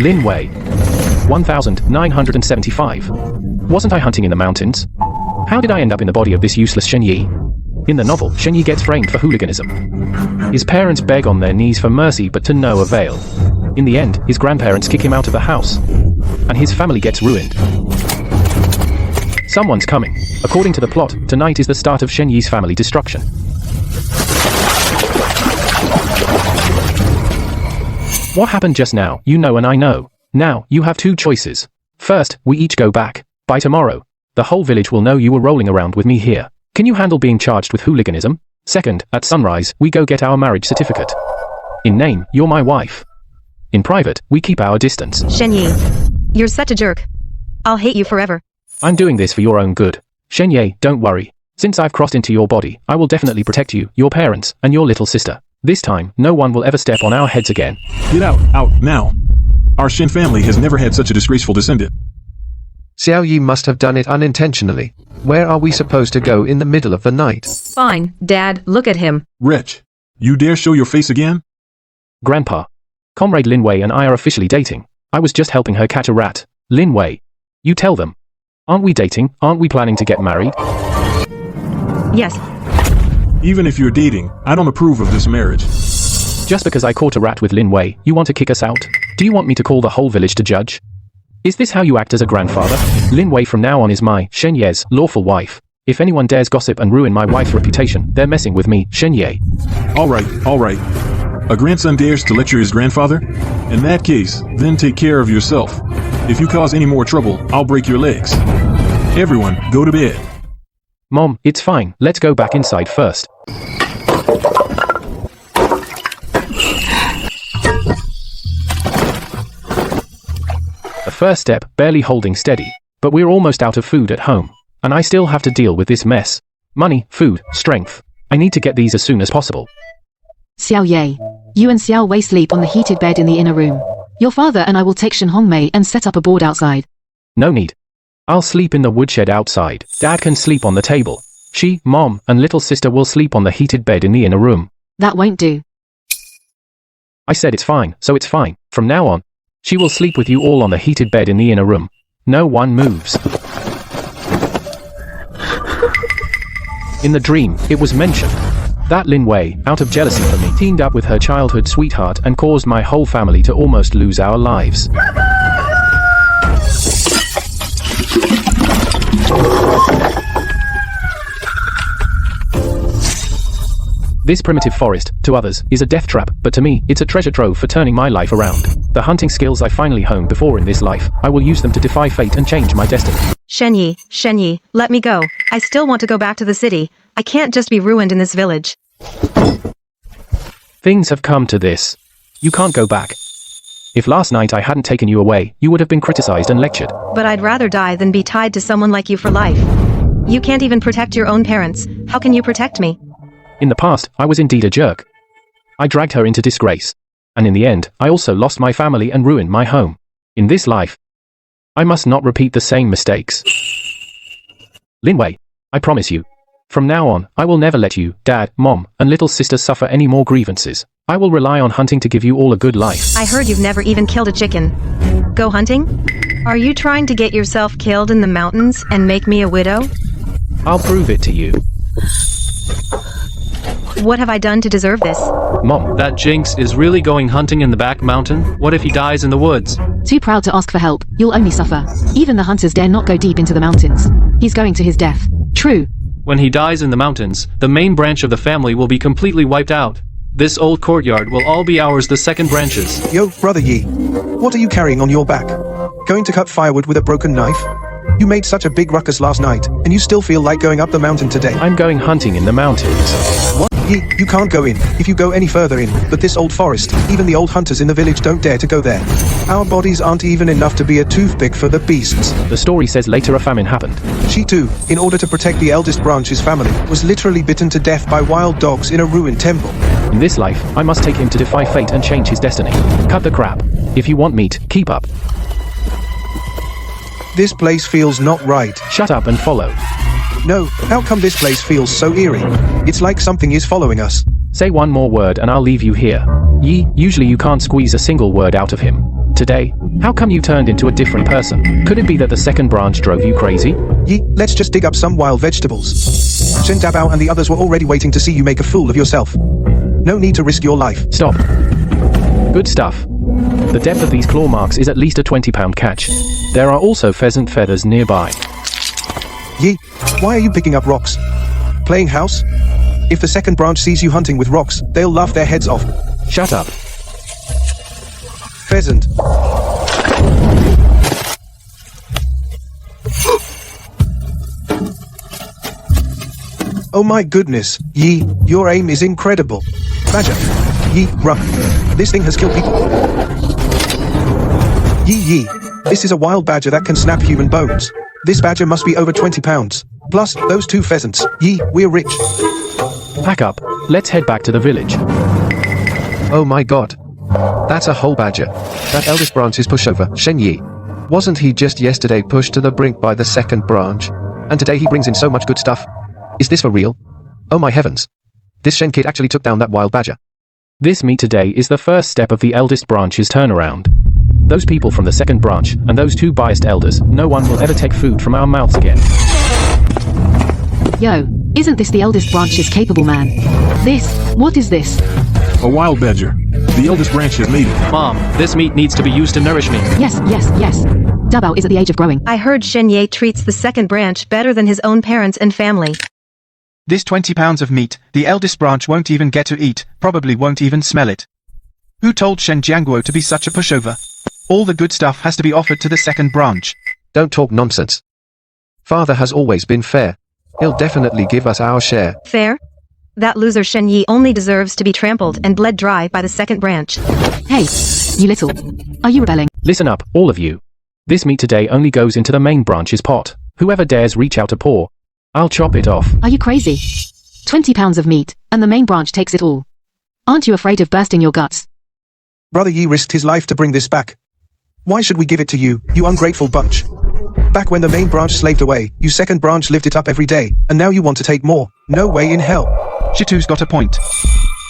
Lin Wei. 1975. Wasn't I hunting in the mountains? How did I end up in the body of this useless Shen Yi? In the novel, Shen Yi gets framed for hooliganism. His parents beg on their knees for mercy, but to no avail. In the end, his grandparents kick him out of the house, and his family gets ruined. Someone's coming. According to the plot, tonight is the start of Shen Yi's family destruction. What happened just now, you know and I know. Now, you have two choices. First, we each go back. By tomorrow, the whole village will know you were rolling around with me here. Can you handle being charged with hooliganism? Second, at sunrise, we go get our marriage certificate. In name, you're my wife. In private, we keep our distance. Shen Yi, you're such a jerk. I'll hate you forever. I'm doing this for your own good. Shen Yi, don't worry. Since I've crossed into your body, I will definitely protect you, your parents, and your little sister. This time, no one will ever step on our heads again. Get out, now. Our Shen family has never had such a disgraceful descendant. Xiao Yi must have done it unintentionally. Where are we supposed to go in the middle of the night? Fine, Dad, look at him. Wretch, you dare show your face again? Grandpa. Comrade Lin Wei and I are officially dating. I was just helping her catch a rat. Lin Wei. You tell them. Aren't we dating? Aren't we planning to get married? Yes. Even if you're dating, I don't approve of this marriage. Just because I caught a rat with Lin Wei, you want to kick us out? Do you want me to call the whole village to judge? Is this how you act as a grandfather? Lin Wei from now on is my, Shen Ye's, lawful wife. If anyone dares gossip and ruin my wife's reputation, they're messing with me, Shen Ye. Alright. A grandson dares to lecture his grandfather? In that case, then take care of yourself. If you cause any more trouble, I'll break your legs. Everyone, go to bed. Mom, it's fine, let's go back inside first. The first step, barely holding steady. But we're almost out of food at home. And I still have to deal with this mess. Money, food, strength. I need to get these as soon as possible. Xiao Ye, you and Xiao Wei sleep on the heated bed in the inner room. Your father and I will take Shen Hongmei and set up a board outside. No need. I'll sleep in the woodshed outside. Dad can sleep on the table. She, Mom, and little sister will sleep on the heated bed in the inner room. That won't do. I said it's fine, so it's fine. From now on, she will sleep with you all on the heated bed in the inner room. No one moves. In the dream, it was mentioned that Lin Wei, out of jealousy for me, teamed up with her childhood sweetheart and caused my whole family to almost lose our lives. This primitive forest, to others, is a death trap, but to me, it's a treasure trove for turning my life around. The hunting skills I finally honed before in this life, I will use them to defy fate and change my destiny. Shen Yi, let me go. I still want to go back to the city. I can't just be ruined in this village. Things have come to this. You can't go back. If last night I hadn't taken you away, you would have been criticized and lectured. But I'd rather die than be tied to someone like you for life. You can't even protect your own parents. How can you protect me? In the past, I was indeed a jerk. I dragged her into disgrace. And in the end, I also lost my family and ruined my home. In this life, I must not repeat the same mistakes. Lin Wei, I promise you. From now on, I will never let you, Dad, Mom, and little sister suffer any more grievances. I will rely on hunting to give you all a good life. I heard you've never even killed a chicken. Go hunting? Are you trying to get yourself killed in the mountains and make me a widow? I'll prove it to you. What have I done to deserve this? Mom, That Jinx is really going hunting in the back mountain? What if he dies in the woods? Too proud to ask for help, you'll only suffer. Even the hunters dare not go deep into the mountains. He's going to his death. True. When he dies in the mountains, the main branch of the family will be completely wiped out. This old courtyard will all be ours, the second branches. Yo, Brother Yi. What are you carrying on your back? Going to cut firewood with a broken knife? You made such a big ruckus last night, and you still feel like going up the mountain today. I'm going hunting in the mountains. What? You can't go in, if you go any further in, but this old forest, even the old hunters in the village don't dare to go there. Our bodies aren't even enough to be a toothpick for the beasts. The story says later a famine happened. She too, in order to protect the eldest branch's family, was literally bitten to death by wild dogs in a ruined temple. In this life, I must take him to defy fate and change his destiny. Cut the crap. If you want meat, keep up. This place feels not right. Shut up and follow. No, how come this place feels so eerie? It's like something is following us. Say one more word and I'll leave you here. Yi, usually you can't squeeze a single word out of him. Today, how come you turned into a different person? Could it be that the second branch drove you crazy? Yi, let's just dig up some wild vegetables. Shen Dabao and the others were already waiting to see you make a fool of yourself. No need to risk your life. Stop. Good stuff. The depth of these claw marks is at least a 20-pound catch. There are also pheasant feathers nearby. Yi, why are you picking up rocks? Playing house? If the second branch sees you hunting with rocks, they'll laugh their heads off. Shut up. Pheasant. Oh my goodness, Yi, your aim is incredible. Badger. Yi, run. This thing has killed people. Yi, this is a wild badger that can snap human bones. This badger must be over 20 pounds. Plus, those 2 pheasants. Yi, we're rich. Pack up. Let's head back to the village. Oh my god. That's a whole badger. That eldest branch's pushover, Shen Yi. Wasn't he just yesterday pushed to the brink by the second branch? And today he brings in so much good stuff. Is this for real? Oh my heavens. This Shen kid actually took down that wild badger. This meet today is the first step of the eldest branch's turnaround. Those people from the second branch, and those 2 biased elders, no one will ever take food from our mouths again. Yo, isn't this the eldest branch's capable man? What is this? A wild badger. The eldest branch has made it. Mom, this meat needs to be used to nourish me. Yes. Dabao is at the age of growing. I heard Shen Ye treats the second branch better than his own parents and family. This 20 pounds of meat, the eldest branch won't even get to eat, probably won't even smell it. Who told Shen Jiangguo to be such a pushover? All the good stuff has to be offered to the second branch. Don't talk nonsense. Father has always been fair. He'll definitely give us our share. Fair? That loser Shen Yi only deserves to be trampled and bled dry by the second branch. Hey, you little. Are you rebelling? Listen up, all of you. This meat today only goes into the main branch's pot. Whoever dares reach out a paw, I'll chop it off. Are you crazy? 20 pounds of meat, and the main branch takes it all. Aren't you afraid of bursting your guts? Brother Yi risked his life to bring this back. Why should we give it to you, you ungrateful bunch? Back when the main branch slaved away, you second branch lived it up every day, and now you want to take more. No way in hell. Shitu's got a point.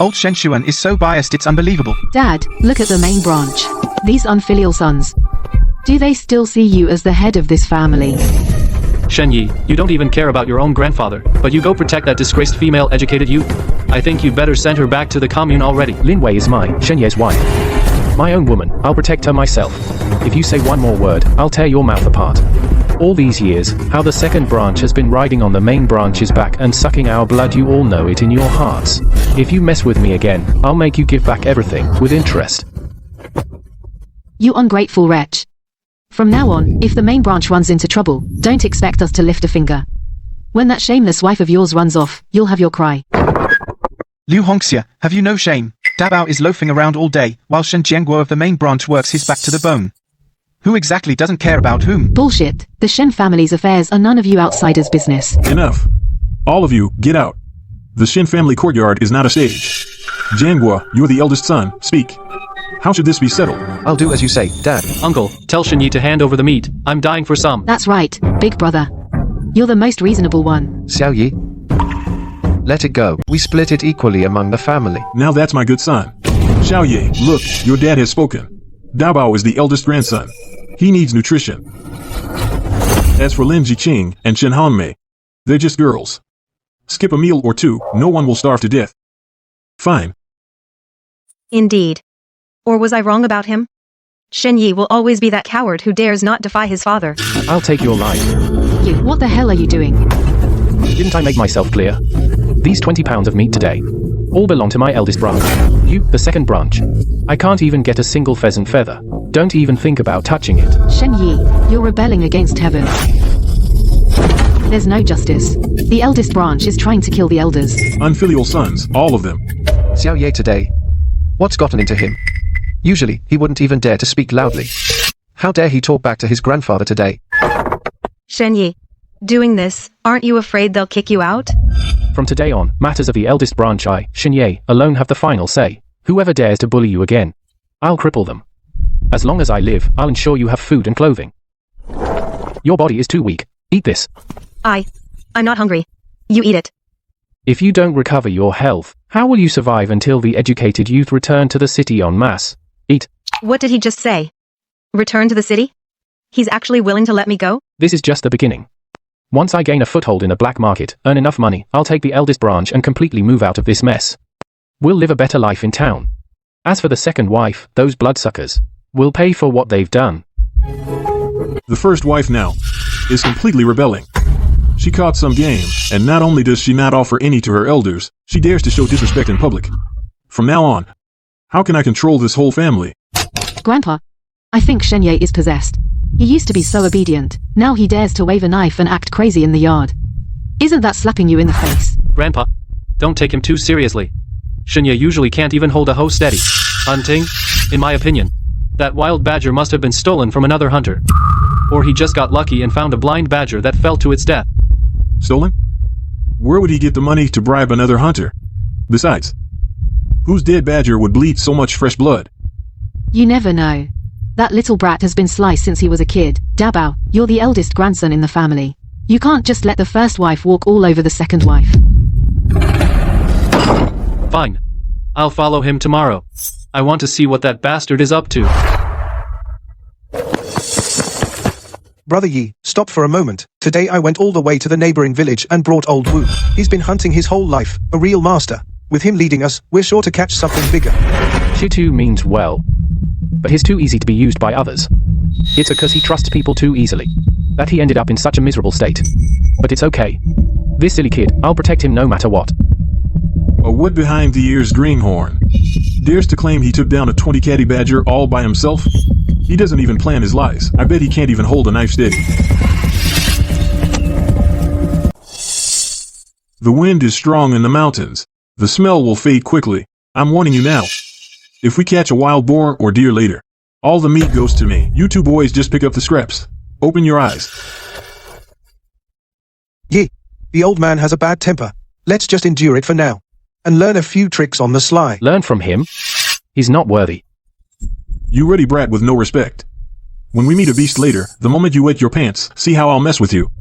Old Shen Xuan is so biased it's unbelievable. Dad, look at the main branch. These unfilial sons. Do they still see you as the head of this family? Shen Yi, you don't even care about your own grandfather, but you go protect that disgraced female educated youth. I think you'd better send her back to the commune already. Lin Wei is mine, Shen Ye's wife. My own woman, I'll protect her myself. If you say one more word, I'll tear your mouth apart. All these years, how the second branch has been riding on the main branch's back and sucking our blood, you all know it in your hearts. If you mess with me again, I'll make you give back everything, with interest. You ungrateful wretch. From now on, if the main branch runs into trouble, don't expect us to lift a finger. When that shameless wife of yours runs off, you'll have your cry. Liu Hongxia, have you no shame? Dabao is loafing around all day, while Shen Jiangguo of the main branch works his back to the bone. Who exactly doesn't care about whom? Bullshit. The Shen family's affairs are none of you outsiders' business. Enough. All of you, get out. The Shen family courtyard is not a stage. Jiangguo, you're the eldest son, speak. How should this be settled? I'll do as you say, Dad. Uncle, tell Shen Yi to hand over the meat. I'm dying for some. That's right, big brother. You're the most reasonable one. Xiao Yi. Let it go. We split it equally among the family. Now that's my good son. Xiao Ye, look, your dad has spoken. Daobao is the eldest grandson. He needs nutrition. As for Lin Jiqing and Shen Hanmei, they're just girls. Skip a meal or two, no one will starve to death. Fine. Indeed. Or was I wrong about him? Shen Yi will always be that coward who dares not defy his father. I'll take your life. You, what the hell are you doing? Didn't I make myself clear? These 20 pounds of meat today all belong to my eldest branch. You, the second branch. I can't even get a single pheasant feather. Don't even think about touching it. Shen Yi, you're rebelling against heaven. There's no justice. The eldest branch is trying to kill the elders. Unfilial sons, all of them. Xiao Ye today. What's gotten into him? Usually, he wouldn't even dare to speak loudly. How dare he talk back to his grandfather today? Shen Yi, doing this, aren't you afraid they'll kick you out? From today on, matters of the eldest branch I, Shen Ye, alone have the final say. Whoever dares to bully you again, I'll cripple them. As long as I live, I'll ensure you have food and clothing. Your body is too weak. Eat this. I'm not hungry. You eat it. If you don't recover your health, how will you survive until the educated youth return to the city en masse? Eat. What did he just say? Return to the city? He's actually willing to let me go? This is just the beginning. Once I gain a foothold in the black market, earn enough money, I'll take the eldest branch and completely move out of this mess. We'll live a better life in town. As for the second wife, those bloodsuckers will pay for what they've done. The first wife now is completely rebelling. She caught some game, and not only does she not offer any to her elders, she dares to show disrespect in public. From now on, how can I control this whole family? Grandpa, I think Shenye is possessed. He used to be so obedient. Now he dares to wave a knife and act crazy in the yard. Isn't that slapping you in the face? Grandpa, don't take him too seriously. Shinya usually can't even hold a hoe steady. Hunting? In my opinion, that wild badger must have been stolen from another hunter. Or he just got lucky and found a blind badger that fell to its death. Stolen? Where would he get the money to bribe another hunter? Besides, whose dead badger would bleed so much fresh blood? You never know. That little brat has been sliced since he was a kid. Dabao, you're the eldest grandson in the family. You can't just let the first wife walk all over the second wife. Fine. I'll follow him tomorrow. I want to see what that bastard is up to. Brother Yi, stop for a moment. Today I went all the way to the neighboring village and brought old Wu. He's been hunting his whole life, a real master. With him leading us, we're sure to catch something bigger. Shitu means well, but he's too easy to be used by others. It's because he trusts people too easily that he ended up in such a miserable state. But it's okay. This silly kid, I'll protect him no matter what. A wood behind the ears greenhorn dares to claim he took down a 20 catty badger all by himself? He doesn't even plan his lies. I bet he can't even hold a knife steady. The wind is strong in the mountains. The smell will fade quickly. I'm warning you now. If we catch a wild boar or deer later, all the meat goes to me. You two boys just pick up the scraps. Open your eyes. Yi, the old man has a bad temper. Let's just endure it for now. And learn a few tricks on the sly. Learn from him? He's not worthy. You ready brat with no respect. When we meet a beast later, the moment you wet your pants, see how I'll mess with you.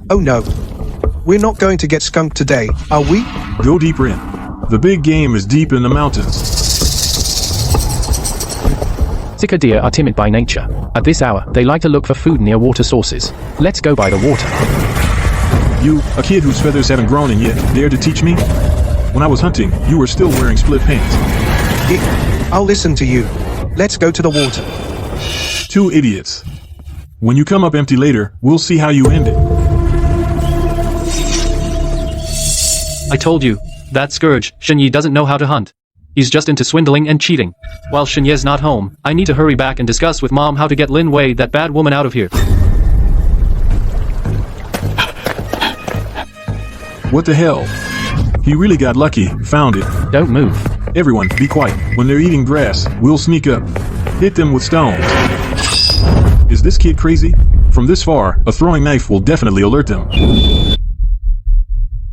Oh no. We're not going to get skunked today, are we? Go deeper in. The big game is deep in the mountains. Sika deer are timid by nature. At this hour, they like to look for food near water sources. Let's go by the water. You, a kid whose feathers haven't grown in yet, dare to teach me? When I was hunting, you were still wearing split pants. I'll listen to you. Let's go to the water. Two idiots. When you come up empty later, we'll see how you end it. I told you, that scourge, Shenyi doesn't know how to hunt. He's just into swindling and cheating. While Shenye's not home, I need to hurry back and discuss with Mom how to get Lin Wei, that bad woman, out of here. What the hell? He really got lucky, found it. Don't move. Everyone, be quiet. When they're eating grass, we'll sneak up. Hit them with stones. Is this kid crazy? From this far, a throwing knife will definitely alert them.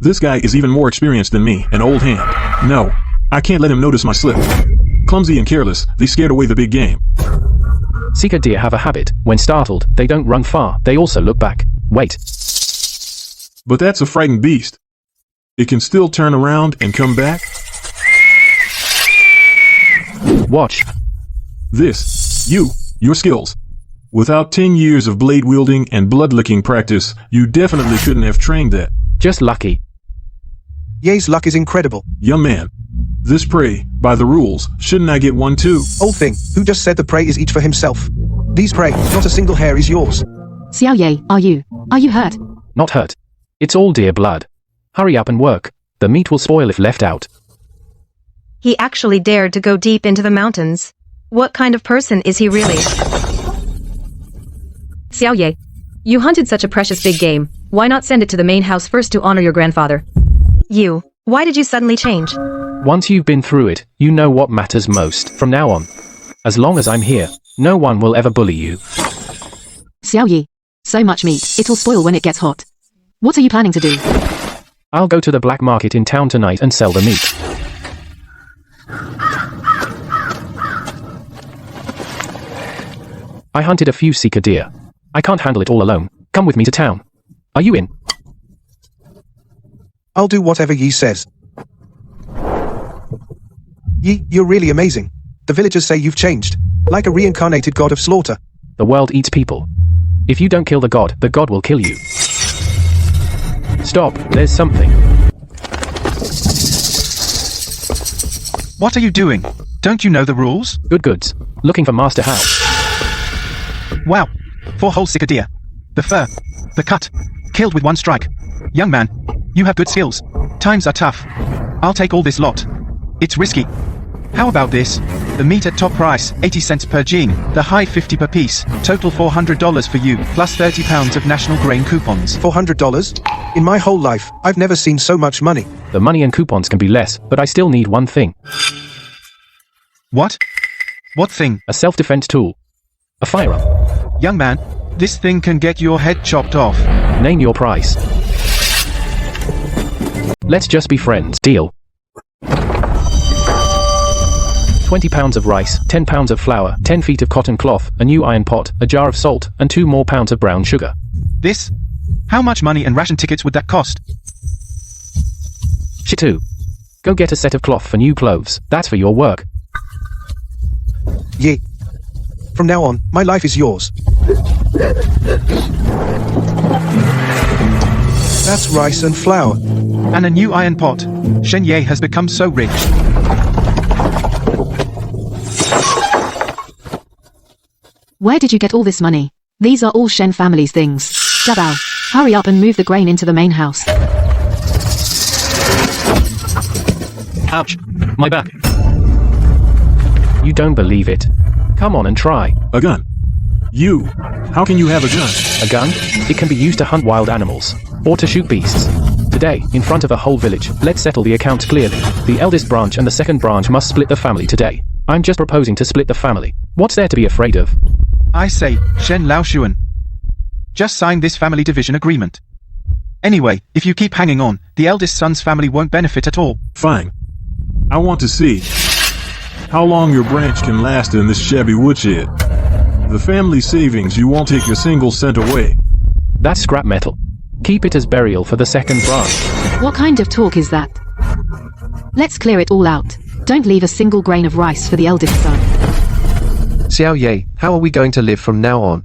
This guy is even more experienced than me, an old hand. No, I can't let him notice my slip. Clumsy and careless, they scared away the big game. Sika deer have a habit. When startled, they don't run far, they also look back. Wait. But that's a frightened beast. It can still turn around and come back. Watch. Your skills. Without 10 years of blade wielding and blood-licking practice, you definitely couldn't have trained that. Just lucky. Ye's luck is incredible. Young man, this prey, by the rules, shouldn't I get one too? Old thing, who just said the prey is each for himself? These prey, not a single hair is yours. Xiao Ye, are you hurt? Not hurt. It's all deer blood. Hurry up and work. The meat will spoil if left out. He actually dared to go deep into the mountains. What kind of person is he really? Xiao Ye, you hunted such a precious big game. Why not send it to the main house first to honor your grandfather? You, why did you suddenly change? Once you've been through it, you know what matters most. From now on, as long as I'm here, no one will ever bully you. Xiao Ye, so much meat, it'll spoil when it gets hot. What are you planning to do? I'll go to the black market in town tonight and sell the meat. I hunted a few Sika deer. I can't handle it all alone. Come with me to town. Are you in? I'll do whatever Yi says. Yi, you're really amazing. The villagers say you've changed. like a reincarnated god of slaughter. The world eats people. If you don't kill the god will kill you. Stop, there's something. What are you doing? Don't you know the rules? Good goods. Looking for Master House. Wow. 4 whole cicadea. The fur. The cut. Killed with 1 strike. Young man, you have good skills. Times are tough. I'll take all this lot. It's risky. How about this? The meat at top price, 80 cents per gene, the high 50 per piece, total $400 for you, plus 30 pounds of national grain coupons. $400? In my whole life, I've never seen so much money. The money and coupons can be less, but I still need one thing. What? What thing? A self-defense tool. A firearm. Young man, this thing can get your head chopped off. Name your price. Let's just be friends. Deal. 20 pounds of rice, 10 pounds of flour, 10 feet of cotton cloth, a new iron pot, a jar of salt, and 2 more pounds of brown sugar. This? How much money and ration tickets would that cost? Shitu. Go get a set of cloth for new clothes. That's for your work. Yeah. From now on, my life is yours. That's rice and flour. And a new iron pot. Shen Ye has become so rich. Where did you get all this money? These are all Shen family's things. Dabao, hurry up and move the grain into the main house. Ouch. My back. You don't believe it. Come on and try. A gun. You. How can you have a gun? A gun? It can be used to hunt wild animals. Or to shoot beasts. Today, in front of a whole village, let's settle the accounts clearly. The eldest branch and the second branch must split the family today. I'm just proposing to split the family. What's there to be afraid of? I say, Shen Laoshuan. Just sign this family division agreement. Anyway, if you keep hanging on, the eldest son's family won't benefit at all. Fine. I want to see how long your branch can last in this shabby woodshed. The family savings, you won't take a single cent away. That's scrap metal. Keep it as burial for the second branch. What kind of talk is that? Let's clear it all out. Don't leave a single grain of rice for the eldest son. Xiao Ye, how are we going to live from now on?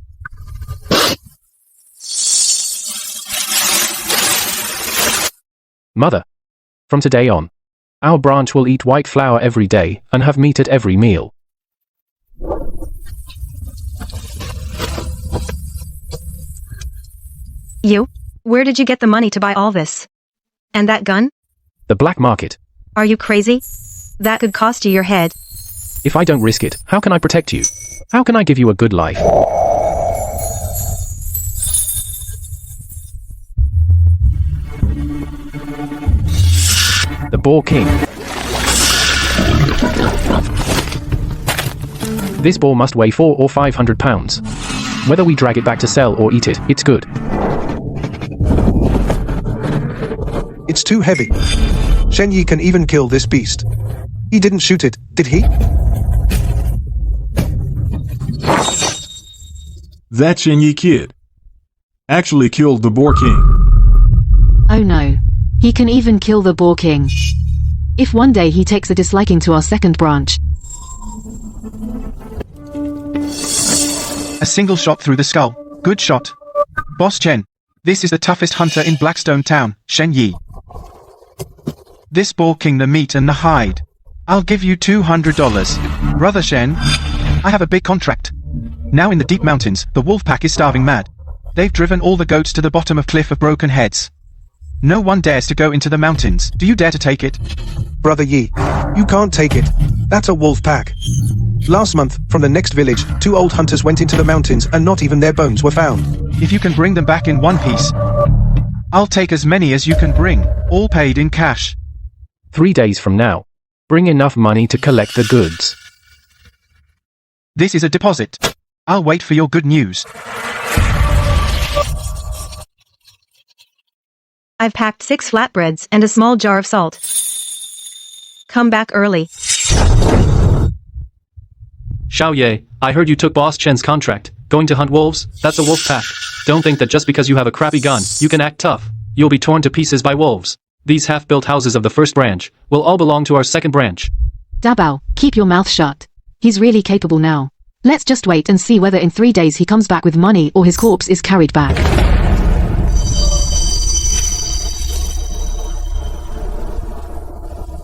Mother. From today on, our branch will eat white flour every day and have meat at every meal. You? Where did you get the money to buy all this? And that gun? The black market. Are you crazy? That could cost you your head. If I don't risk it, how can I protect you? How can I give you a good life? The Boar King. This boar must weigh 400 or 500 pounds. Whether we drag it back to sell or eat it, it's good. It's too heavy. Shen Yi can even kill this beast. He didn't shoot it, did he? That Shen Yi kid actually killed the Boar King. Oh no. He can even kill the Boar King. If one day he takes a disliking to our second branch. A single shot through the skull. Good shot. Boss Chen. This is the toughest hunter in Blackstone Town, Shen Yi. This Boar King, the meat and the hide. I'll give you $200. Brother Shen, I have a big contract. Now in the deep mountains, the wolf pack is starving mad. They've driven all the goats to the bottom of Cliff of Broken Heads. No one dares to go into the mountains. Do you dare to take it? Brother Yi, you can't take it. That's a wolf pack. Last month, from the next village, 2 old hunters went into the mountains and not even their bones were found. If you can bring them back in one piece, I'll take as many as you can bring, all paid in cash. 3 days from now. Bring enough money to collect the goods. This is a deposit. I'll wait for your good news. I've packed 6 flatbreads and a small jar of salt. Come back early. Xiaoye, I heard you took Boss Chen's contract. Going to hunt wolves? That's a wolf pack. Don't think that just because you have a crappy gun, you can act tough. You'll be torn to pieces by wolves. These half-built houses of the first branch will all belong to our second branch. Dabao, keep your mouth shut. He's really capable now. Let's just wait and see whether in 3 days he comes back with money or his corpse is carried back.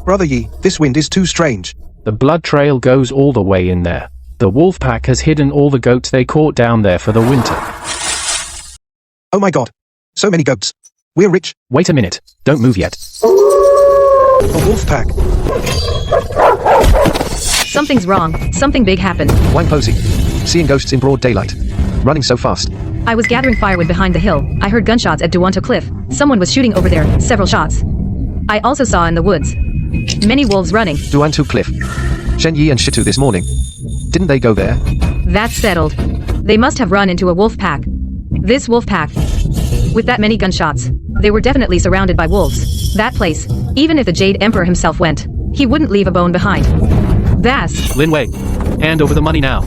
Brother Yi, this wind is too strange. The blood trail goes all the way in there. The wolf pack has hidden all the goats they caught down there for the winter. Oh my god. So many goats. We're rich. Wait a minute. Don't move yet. A wolf pack. Something's wrong. Something big happened. Wang Posey. Seeing ghosts in broad daylight. Running so fast. I was gathering firewood behind the hill. I heard gunshots at Duwanto Cliff. Someone was shooting over there, several shots. I also saw in the woods many wolves running. Duwanto Cliff. Shen Yi and Shitu this morning. Didn't they go there? That's settled. They must have run into a wolf pack. This wolf pack, with that many gunshots, they were definitely surrounded by wolves. That place, even if the Jade Emperor himself went, he wouldn't leave a bone behind. That's... Lin Wei, hand over the money now.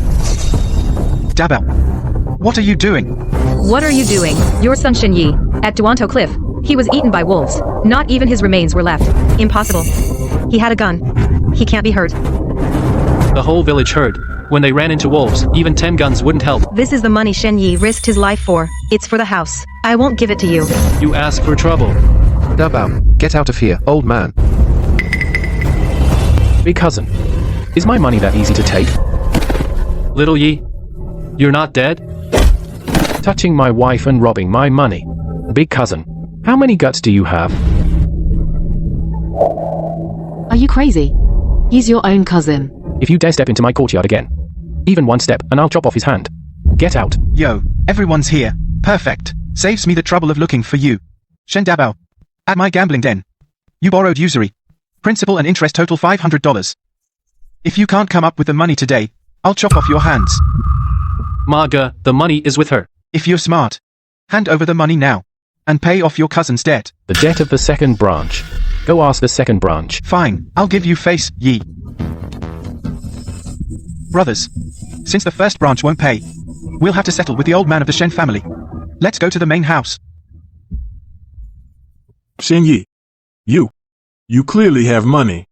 Dabao. What are you doing? What are you doing? Your son Shen Yi, at Duwanto Cliff. He was eaten by wolves. Not even his remains were left. Impossible. He had a gun. He can't be hurt. The whole village heard. When they ran into wolves, even 10 guns wouldn't help. This is the money Shen Yi risked his life for. It's for the house. I won't give it to you. You ask for trouble. Dabao, get out of here, old man. Big cousin. Is my money that easy to take? Little Yi, you're not dead? Touching my wife and robbing my money. Big cousin, how many guts do you have? Are you crazy? He's your own cousin. If you dare step into my courtyard again, even one step and I'll chop off his hand. Get out. Yo, everyone's here. Perfect. Saves me the trouble of looking for you. Shen Dabao. At my gambling den. You borrowed usury. Principal and interest total $500. If you can't come up with the money today, I'll chop off your hands. Maga, the money is with her. If you're smart, hand over the money now. And pay off your cousin's debt. The debt of the second branch. Go ask the second branch. Fine, I'll give you face, Yi. Brothers, since the first branch won't pay, we'll have to settle with the old man of the Shen family. Let's go to the main house. Shen Yi. You clearly have money.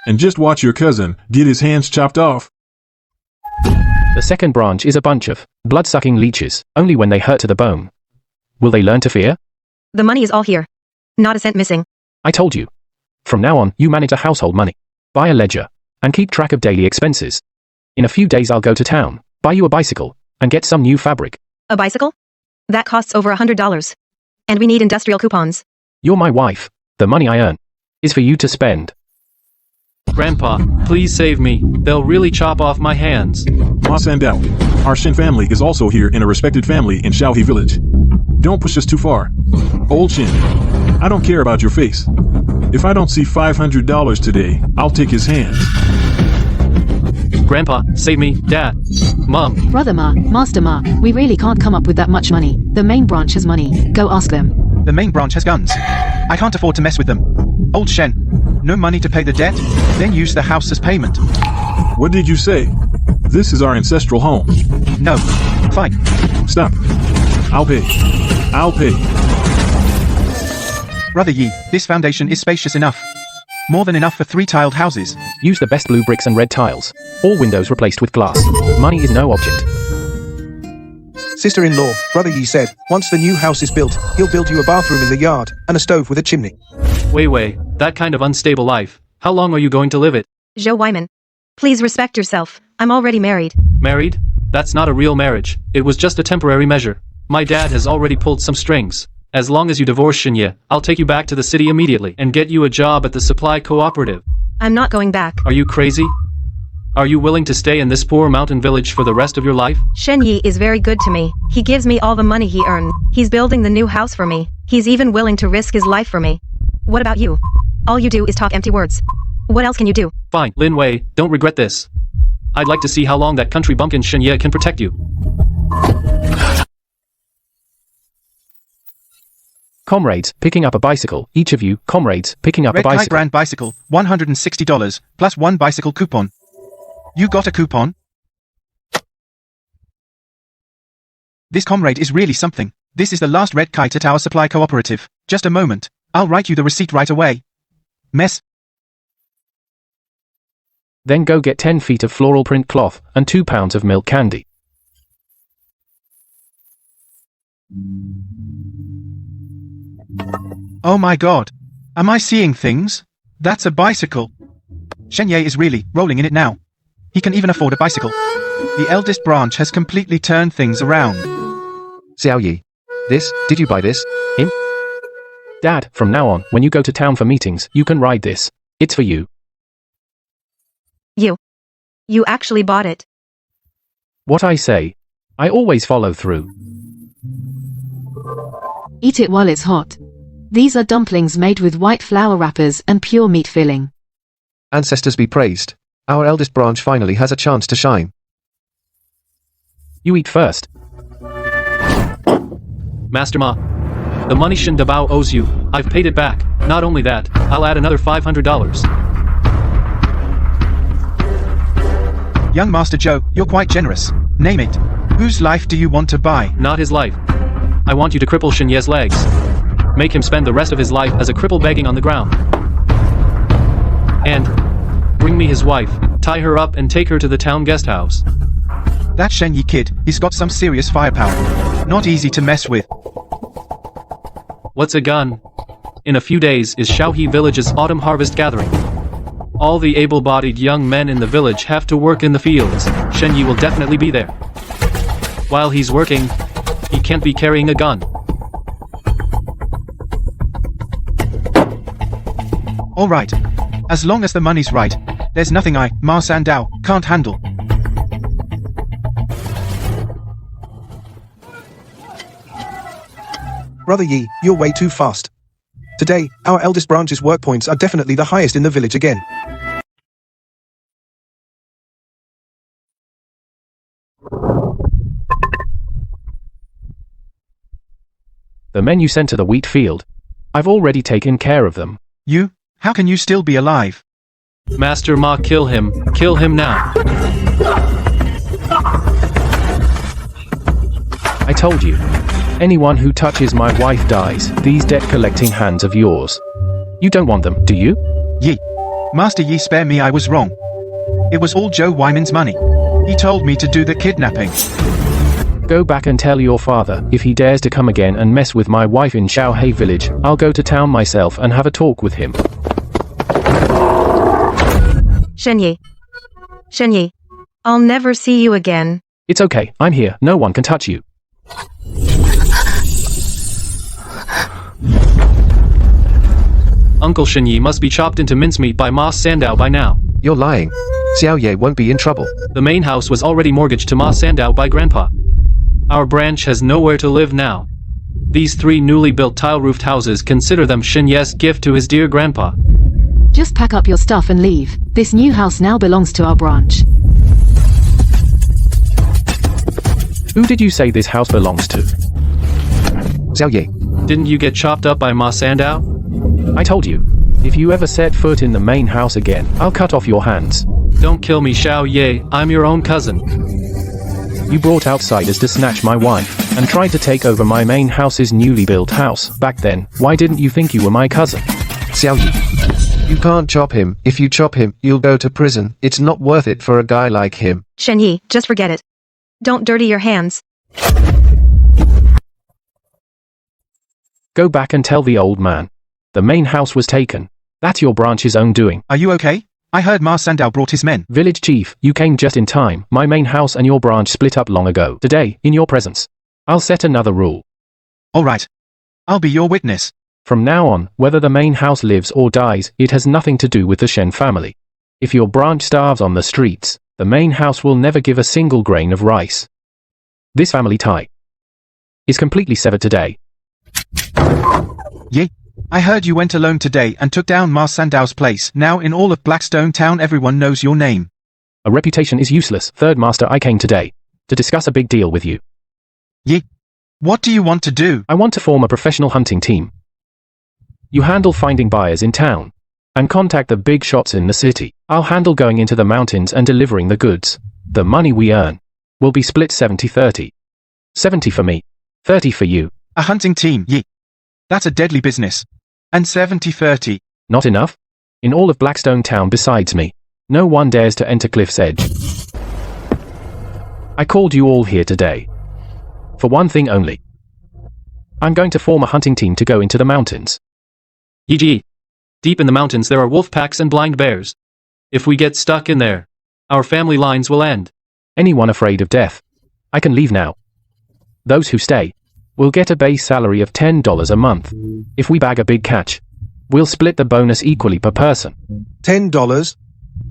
And just watch your cousin get his hands chopped off. The second branch is a bunch of blood-sucking leeches, only when they hurt to the bone. Will they learn to fear? The money is all here. Not a cent missing. I told you. From now on, you manage the household money. Buy a ledger, and keep track of daily expenses. In a few days I'll go to town, buy you a bicycle, and get some new fabric. A bicycle? That costs over $100. And we need industrial coupons. You're my wife. The money I earn is for you to spend. Grandpa, please save me. They'll really chop off my hands. Ma Sandao, our Shen family is also here in a respected family in Shaohe village. Don't push us too far. Old Shen, I don't care about your face. If I don't see $500 today, I'll take his hands. Grandpa, save me. Dad. Mom. Brother Ma, Master Ma, we really can't come up with that much money. The main branch has money. Go ask them. The main branch has guns. I can't afford to mess with them. Old Shen, no money to pay the debt? Then use the house as payment. What did you say? This is our ancestral home. No. Fine. Stop. I'll pay. I'll pay. Brother Yi, this foundation is spacious enough. More than enough for 3 tiled houses. Use the best blue bricks and red tiles. All windows replaced with glass. Money is no object. Sister-in-law, Brother Yi said, once the new house is built, he'll build you a bathroom in the yard, and a stove with a chimney. Wei, that kind of unstable life. How long are you going to live it? Zhou Weiman. Please respect yourself. I'm already married. Married? That's not a real marriage. It was just a temporary measure. My dad has already pulled some strings. As long as you divorce Shinya, I'll take you back to the city immediately and get you a job at the supply cooperative. I'm not going back. Are you crazy? Are you willing to stay in this poor mountain village for the rest of your life? Shen Yi is very good to me. He gives me all the money he earned. He's building the new house for me. He's even willing to risk his life for me. What about you? All you do is talk empty words. What else can you do? Fine, Lin Wei, don't regret this. I'd like to see how long that country bumpkin Shinya can protect you. Comrades, picking up a bicycle. Each of you, comrades, picking up a Red Kite bicycle. brand bicycle, $160, plus 1 bicycle coupon. You got a coupon? This comrade is really something. This is the last Red Kite at our supply cooperative. Just a moment. I'll write you the receipt right away. Mess. Then go get 10 feet of floral print cloth and 2 pounds of milk candy. Oh my god. Am I seeing things? That's a bicycle. Shenye is really rolling in it now. He can even afford a bicycle. The eldest branch has completely turned things around. Xiao Yi. Did you buy this? Dad, from now on, when you go to town for meetings, you can ride this. It's for you. You actually bought it. What I say. I always follow through. Eat it while it's hot. These are dumplings made with white flour wrappers and pure meat filling. Ancestors be praised. Our eldest branch finally has a chance to shine. You eat first. Master Ma, the money Shin Dabao owes you, I've paid it back. Not only that, I'll add another $500. Young Master Joe, you're quite generous. Name it. Whose life do you want to buy? Not his life. I want you to cripple Shin Ye's legs. Make him spend the rest of his life as a cripple begging on the ground. And bring me his wife, tie her up and take her to the town guest house. That Shenyi kid, he's got some serious firepower. Not easy to mess with. What's a gun? In a few days is Shaohe Village's autumn harvest gathering. All the able-bodied young men in the village have to work in the fields. Shenyi will definitely be there. While he's working, he can't be carrying a gun. Alright. As long as the money's right, there's nothing Ma Sandao, can't handle. Brother Yi, you're way too fast. Today, our eldest branch's work points are definitely the highest in the village again. The men you sent to the wheat field. I've already taken care of them. You? How can you still be alive? Master Ma, kill him. Kill him now. I told you. Anyone who touches my wife dies. These debt-collecting hands of yours. You don't want them, do you? Yi. Master Yi, spare me, I was wrong. It was all Joe Wyman's money. He told me to do the kidnapping. Go back and tell your father, if he dares to come again and mess with my wife in Shaohe Village, I'll go to town myself and have a talk with him. Shenyi. I'll never see you again. It's okay, I'm here, no one can touch you. Uncle Shenyi must be chopped into mincemeat by Ma Sandao by now. You're lying. Xiao Ye won't be in trouble. The main house was already mortgaged to Ma Sandao by Grandpa. Our branch has nowhere to live now. These 3 newly built tile-roofed houses, consider them Shin Ye's gift to his dear grandpa. Just pack up your stuff and leave. This new house now belongs to our branch. Who did you say this house belongs to? Xiao Ye. Didn't you get chopped up by Ma Sandao? I told you. If you ever set foot in the main house again, I'll cut off your hands. Don't kill me, Xiao Ye, I'm your own cousin. You brought outsiders to snatch my wife, and tried to take over my main house's newly built house. Back then, why didn't you think you were my cousin? Xiao Yi. You can't chop him. If you chop him, you'll go to prison. It's not worth it for a guy like him. Shenyi, just forget it. Don't dirty your hands. Go back and tell the old man. The main house was taken. That's your branch's own doing. Are you okay? I heard Ma Sandao brought his men. Village chief, you came just in time. My main house and your branch split up long ago. Today, in your presence, I'll set another rule. Alright. I'll be your witness. From now on, whether the main house lives or dies, it has nothing to do with the Shen family. If your branch starves on the streets, the main house will never give a single grain of rice. This family tie is completely severed today. Ye. I heard you went alone today and took down Ma Sandao's place. Now in all of Blackstone Town everyone knows your name. A reputation is useless. Third Master, I came today to discuss a big deal with you. Ye. What do you want to do? I want to form a professional hunting team. You handle finding buyers in town and contact the big shots in the city. I'll handle going into the mountains and delivering the goods. The money we earn will be split 70-30. 70 for me, 30 for you. A hunting team, Ye. That's a deadly business. And 70-30. Not enough? In all of Blackstone Town besides me, No one dares to enter Cliff's Edge. I called you all here today. For one thing only. I'm going to form a hunting team to go into the mountains. E.g. Deep in the mountains there are wolf packs and blind bears. If we get stuck in there, our family lines will end. Anyone afraid of death? I can leave now. Those who stay will get a base salary of $10 a month. If we bag a big catch, we'll split the bonus equally per person. $10?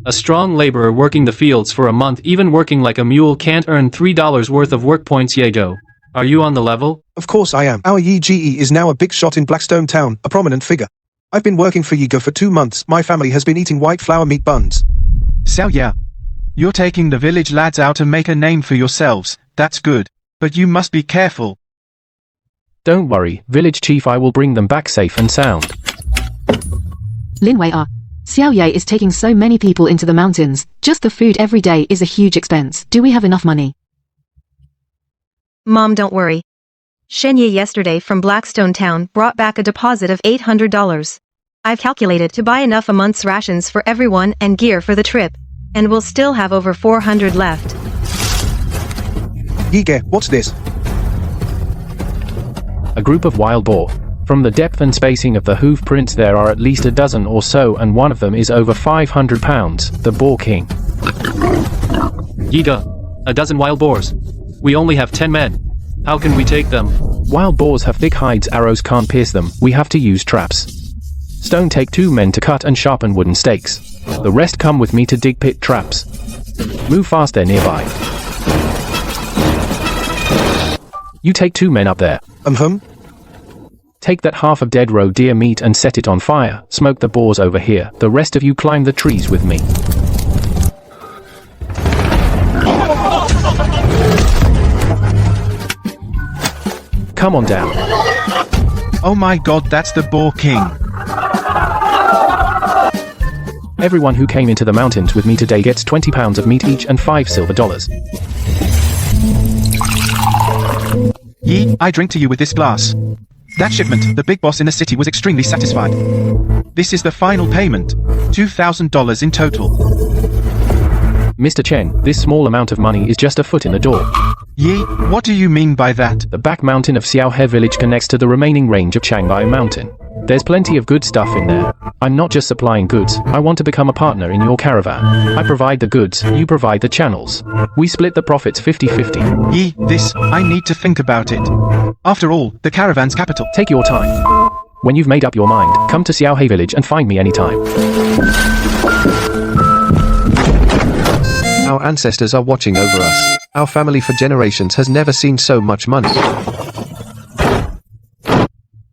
A strong laborer working the fields for a month, even working like a mule, can't earn $3 worth of work points. Yedo, are you on the level? Of course I am. Our Yi is now a big shot in Blackstone Town, a prominent figure. I've been working for Yigo for 2 months. My family has been eating white flour meat buns. Xiao Ya. You're taking the village lads out to make a name for yourselves. That's good. But you must be careful. Don't worry, village chief, I will bring them back safe and sound. Lin Wei Ah. Xiao Ye is taking so many people into the mountains. Just the food every day is a huge expense. Do we have enough money? Mom, don't worry. Shenye yesterday from Blackstone Town brought back a deposit of $800. I've calculated to buy enough a month's rations for everyone and gear for the trip, and we'll still have over 400 left. Yige, what's this? A group of wild boar. From the depth and spacing of the hoof prints there are at least a dozen or so, and one of them is over 500 pounds, the Boar King. Yiga, a dozen wild boars. We only have 10 men. How can we take them? Wild boars have thick hides, arrows can't pierce them, we have to use traps. Stone take 2 men to cut and sharpen wooden stakes. The rest come with me to dig pit traps. Move fast, they're nearby. You take 2 men up there. Take that half of dead roe deer meat and set it on fire. Smoke the boars over here. The rest of you climb the trees with me. Come on down. Oh my god, that's the Boar King. Everyone who came into the mountains with me today gets 20 pounds of meat each and $5 silver. Yi, I drink to you with this glass. That shipment, the big boss in the city was extremely satisfied. This is the final payment. $2,000 in total. Mr. Chen, this small amount of money is just a foot in the door. Yi, what do you mean by that? The back mountain of Xiaohe village connects to the remaining range of Changbai Mountain. There's plenty of good stuff in there. I'm not just supplying goods, I want to become a partner in your caravan. I provide the goods, you provide the channels. We split the profits 50-50. Yi, I need to think about it. After all, the caravan's capital. Take your time. When you've made up your mind, come to Xiaohe village and find me anytime. Our ancestors are watching over us. Our family for generations has never seen so much money.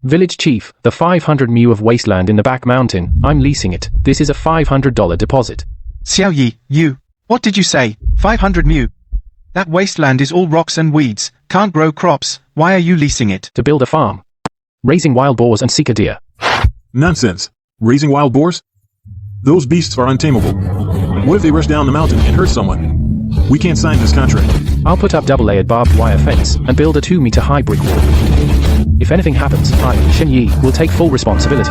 Village chief, the 500 mu of wasteland in the back mountain, I'm leasing it. This is a $500 deposit. Xiao Yi, what did you say? 500 mu? That wasteland is all rocks and weeds, can't grow crops. Why are you leasing it? To build a farm. Raising wild boars and sika deer. Nonsense. Raising wild boars? Those beasts are untamable. What if they rush down the mountain and hurt someone? We can't sign this contract. I'll put up double-layered barbed wire fence and build a 2-meter high brick wall. If anything happens, I, Shen Yi, will take full responsibility.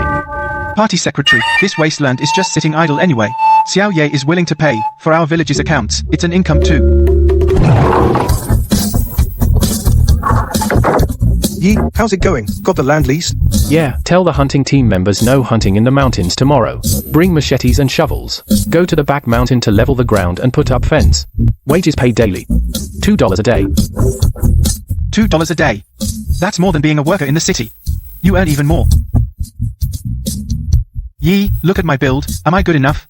Party secretary, this wasteland is just sitting idle anyway. Xiao Ye is willing to pay for our village's accounts. It's an income too. Yi, how's it going? Got the land leased? Yeah, tell the hunting team members no hunting in the mountains tomorrow. Bring machetes and shovels. Go to the back mountain to level the ground and put up fence. Wages paid daily. $2 a day. $2 a day? That's more than being a worker in the city. You earn even more. Yi, look at my build. Am I good enough?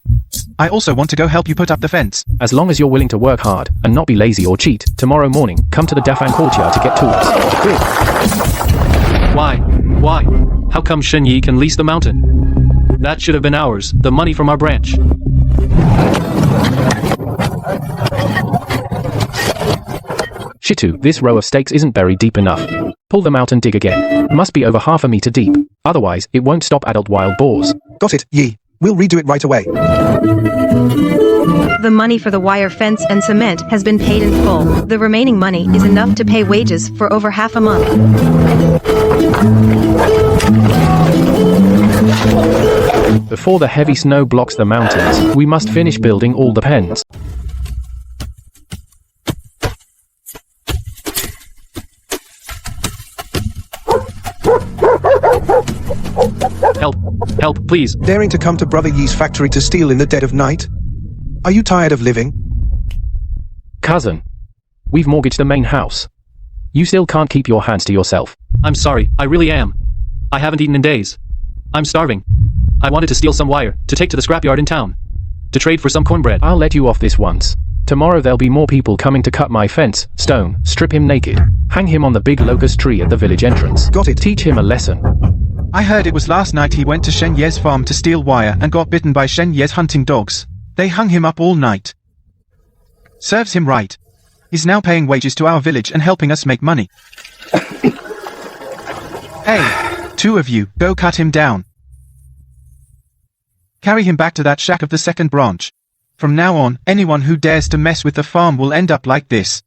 I also want to go help you put up the fence. As long as you're willing to work hard and not be lazy or cheat, tomorrow morning, come to the Dafan courtyard to get tools. Good. Why? How come Shen Yi can lease the mountain? That should have been ours, the money from our branch. Shitu, this row of stakes isn't buried deep enough. Pull them out and dig again. Must be over half a meter deep. Otherwise, it won't stop adult wild boars. Got it, Yi. We'll redo it right away. The money for the wire fence and cement has been paid in full. The remaining money is enough to pay wages for over half a month. Before the heavy snow blocks the mountains, we must finish building all the pens. Help! Help, please! Daring to come to Brother Yi's factory to steal in the dead of night? Are you tired of living? Cousin, we've mortgaged the main house. You still can't keep your hands to yourself. I'm sorry, I really am. I haven't eaten in days. I'm starving. I wanted to steal some wire, to take to the scrapyard in town. To trade for some cornbread. I'll let you off this once. Tomorrow there'll be more people coming to cut my fence, stone, strip him naked, hang him on the big locust tree at the village entrance. Got it. Teach him a lesson. I heard it was last night he went to Shen Ye's farm to steal wire and got bitten by Shen Ye's hunting dogs. They hung him up all night. Serves him right. He's now paying wages to our village and helping us make money. Hey, two of you, go cut him down. Carry him back to that shack of the second branch. From now on, anyone who dares to mess with the farm will end up like this.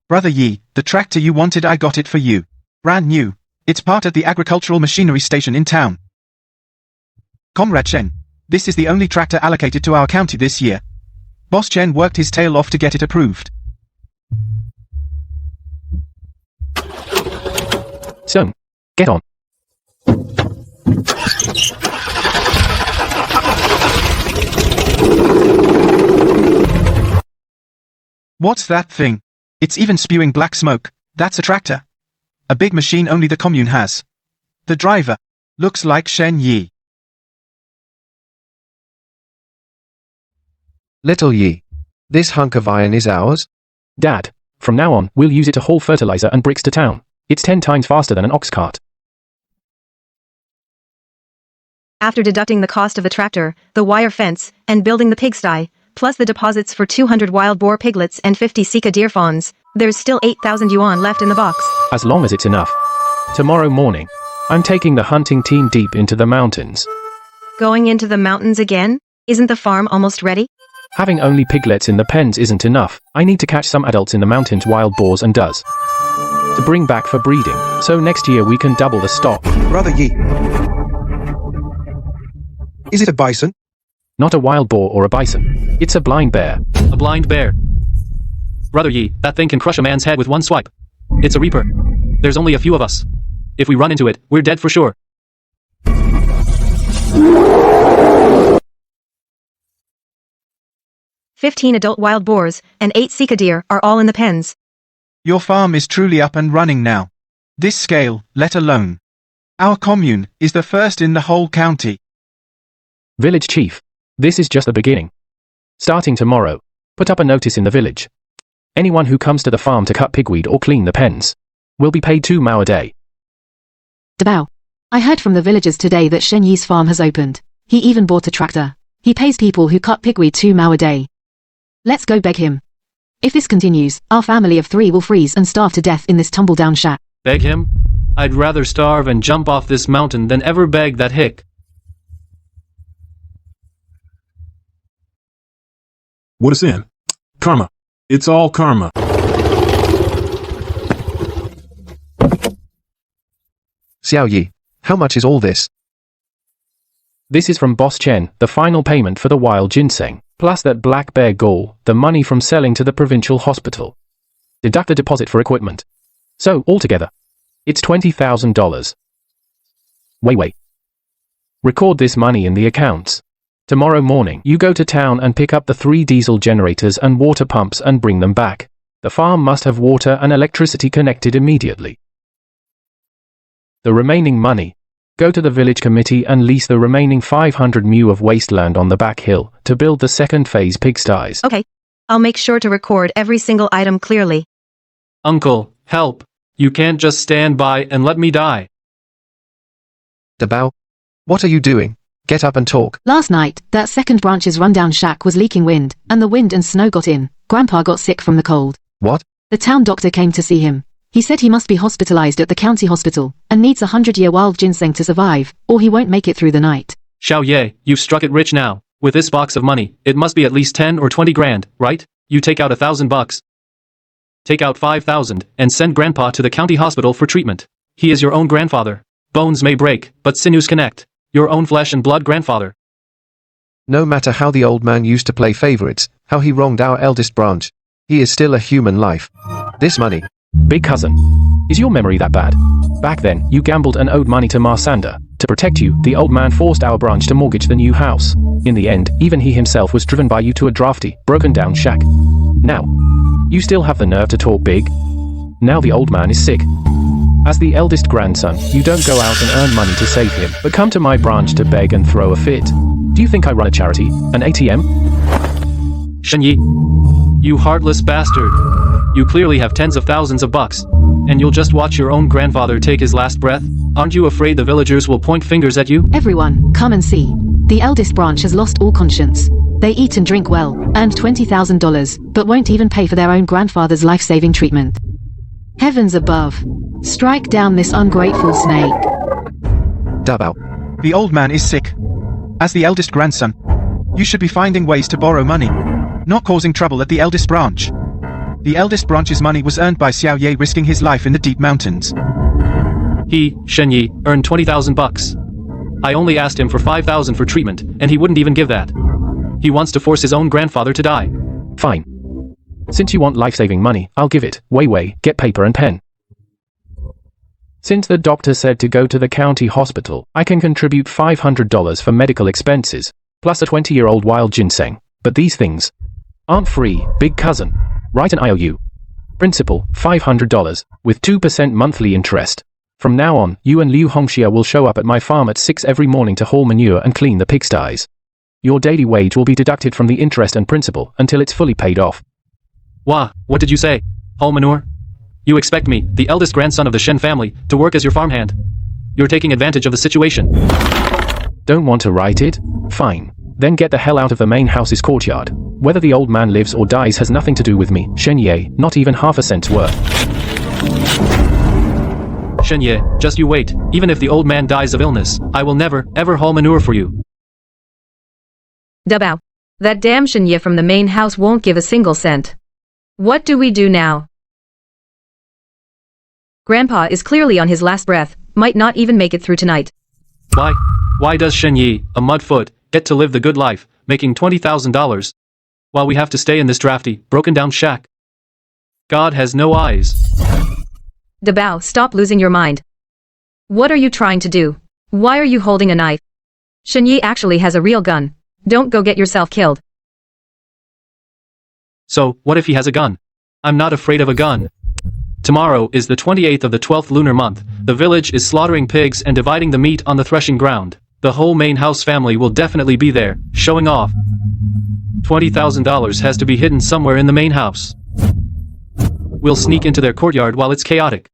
Brother Yi, the tractor you wanted, I got it for you. Brand new. It's part at the agricultural machinery station in town. Comrade Chen, this is the only tractor allocated to our county this year. Boss Chen worked his tail off to get it approved. So, get on. What's that thing? It's even spewing black smoke. That's a tractor. A big machine only the commune has. The driver looks like Shen Yi. Little Yi. This hunk of iron is ours? Dad, from now on, we'll use it to haul fertilizer and bricks to town. It's 10 times faster than an ox cart. After deducting the cost of the tractor, the wire fence, and building the pigsty, plus the deposits for 200 wild boar piglets and 50 Sika deer fawns, there's still 8,000 yuan left in the box. As long as it's enough. Tomorrow morning, I'm taking the hunting team deep into the mountains. Going into the mountains again? Isn't the farm almost ready? Having only piglets in the pens isn't enough. I need to catch some adults in the mountains, wild boars and does. To bring back for breeding, so next year we can double the stock. Brother Yi. Is it a bison? Not a wild boar or a bison. It's a blind bear. A blind bear. Brother Yi, that thing can crush a man's head with one swipe. It's a reaper. There's only a few of us. If we run into it, we're dead for sure. 15 adult wild boars and 8 Sika deer are all in the pens. Your farm is truly up and running now. This scale, let alone. Our commune is the first in the whole county. Village chief, this is just the beginning. Starting tomorrow, put up a notice in the village. Anyone who comes to the farm to cut pigweed or clean the pens will be paid 2 mao a day. Dabao. I heard from the villagers today that Shen Yi's farm has opened. He even bought a tractor. He pays people who cut pigweed 2 mao a day. Let's go beg him. If this continues, our family of 3 will freeze and starve to death in this tumble-down shack. Beg him? I'd rather starve and jump off this mountain than ever beg that hick. What is in? Karma. It's all karma. Xiao Yi, how much is all this? This is from Boss Chen, the final payment for the wild ginseng, plus that black bear gall, the money from selling to the provincial hospital. Deduct the deposit for equipment. So, altogether, it's $20,000. Wait. Record this money in the accounts. Tomorrow morning, you go to town and pick up the 3 diesel generators and water pumps and bring them back. The farm must have water and electricity connected immediately. The remaining money, go to the village committee and lease the remaining 500 mu of wasteland on the back hill to build the second phase pigsties. Okay. I'll make sure to record every single item clearly. Uncle, help. You can't just stand by and let me die. Dabao, what are you doing? Get up and talk. Last night, that second branch's rundown shack was leaking wind, and the wind and snow got in. Grandpa got sick from the cold. What? The town doctor came to see him. He said he must be hospitalized at the county hospital, and needs 100-year wild ginseng to survive, or he won't make it through the night. Xiao Ye, you've struck it rich now. With this box of money, it must be at least 10 or 20 grand, right? You take out $1,000 bucks. Take out 5,000 and send Grandpa to the county hospital for treatment. He is your own grandfather. Bones may break, but sinews connect. Your own flesh and blood grandfather. No matter how the old man used to play favorites, how he wronged our eldest branch, he is still a human life. This money. Big cousin, is your memory that bad? Back then, you gambled and owed money to Marsander. To protect you, the old man forced our branch to mortgage the new house. In the end, even he himself was driven by you to a drafty, broken-down shack. Now, you still have the nerve to talk big? Now the old man is sick. As the eldest grandson, you don't go out and earn money to save him, but come to my branch to beg and throw a fit. Do you think I run a charity, an ATM? Shenyi, you heartless bastard. You clearly have tens of thousands of bucks, and you'll just watch your own grandfather take his last breath? Aren't you afraid the villagers will point fingers at you? Everyone, come and see. The eldest branch has lost all conscience. They eat and drink well, earned $20,000, but won't even pay for their own grandfather's life-saving treatment. Heavens above. Strike down this ungrateful snake. Dabao. The old man is sick. As the eldest grandson, you should be finding ways to borrow money, not causing trouble at the eldest branch. The eldest branch's money was earned by Xiao Ye risking his life in the deep mountains. He, Shenyi, earned 20,000 bucks. I only asked him for 5,000 for treatment, and he wouldn't even give that. He wants to force his own grandfather to die. Fine. Since you want life-saving money, I'll give it. Wei, get paper and pen. Since the doctor said to go to the county hospital, I can contribute $500 for medical expenses, plus a 20-year-old wild ginseng. But these things aren't free, big cousin. Write an IOU. Principal, $500, with 2% monthly interest. From now on, you and Liu Hongxia will show up at my farm at 6 every morning to haul manure and clean the pigsties. Your daily wage will be deducted from the interest and principal until it's fully paid off. Wah, what did you say? Haul manure? You expect me, the eldest grandson of the Shen family, to work as your farmhand? You're taking advantage of the situation. Don't want to write it? Fine. Then get the hell out of the main house's courtyard. Whether the old man lives or dies has nothing to do with me, Shenye, not even half a cent's worth. Shenye, just you wait. Even if the old man dies of illness, I will never, ever haul manure for you. Dabao. That damn Shenye from the main house won't give a single cent. What do we do now? Grandpa is clearly on his last breath, might not even make it through tonight. Why does Shenyi, a mudfoot, get to live the good life, making $20,000, while we have to stay in this drafty, broken-down shack? God has no eyes. Dabao, stop losing your mind. What are you trying to do? Why are you holding a knife? Shenyi actually has a real gun. Don't go get yourself killed. So, what if he has a gun? I'm not afraid of a gun. Tomorrow is the 28th of the 12th lunar month. The village is slaughtering pigs and dividing the meat on the threshing ground. The whole main house family will definitely be there, showing off. $20,000 has to be hidden somewhere in the main house. We'll sneak into their courtyard while it's chaotic.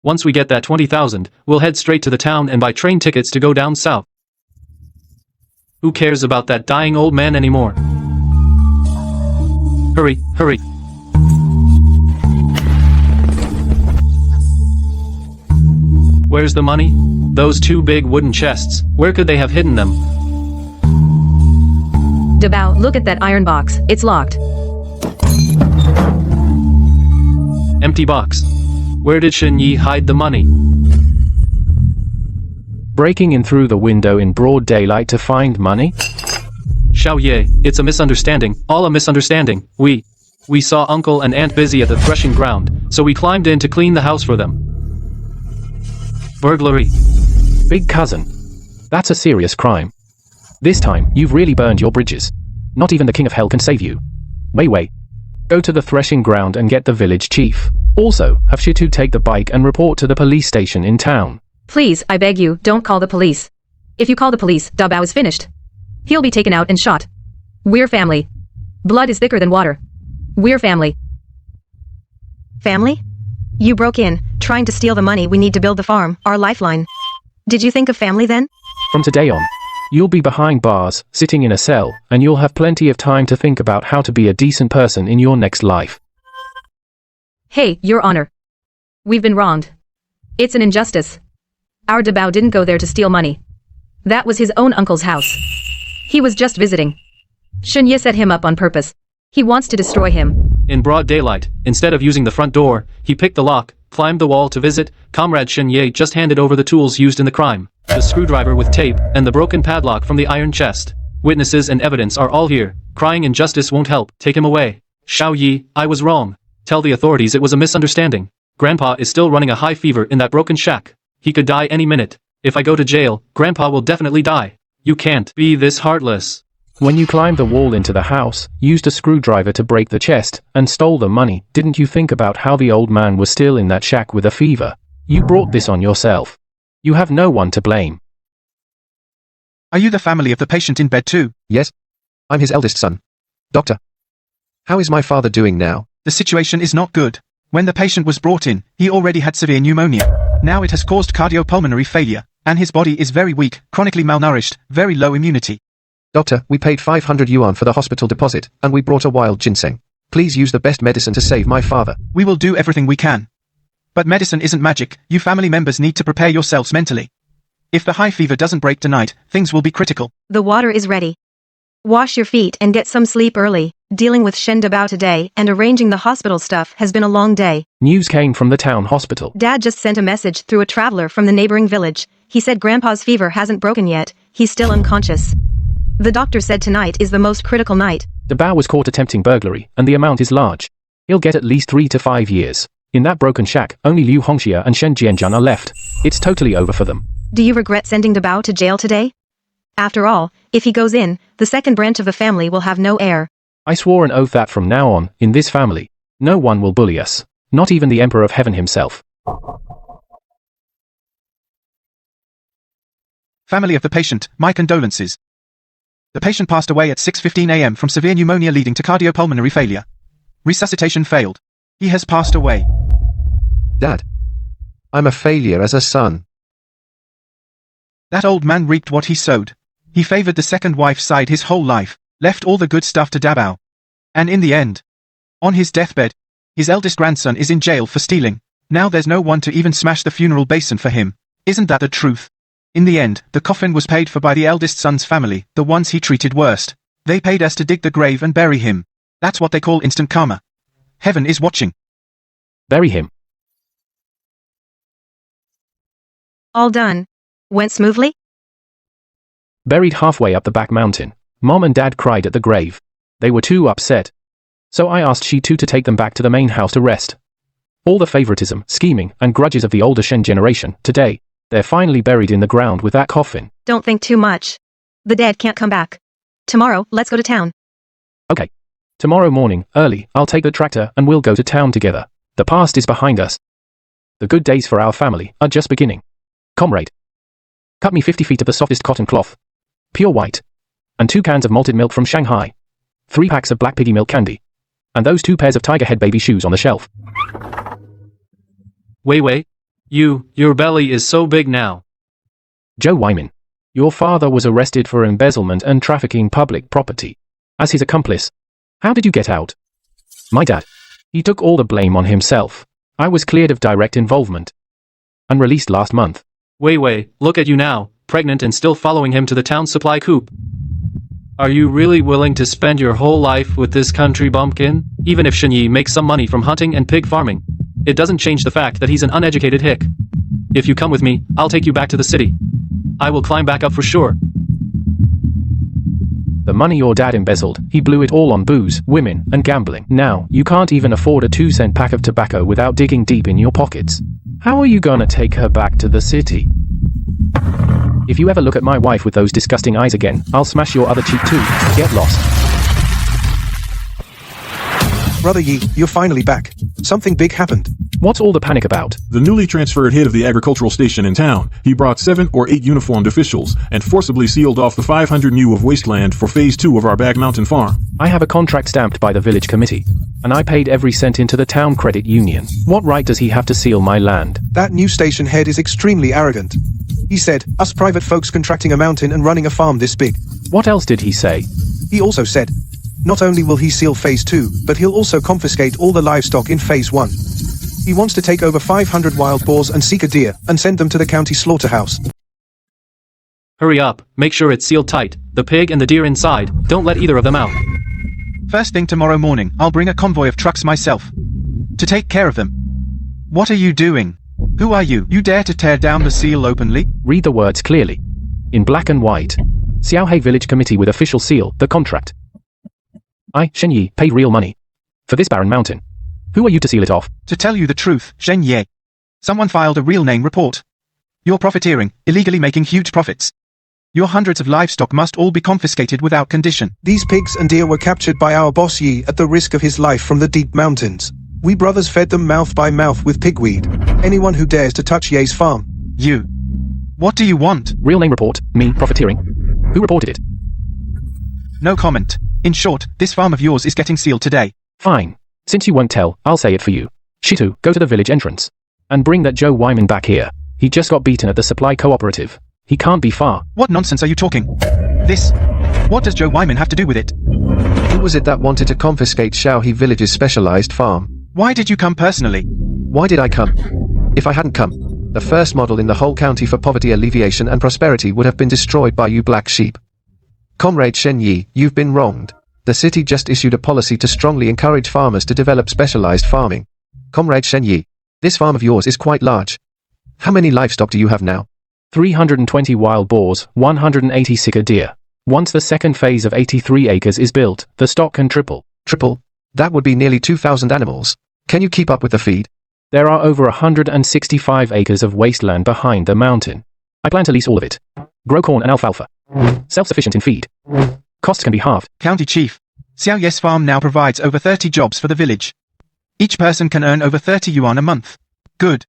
Once we get that 20,000, we'll head straight to the town and buy train tickets to go down south. Who cares about that dying old man anymore? Hurry. Where's the money? Those two big wooden chests, where could they have hidden them? Dabao, look at that iron box, it's locked. Empty box. Where did Shenyi hide the money? Breaking in through the window in broad daylight to find money? Xiao Ye, it's a misunderstanding, all a misunderstanding. We saw Uncle and Aunt busy at the threshing ground, so we climbed in to clean the house for them. Burglary. Big cousin. That's a serious crime. This time, you've really burned your bridges. Not even the king of hell can save you. Wei. Go to the threshing ground and get the village chief. Also, have Shitu take the bike and report to the police station in town. Please, I beg you, don't call the police. If you call the police, Dabao is finished. He'll be taken out and shot. We're family. Blood is thicker than water. We're family. Family? You broke in, trying to steal the money we need to build the farm, our lifeline. Did you think of family then? From today on, you'll be behind bars, sitting in a cell, and you'll have plenty of time to think about how to be a decent person in your next life. Hey, Your Honor. We've been wronged. It's an injustice. Our Dabao didn't go there to steal money. That was his own uncle's house. He was just visiting. Shenye set him up on purpose. He wants to destroy him. In broad daylight, instead of using the front door, he picked the lock, climbed the wall to visit. Comrade Shen Yi just handed over the tools used in the crime, the screwdriver with tape, and the broken padlock from the iron chest. Witnesses and evidence are all here. Crying injustice won't help. Take him away. Xiao Yi, I was wrong. Tell the authorities it was a misunderstanding. Grandpa is still running a high fever in that broken shack. He could die any minute. If I go to jail, Grandpa will definitely die. You can't be this heartless. When you climbed the wall into the house, used a screwdriver to break the chest, and stole the money, didn't you think about how the old man was still in that shack with a fever? You brought this on yourself. You have no one to blame. Are you the family of the patient in bed too? Yes. I'm his eldest son. Doctor. How is my father doing now? The situation is not good. When the patient was brought in, he already had severe pneumonia. Now it has caused cardiopulmonary failure, and his body is very weak, chronically malnourished, very low immunity. Doctor, we paid 500 yuan for the hospital deposit, and we brought a wild ginseng. Please use the best medicine to save my father. We will do everything we can. But medicine isn't magic. You family members need to prepare yourselves mentally. If the high fever doesn't break tonight, things will be critical. The water is ready. Wash your feet and get some sleep early. Dealing with Shen Dubao today and arranging the hospital stuff has been a long day. News came from the town hospital. Dad just sent a message through a traveler from the neighboring village. He said Grandpa's fever hasn't broken yet. He's still unconscious. The doctor said tonight is the most critical night. Dubao was caught attempting burglary, and the amount is large. He'll get at least 3 to 5 years. In that broken shack, only Liu Hongxia and Shen Jianjian are left. It's totally over for them. Do you regret sending Dubao to jail today? After all, if he goes in, the second branch of the family will have no heir. I swore an oath that from now on, in this family, no one will bully us. Not even the Emperor of Heaven himself. Family of the patient, my condolences. The patient passed away at 6:15 a.m. from severe pneumonia leading to cardiopulmonary failure. Resuscitation failed. He has passed away. Dad. I'm a failure as a son. That old man reaped what he sowed. He favored the second wife's side his whole life, left all the good stuff to Dabao. And in the end, on his deathbed, his eldest grandson is in jail for stealing. Now there's no one to even smash the funeral basin for him. Isn't that the truth? In the end, the coffin was paid for by the eldest son's family, the ones he treated worst. They paid us to dig the grave and bury him. That's what they call instant karma. Heaven is watching. Bury him. All done. Went smoothly? Buried halfway up the back mountain, Mom and Dad cried at the grave. They were too upset. So I asked Shi Tu to take them back to the main house to rest. All the favoritism, scheming, and grudges of the older Shen generation, today, they're finally buried in the ground with that coffin. Don't think too much. The dead can't come back. Tomorrow, let's go to town. Okay. Tomorrow morning, early, I'll take the tractor and we'll go to town together. The past is behind us. The good days for our family are just beginning. Comrade. Cut me 50 feet of the softest cotton cloth. Pure white. And 2 cans of malted milk from Shanghai. 3 packs of black piggy milk candy. And those 2 pairs of tiger head baby shoes on the shelf. Wei, your belly is so big now. Joe Wyman. Your father was arrested for embezzlement and trafficking public property. As his accomplice. How did you get out? My dad. He took all the blame on himself. I was cleared of direct involvement. And released last month. Wei, look at you now, pregnant and still following him to the town supply coop. Are you really willing to spend your whole life with this country bumpkin? Even if Shen Yi makes some money from hunting and pig farming, it doesn't change the fact that he's an uneducated hick. If you come with me, I'll take you back to the city. I will climb back up for sure. The money your dad embezzled, he blew it all on booze, women, and gambling. Now, you can't even afford a 2-cent pack of tobacco without digging deep in your pockets. How are you gonna take her back to the city? If you ever look at my wife with those disgusting eyes again, I'll smash your other cheek too. Get lost. Brother Yi, you're finally back. Something big happened. What's all the panic about? The newly transferred head of the agricultural station in town, he brought 7 or 8 uniformed officials and forcibly sealed off the 500 new of wasteland for phase 2 of our back mountain farm. I have a contract stamped by the village committee, and I paid every cent into the town credit union. What right does he have to seal my land? That new station head is extremely arrogant. He said, us private folks contracting a mountain and running a farm this big. What else did he say? He also said, not only will he seal phase 2, but he'll also confiscate all the livestock in phase 1. He wants to take over 500 wild boars and seek a deer, and send them to the county slaughterhouse. Hurry up, make sure it's sealed tight, the pig and the deer inside, don't let either of them out. First thing tomorrow morning, I'll bring a convoy of trucks myself. To take care of them. What are you doing? Who are you? You dare to tear down the seal openly? Read the words clearly. In black and white. Xiaohe Village Committee with official seal, the contract. I, Shen Yi, paid real money. For this barren mountain. Who are you to seal it off? To tell you the truth, Shen Ye. Someone filed a real name report. You're profiteering, illegally making huge profits. Your hundreds of livestock must all be confiscated without condition. These pigs and deer were captured by our boss Yi at the risk of his life from the deep mountains. We brothers fed them mouth by mouth with pigweed. Anyone who dares to touch Ye's farm. You. What do you want? Real name report, me, profiteering. Who reported it? No comment. In short, this farm of yours is getting sealed today. Fine. Since you won't tell, I'll say it for you. Shitu, go to the village entrance. And bring that Joe Wyman back here. He just got beaten at the supply cooperative. He can't be far. What nonsense are you talking? What does Joe Wyman have to do with it? Who was it that wanted to confiscate Xiaohe Village's specialized farm? Why did you come personally? Why did I come? If I hadn't come, the first model in the whole county for poverty alleviation and prosperity would have been destroyed by you black sheep. Comrade Shen Yi, you've been wronged. The city just issued a policy to strongly encourage farmers to develop specialized farming. Comrade Shen Yi, this farm of yours is quite large. How many livestock do you have now? 320 wild boars, 180 sika deer. Once the second phase of 83 acres is built, the stock can triple. Triple? That would be nearly 2,000 animals. Can you keep up with the feed? There are over 165 acres of wasteland behind the mountain. I plan to lease all of it. Grow corn and alfalfa. Self-sufficient in feed. Costs can be halved. County Chief, Xiao Ye's farm now provides over 30 jobs for the village. Each person can earn over 30 yuan a month. Good.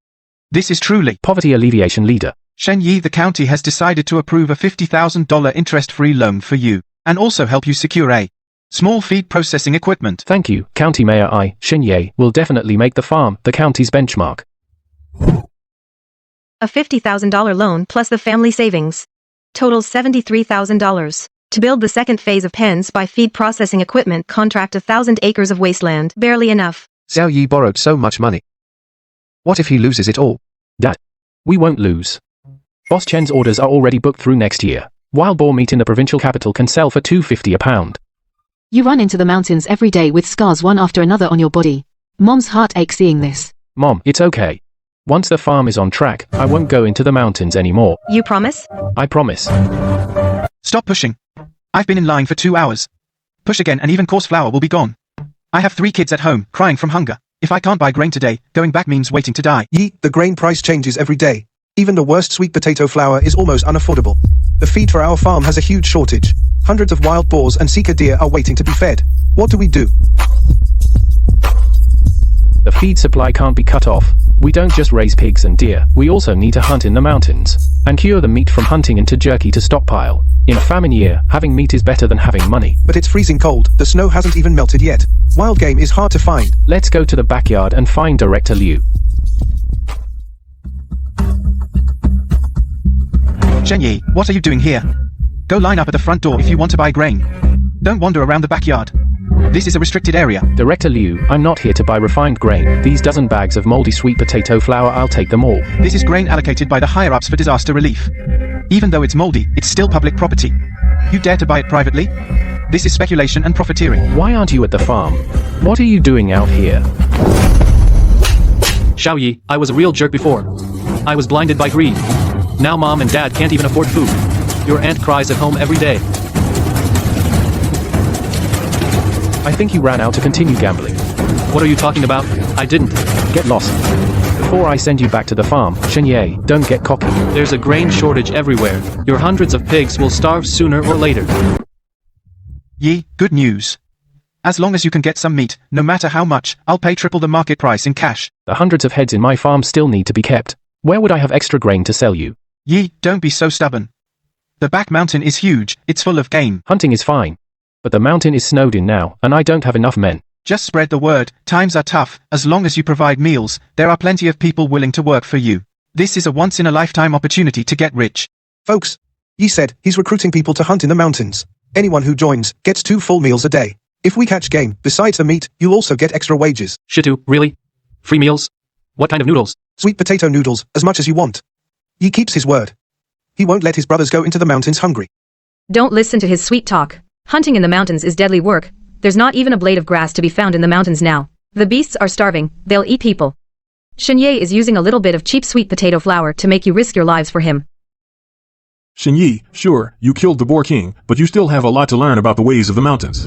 This is truly Poverty alleviation leader. Shen Yi. The county has decided to approve a $50,000 interest-free loan for you, and also help you secure a small feed processing equipment. Thank you, County Mayor. I, Shen Yi, will definitely make the farm the county's benchmark. A $50,000 loan plus the family savings. Totals $73,000. To build the second phase of pens by feed processing equipment, contract 1,000 acres of wasteland. Barely enough. Xiao Yi borrowed so much money. What if he loses it all? Dad. We won't lose. Boss Chen's orders are already booked through next year. Wild boar meat in the provincial capital can sell for $2.50 a pound. You run into the mountains every day with scars one after another on your body. Mom's heart aches seeing this. Mom, it's okay. Once the farm is on track, I won't go into the mountains anymore. You promise? I promise. Stop pushing. I've been in line for 2 hours. Push again and even coarse flour will be gone. I have 3 kids at home, crying from hunger. If I can't buy grain today, going back means waiting to die. Yi, the grain price changes every day. Even the worst sweet potato flour is almost unaffordable. The feed for our farm has a huge shortage. Hundreds of wild boars and sika deer are waiting to be fed. What do we do? The feed supply can't be cut off. We don't just raise pigs and deer, we also need to hunt in the mountains. And cure the meat from hunting into jerky to stockpile. In a famine year, having meat is better than having money. But it's freezing cold, the snow hasn't even melted yet. Wild game is hard to find. Let's go to the backyard and find Director Liu. Shen Yi, what are you doing here? Go line up at the front door if you want to buy grain. Don't wander around the backyard. This is a restricted area. Director Liu, I'm not here to buy refined grain. These dozen bags of moldy sweet potato flour, I'll take them all. This is grain allocated by the higher-ups for disaster relief. Even though it's moldy, it's still public property. You dare to buy it privately? This is speculation and profiteering. Why aren't you at the farm? What are you doing out here? Xiao Yi, I was a real jerk before. I was blinded by greed. Now mom and dad can't even afford food. Your aunt cries at home every day. I think you ran out to continue gambling. What are you talking about? I didn't. Get lost. Before I send you back to the farm, Shen Yi, don't get cocky. There's a grain shortage everywhere. Your hundreds of pigs will starve sooner or later. Yi, good news. As long as you can get some meat, no matter how much, I'll pay triple the market price in cash. The hundreds of heads in my farm still need to be kept. Where would I have extra grain to sell you? Yi, don't be so stubborn. The back mountain is huge, it's full of game. Hunting is fine. But the mountain is snowed in now, and I don't have enough men. Just spread the word, times are tough, as long as you provide meals, there are plenty of people willing to work for you. This is a once-in-a-lifetime opportunity to get rich. Folks, Yi said he's recruiting people to hunt in the mountains. Anyone who joins gets 2 full meals a day. If we catch game, besides the meat, you'll also get extra wages. Shitu, really? Free meals? What kind of noodles? Sweet potato noodles, as much as you want. Yi keeps his word. He won't let his brothers go into the mountains hungry. Don't listen to his sweet talk. Hunting in the mountains is deadly work. There's not even a blade of grass to be found in the mountains now. The beasts are starving, they'll eat people. Shenye is using a little bit of cheap sweet potato flour to make you risk your lives for him. Shenyi, sure, you killed the Boar King, but you still have a lot to learn about the ways of the mountains.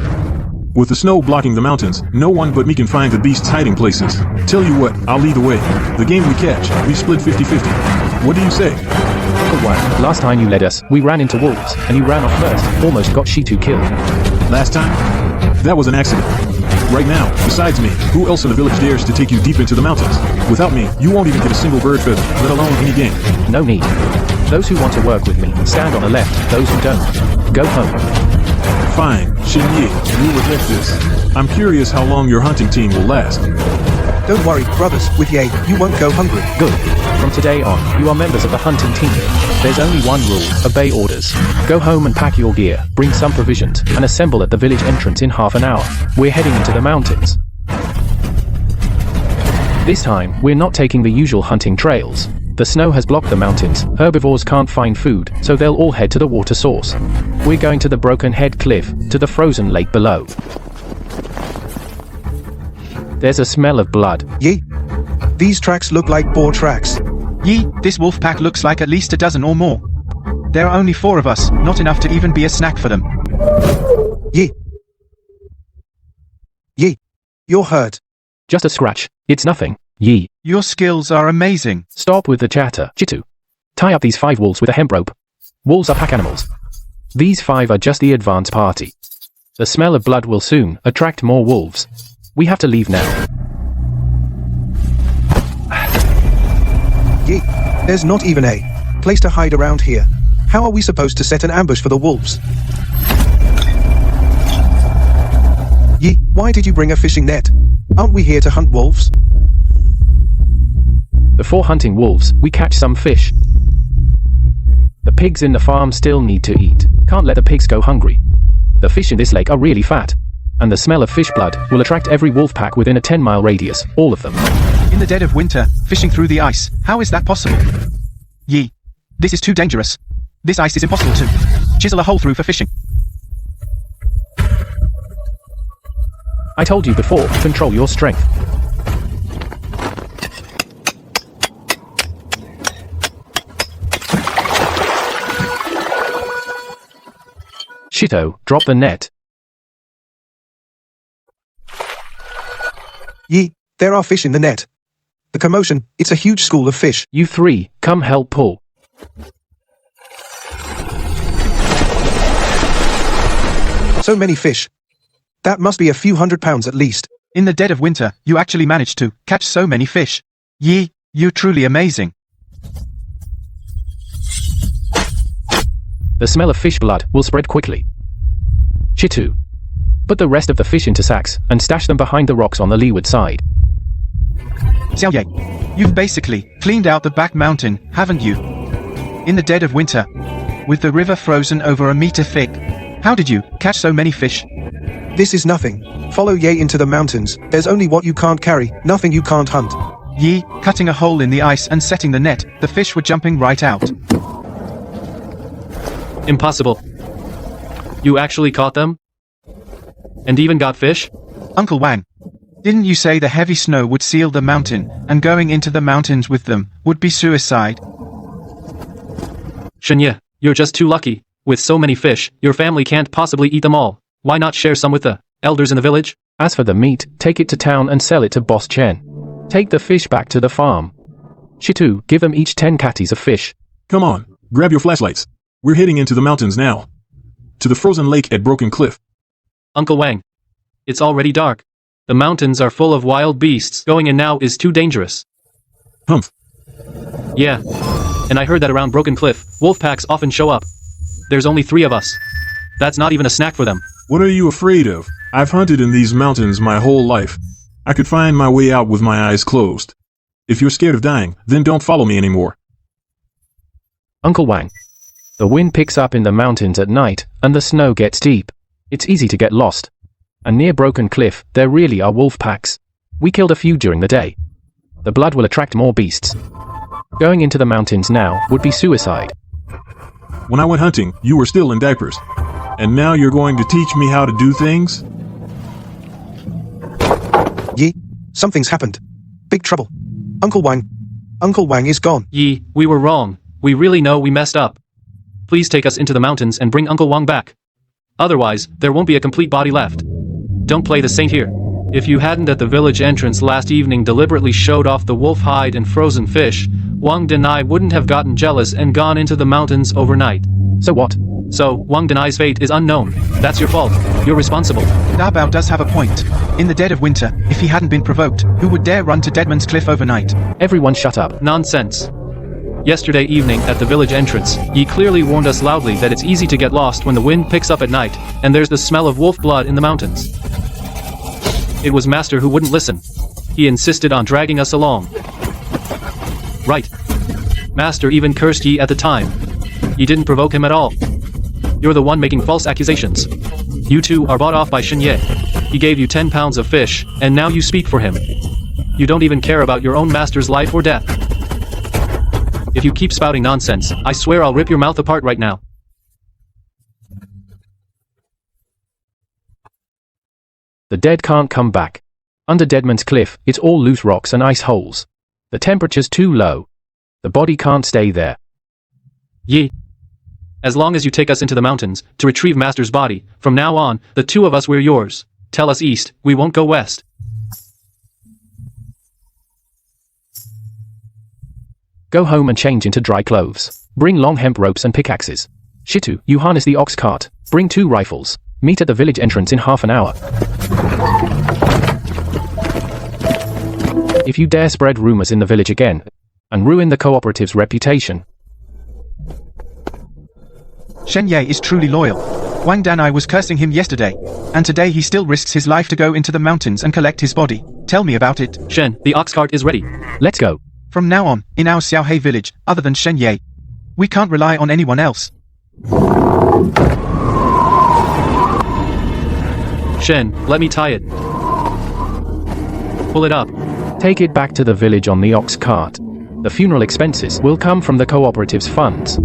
With the snow blocking the mountains, no one but me can find the beasts' hiding places. Tell you what, I'll lead the way. The game we catch, we split 50-50. What do you say? Uncle Wang, last time you led us, we ran into wolves, and you ran off first, almost got Shitu killed. Last time? That was an accident. Right now, besides me, who else in the village dares to take you deep into the mountains? Without me, you won't even get a single bird feather, let alone any game. No need. Those who want to work with me, stand on the left, those who don't, go home. Fine, Shenyi, we'll regret this. I'm curious how long your hunting team will last. Don't worry, brothers, with Ye, you won't go hungry. Good. From today on, you are members of the hunting team. There's only one rule, obey orders. Go home and pack your gear, bring some provisions, and assemble at the village entrance in half an hour. We're heading into the mountains. This time, we're not taking the usual hunting trails. The snow has blocked the mountains, herbivores can't find food, so they'll all head to the water source. We're going to the Broken Head Cliff, to the frozen lake below. There's a smell of blood. Ye, these tracks look like boar tracks. Yi, this wolf pack looks like at least a dozen or more. There are only 4 of us, not enough to even be a snack for them. Ye, you're hurt. Just a scratch. It's nothing. Yi. Your skills are amazing. Stop with the chatter. Chitu. Tie up these 5 wolves with a hemp rope. Wolves are pack animals. These 5 are just the advance party. The smell of blood will soon attract more wolves. We have to leave now. Ye, there's not even a place to hide around here. How are we supposed to set an ambush for the wolves? Ye, why did you bring a fishing net? Aren't we here to hunt wolves? Before hunting wolves, we catch some fish. The pigs in the farm still need to eat. Can't let the pigs go hungry. The fish in this lake are really fat. And the smell of fish blood will attract every wolf pack within a 10-mile radius, all of them. In the dead of winter, fishing through the ice, how is that possible? Yi, this is too dangerous. This ice is impossible to chisel a hole through for fishing. I told you before, control your strength. Shito, drop the net. Ye, there are fish in the net. The commotion, it's a huge school of fish. You 3, come help pull. So many fish. That must be a few £100 at least. In the dead of winter, you actually managed to catch so many fish. Yi, you're truly amazing. The smell of fish blood will spread quickly. Chitu. Put the rest of the fish into sacks and stash them behind the rocks on the leeward side. Xiaoye, you've basically cleaned out the back mountain, haven't you? In the dead of winter, with the river frozen over a meter thick. How did you catch so many fish? This is nothing. Follow Ye into the mountains. There's only what you can't carry, nothing you can't hunt. Yi, cutting a hole in the ice and setting the net, the fish were jumping right out. Impossible. You actually caught them? And even got fish? Uncle Wang, didn't you say the heavy snow would seal the mountain, and going into the mountains with them would be suicide? Shenye, you're just too lucky. With so many fish, your family can't possibly eat them all. Why not share some with the elders in the village? As for the meat, take it to town and sell it to Boss Chen. Take the fish back to the farm. Shitu, give them each 10 catties of fish. Come on, grab your flashlights. We're heading into the mountains now. To the frozen lake at Broken Cliff. Uncle Wang, it's already dark. The mountains are full of wild beasts. Going in now is too dangerous. Humph. Yeah. And I heard that around Broken Cliff, wolf packs often show up. There's only 3 of us. That's not even a snack for them. What are you afraid of? I've hunted in these mountains my whole life. I could find my way out with my eyes closed. If you're scared of dying, then don't follow me anymore. Uncle Wang. The wind picks up in the mountains at night, and the snow gets deep. It's easy to get lost. And near Broken Cliff, there really are wolf packs. We killed a few during the day. The blood will attract more beasts. Going into the mountains now would be suicide. When I went hunting, you were still in diapers. And now you're going to teach me how to do things? Something's happened. Big trouble. Uncle Wang is gone. Yi, we were wrong. We really know we messed up. Please take us into the mountains and bring Uncle Wang back. Otherwise, there won't be a complete body left. Don't play the saint here. If you hadn't at the village entrance last evening deliberately showed off the wolf hide and frozen fish, Wang Denai wouldn't have gotten jealous and gone into the mountains overnight. So what? So, Wang Denai's fate is unknown. That's your fault. You're responsible. Dabao does have a point. In the dead of winter, if he hadn't been provoked, who would dare run to Deadman's Cliff overnight? Everyone shut up. Nonsense. Yesterday evening at the village entrance, Yi clearly warned us loudly that it's easy to get lost when the wind picks up at night, and there's the smell of wolf blood in the mountains. It was Master who wouldn't listen. He insisted on dragging us along. Right. Master even cursed Yi at the time. Yi didn't provoke him at all. You're the one making false accusations. You two are bought off by Xinye. He gave you 10 pounds of fish, and now you speak for him. You don't even care about your own master's life or death. If you keep spouting nonsense, I swear I'll rip your mouth apart right now. The dead can't come back. Under Deadman's Cliff, it's all loose rocks and ice holes. The temperature's too low. The body can't stay there. Yi. As long as you take us into the mountains to retrieve Master's body, from now on, the two of us we're yours. Tell us east, we won't go west. Go home and change into dry clothes. Bring long hemp ropes and pickaxes. Shitu, you harness the ox cart. Bring 2 rifles. Meet at the village entrance in half an hour. If you dare spread rumors in the village again, and ruin the cooperative's reputation. Xinye is truly loyal. Wang Danai was cursing him yesterday, and today he still risks his life to go into the mountains and collect his body. Tell me about it. Shen, the ox cart is ready. Let's go. From now on, in our Xiaohei village, other than Xinye, we can't rely on anyone else. Shen, let me tie it. Pull it up. Take it back to the village on the ox cart. The funeral expenses will come from the cooperative's funds.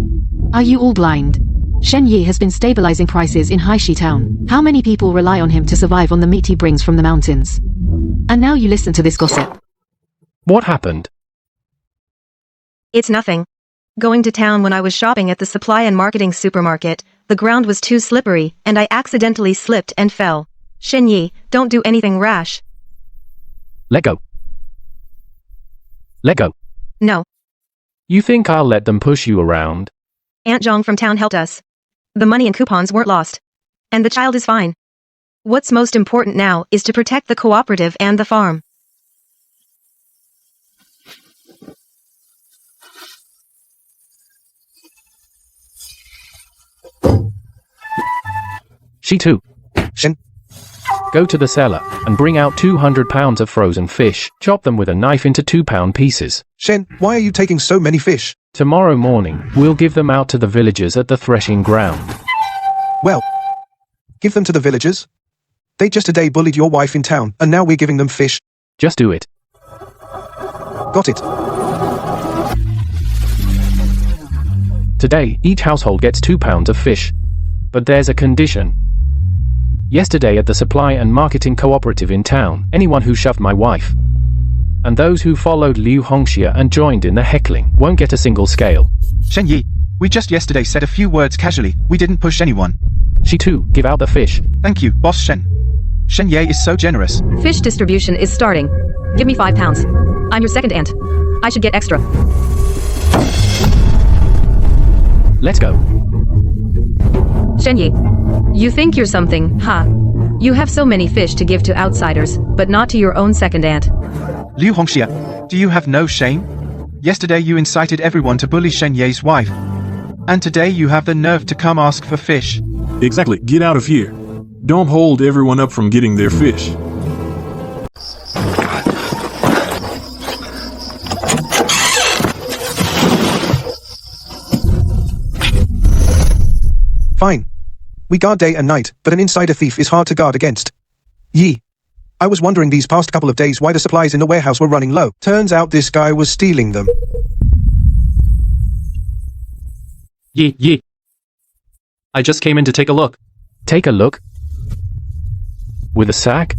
Are you all blind? Shen Yi has been stabilizing prices in Haishi town. How many people rely on him to survive on the meat he brings from the mountains? And now you listen to this gossip. What happened? It's nothing. Going to town when I was shopping at the supply and marketing supermarket, the ground was too slippery, and I accidentally slipped and fell. Shen Yi, don't do anything rash. Let go. Let go. No. You think I'll let them push you around? Aunt Zhang from town helped us. The money and coupons weren't lost. And the child is fine. What's most important now is to protect the cooperative and the farm. She too. Shen, Go to the cellar and bring out 200 pounds of frozen fish. Chop them with a knife into 2-pound pieces. Shen, why are you taking so many fish? Tomorrow morning, we'll give them out to the villagers at the threshing ground. Well, give them to the villagers. They just today bullied your wife in town, and now we're giving them fish. Just do it. Got it. Today, each household gets 2 pounds of fish. But there's a condition. Yesterday at the supply and marketing cooperative in town, anyone who shoved my wife, and those who followed Liu Hongxia and joined in the heckling, won't get a single scale. Shen Yi, we just yesterday said a few words casually, we didn't push anyone. She too, give out the fish. Thank you, Boss Shen. Shen Yi is so generous. Fish distribution is starting. Give me 5 pounds. I'm your second aunt. I should get extra. Let's go. Shen Yi, you think you're something, huh? You have so many fish to give to outsiders, but not to your own second aunt. Liu Hongxia, do you have no shame? Yesterday you incited everyone to bully Shen Yi's wife. And today you have the nerve to come ask for fish. Exactly. Get out of here. Don't hold everyone up from getting their fish. Fine. We guard day and night, but an insider thief is hard to guard against. Yi. I was wondering these past couple of days why the supplies in the warehouse were running low. Turns out this guy was stealing them. Yi. I just came in to take a look. Take a look. With a sack?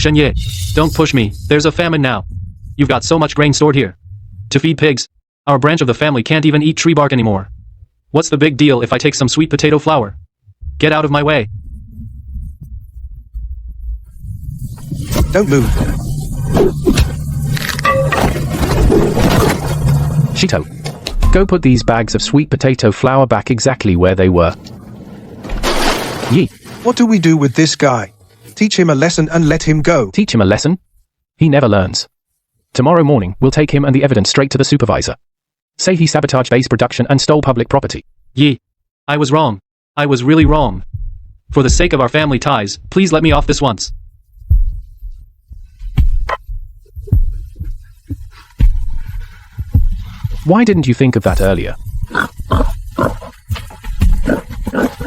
Shenye, don't push me, there's a famine now. You've got so much grain stored here. To feed pigs. Our branch of the family can't even eat tree bark anymore. What's the big deal if I take some sweet potato flour? Get out of my way. Don't move. Shito. Go put these bags of sweet potato flour back exactly where they were. Yi. What do we do with this guy? Teach him a lesson and let him go. Teach him a lesson? He never learns. Tomorrow morning, we'll take him and the evidence straight to the supervisor. Say he sabotaged base production and stole public property. Yi. I was wrong. I was really wrong. For the sake of our family ties, please let me off this once. Why didn't you think of that earlier?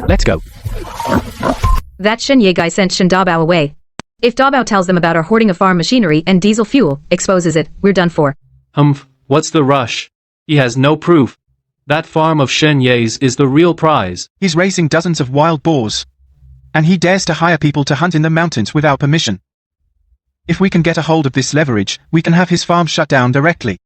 Let's go. That Shenye guy sent Shen Dabao away. If Dabao tells them about our hoarding of farm machinery and diesel fuel, exposes it, we're done for. What's the rush? He has no proof. That farm of Shenye's is the real prize. He's raising dozens of wild boars. And he dares to hire people to hunt in the mountains without permission. If we can get a hold of this leverage, we can have his farm shut down directly.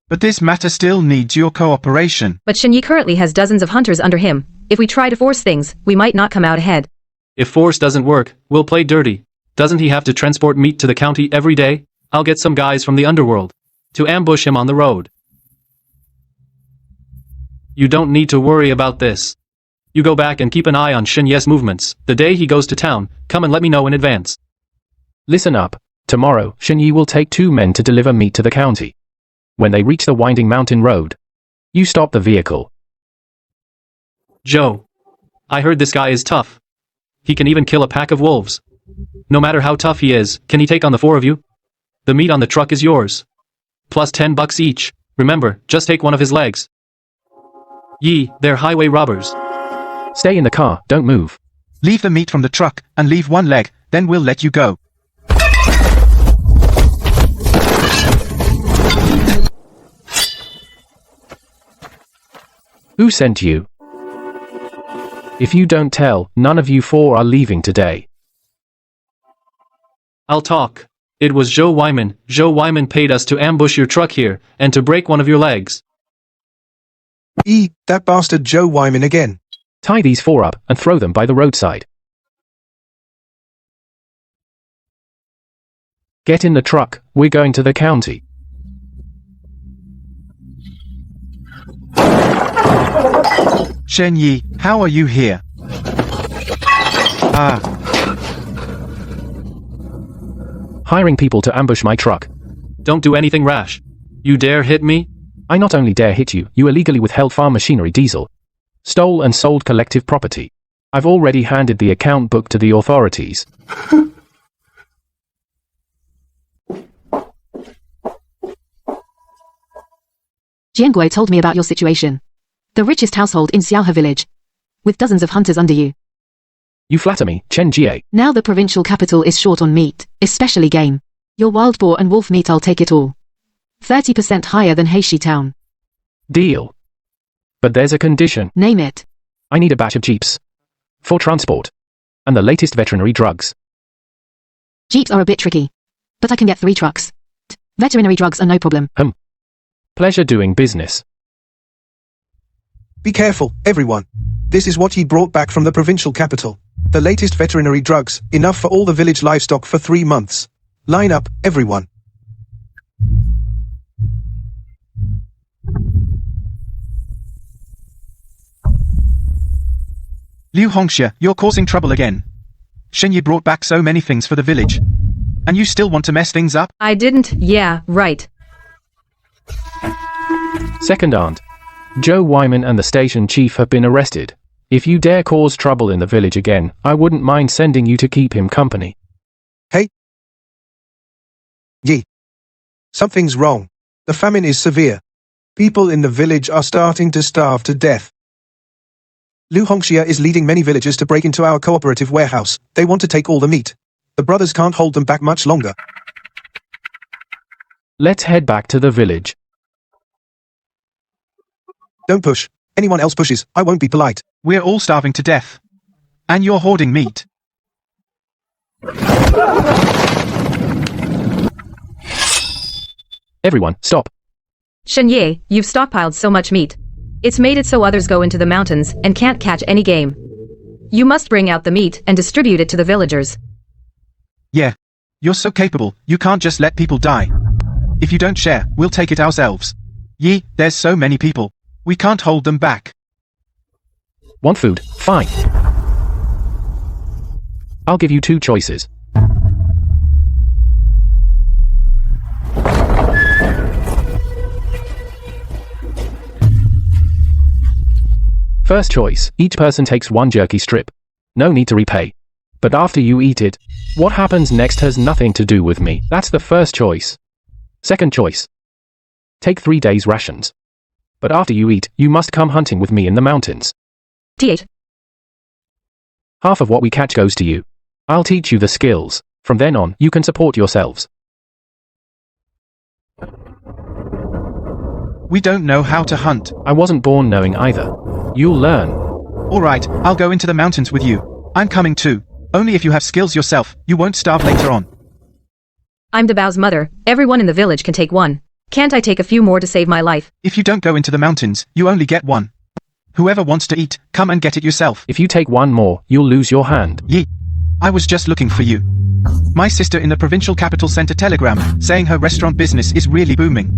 But this matter still needs your cooperation. But Shenye currently has dozens of hunters under him. If we try to force things, we might not come out ahead. If force doesn't work, we'll play dirty. Doesn't he have to transport meat to the county every day? I'll get some guys from the underworld to ambush him on the road. You don't need to worry about this. You go back and keep an eye on Shenye's movements. The day he goes to town, come and let me know in advance. Listen up. Tomorrow, Shenye will take 2 men to deliver meat to the county. When they reach the winding mountain road, you stop the vehicle. Joe. I heard this guy is tough. He can even kill a pack of wolves. No matter how tough he is, can he take on the 4 of you? The meat on the truck is yours. Plus $10 each. Remember, just take one of his legs. Yi, they're highway robbers. Stay in the car, don't move. Leave the meat from the truck, and leave 1 leg, then we'll let you go. Who sent you? If you don't tell, none of you 4 are leaving today. I'll talk. It was Joe Wyman. Joe Wyman paid us to ambush your truck here, and to break one of your legs. That bastard Joe Wyman again. Tie these 4 up, and throw them by the roadside. Get in the truck, we're going to the county. Shenye, how are you here? Hiring people to ambush my truck. Don't do anything rash. You dare hit me? I not only dare hit you, you illegally withheld farm machinery diesel. Stole and sold collective property. I've already handed the account book to the authorities. Jiangui told me about your situation. The richest household in Xiaohe village. With dozens of hunters under you. You flatter me, Chen Jie. Now the provincial capital is short on meat, especially game. Your wild boar and wolf meat, I'll take it all. 30% higher than Heishi town. Deal. But there's a condition. Name it. I need a batch of jeeps. For transport. And the latest veterinary drugs. Jeeps are a bit tricky. But I can get 3 trucks. Veterinary drugs are no problem. Pleasure doing business. Be careful, everyone. This is what he brought back from the provincial capital. The latest veterinary drugs, enough for all the village livestock for 3 months. Line up, everyone. Liu Hongxia, you're causing trouble again. Shenye brought back so many things for the village. And you still want to mess things up? I didn't, yeah, right. Second aunt. Joe Wyman and the station chief have been arrested. If you dare cause trouble in the village again, I wouldn't mind sending you to keep him company. Hey. Yi. Something's wrong. The famine is severe. People in the village are starting to starve to death. Liu Hongxia is leading many villagers to break into our cooperative warehouse. They want to take all the meat. The brothers can't hold them back much longer. Let's head back to the village. Don't push. Anyone else pushes, I won't be polite. We're all starving to death. And you're hoarding meat. Everyone, stop. Shen Yi, you've stockpiled so much meat. It's made it so others go into the mountains and can't catch any game. You must bring out the meat and distribute it to the villagers. Yeah. You're so capable, you can't just let people die. If you don't share, we'll take it ourselves. Yi, there's so many people. We can't hold them back. Want food? Fine. I'll give you 2 choices. First choice, each person takes 1 jerky strip. No need to repay. But after you eat it, what happens next has nothing to do with me. That's the first choice. Second choice. Take 3 days rations. But after you eat, you must come hunting with me in the mountains. T8. Half of what we catch goes to you. I'll teach you the skills. From then on, you can support yourselves. We don't know how to hunt. I wasn't born knowing either. You'll learn. Alright, I'll go into the mountains with you. I'm coming too. Only if you have skills yourself, you won't starve later on. I'm Dabao's mother. Everyone in the village can take 1. Can't I take a few more to save my life? If you don't go into the mountains, you only get 1. Whoever wants to eat, come and get it yourself. If you take 1 more, you'll lose your hand. Yi. I was just looking for you. My sister in the provincial capital sent a telegram, saying her restaurant business is really booming.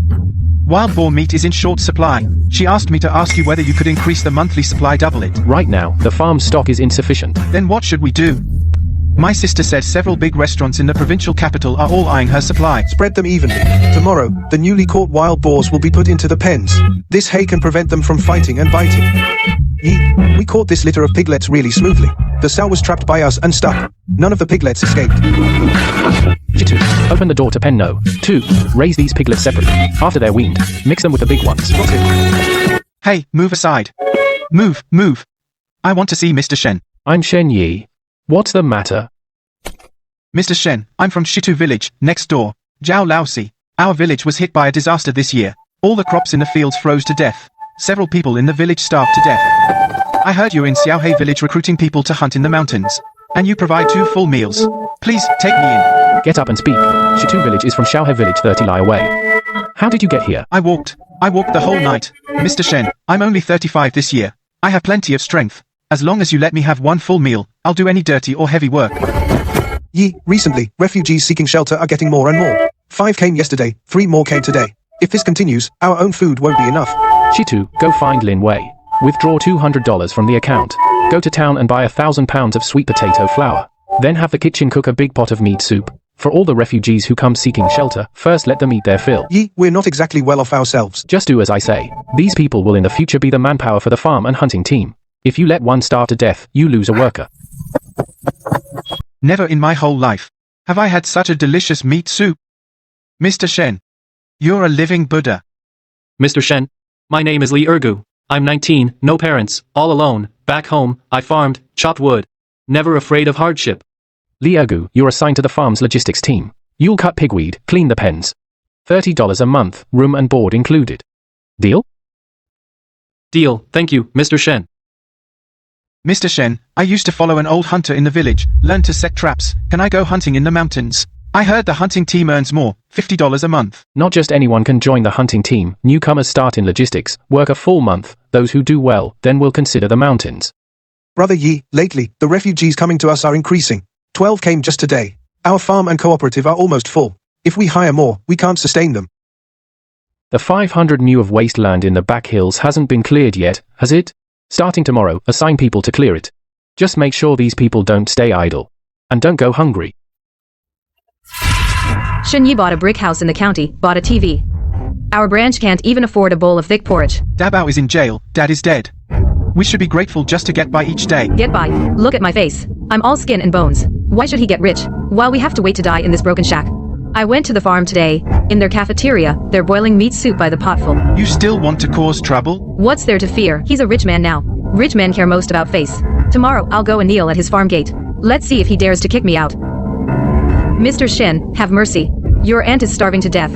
Wild boar meat is in short supply. She asked me to ask you whether you could increase the monthly supply, double it. Right now, the farm stock is insufficient. Then what should we do? My sister said several big restaurants in the provincial capital are all eyeing her supply. Spread them evenly. Tomorrow, the newly caught wild boars will be put into the pens. This hay can prevent them from fighting and biting. Yi, we caught this litter of piglets really smoothly. The cell was trapped by us and stuck. None of the piglets escaped. G2. Open the door to pen no. 2. Raise these piglets separately. After they're weaned, mix them with the big ones. Got it. Hey, move aside. Move, move. I want to see Mr. Shen. I'm Shen Yi. What's the matter? Mr. Shen, I'm from Shitu village, next door. Jiao Laosi. Our village was hit by a disaster this year. All the crops in the fields froze to death. Several people in the village starved to death. I heard you're in Xiaohei village recruiting people to hunt in the mountains. And you provide 2 full meals. Please, take me in. Get up and speak. Shitu village is from Xiaohei village 30 li away. How did you get here? I walked the whole night. Mr. Shen, I'm only 35 this year. I have plenty of strength. As long as you let me have 1 full meal, I'll do any dirty or heavy work. Yi, recently, refugees seeking shelter are getting more and more. 5 came yesterday, 3 more came today. If this continues, our own food won't be enough. Shitu, go find Lin Wei. Withdraw $200 from the account. Go to town and buy 1,000 pounds of sweet potato flour. Then have the kitchen cook a big pot of meat soup. For all the refugees who come seeking shelter, first let them eat their fill. Yi, we're not exactly well off ourselves. Just do as I say. These people will in the future be the manpower for the farm and hunting team. If you let one starve to death, you lose a worker. Never in my whole life have I had such a delicious meat soup. Mr. Shen, you're a living Buddha. Mr. Shen, my name is Li Ergu. I'm 19, no parents, all alone. Back home, I farmed, chopped wood. Never afraid of hardship. Li Ergu, you're assigned to the farm's logistics team. You'll cut pigweed, clean the pens. $30 a month, room and board included. Deal? Deal, thank you, Mr. Shen. Mr. Shen, I used to follow an old hunter in the village, learned to set traps. Can I go hunting in the mountains? I heard the hunting team earns more, $50 a month. Not just anyone can join the hunting team. Newcomers start in logistics, work a full month. Those who do well, then will consider the mountains. Brother Yi, lately, the refugees coming to us are increasing. 12 came just today. Our farm and cooperative are almost full. If we hire more, we can't sustain them. The 500 mu of wasteland in the back hills hasn't been cleared yet, has it? Starting tomorrow, assign people to clear it. Just make sure these people don't stay idle. And don't go hungry. Shen Yi bought a brick house in the county, bought a TV. Our branch can't even afford a bowl of thick porridge. Dabao is in jail, Dad is dead. We should be grateful just to get by each day. Get by. Look at my face. I'm all skin and bones. Why should he get rich, while we have to wait to die in this broken shack? I went to the farm today. In their cafeteria, they're boiling meat soup by the potful. You still want to cause trouble? What's there to fear? He's a rich man now. Rich men care most about face. Tomorrow, I'll go and kneel at his farm gate. Let's see if he dares to kick me out. Mr. Shen, have mercy. Your aunt is starving to death.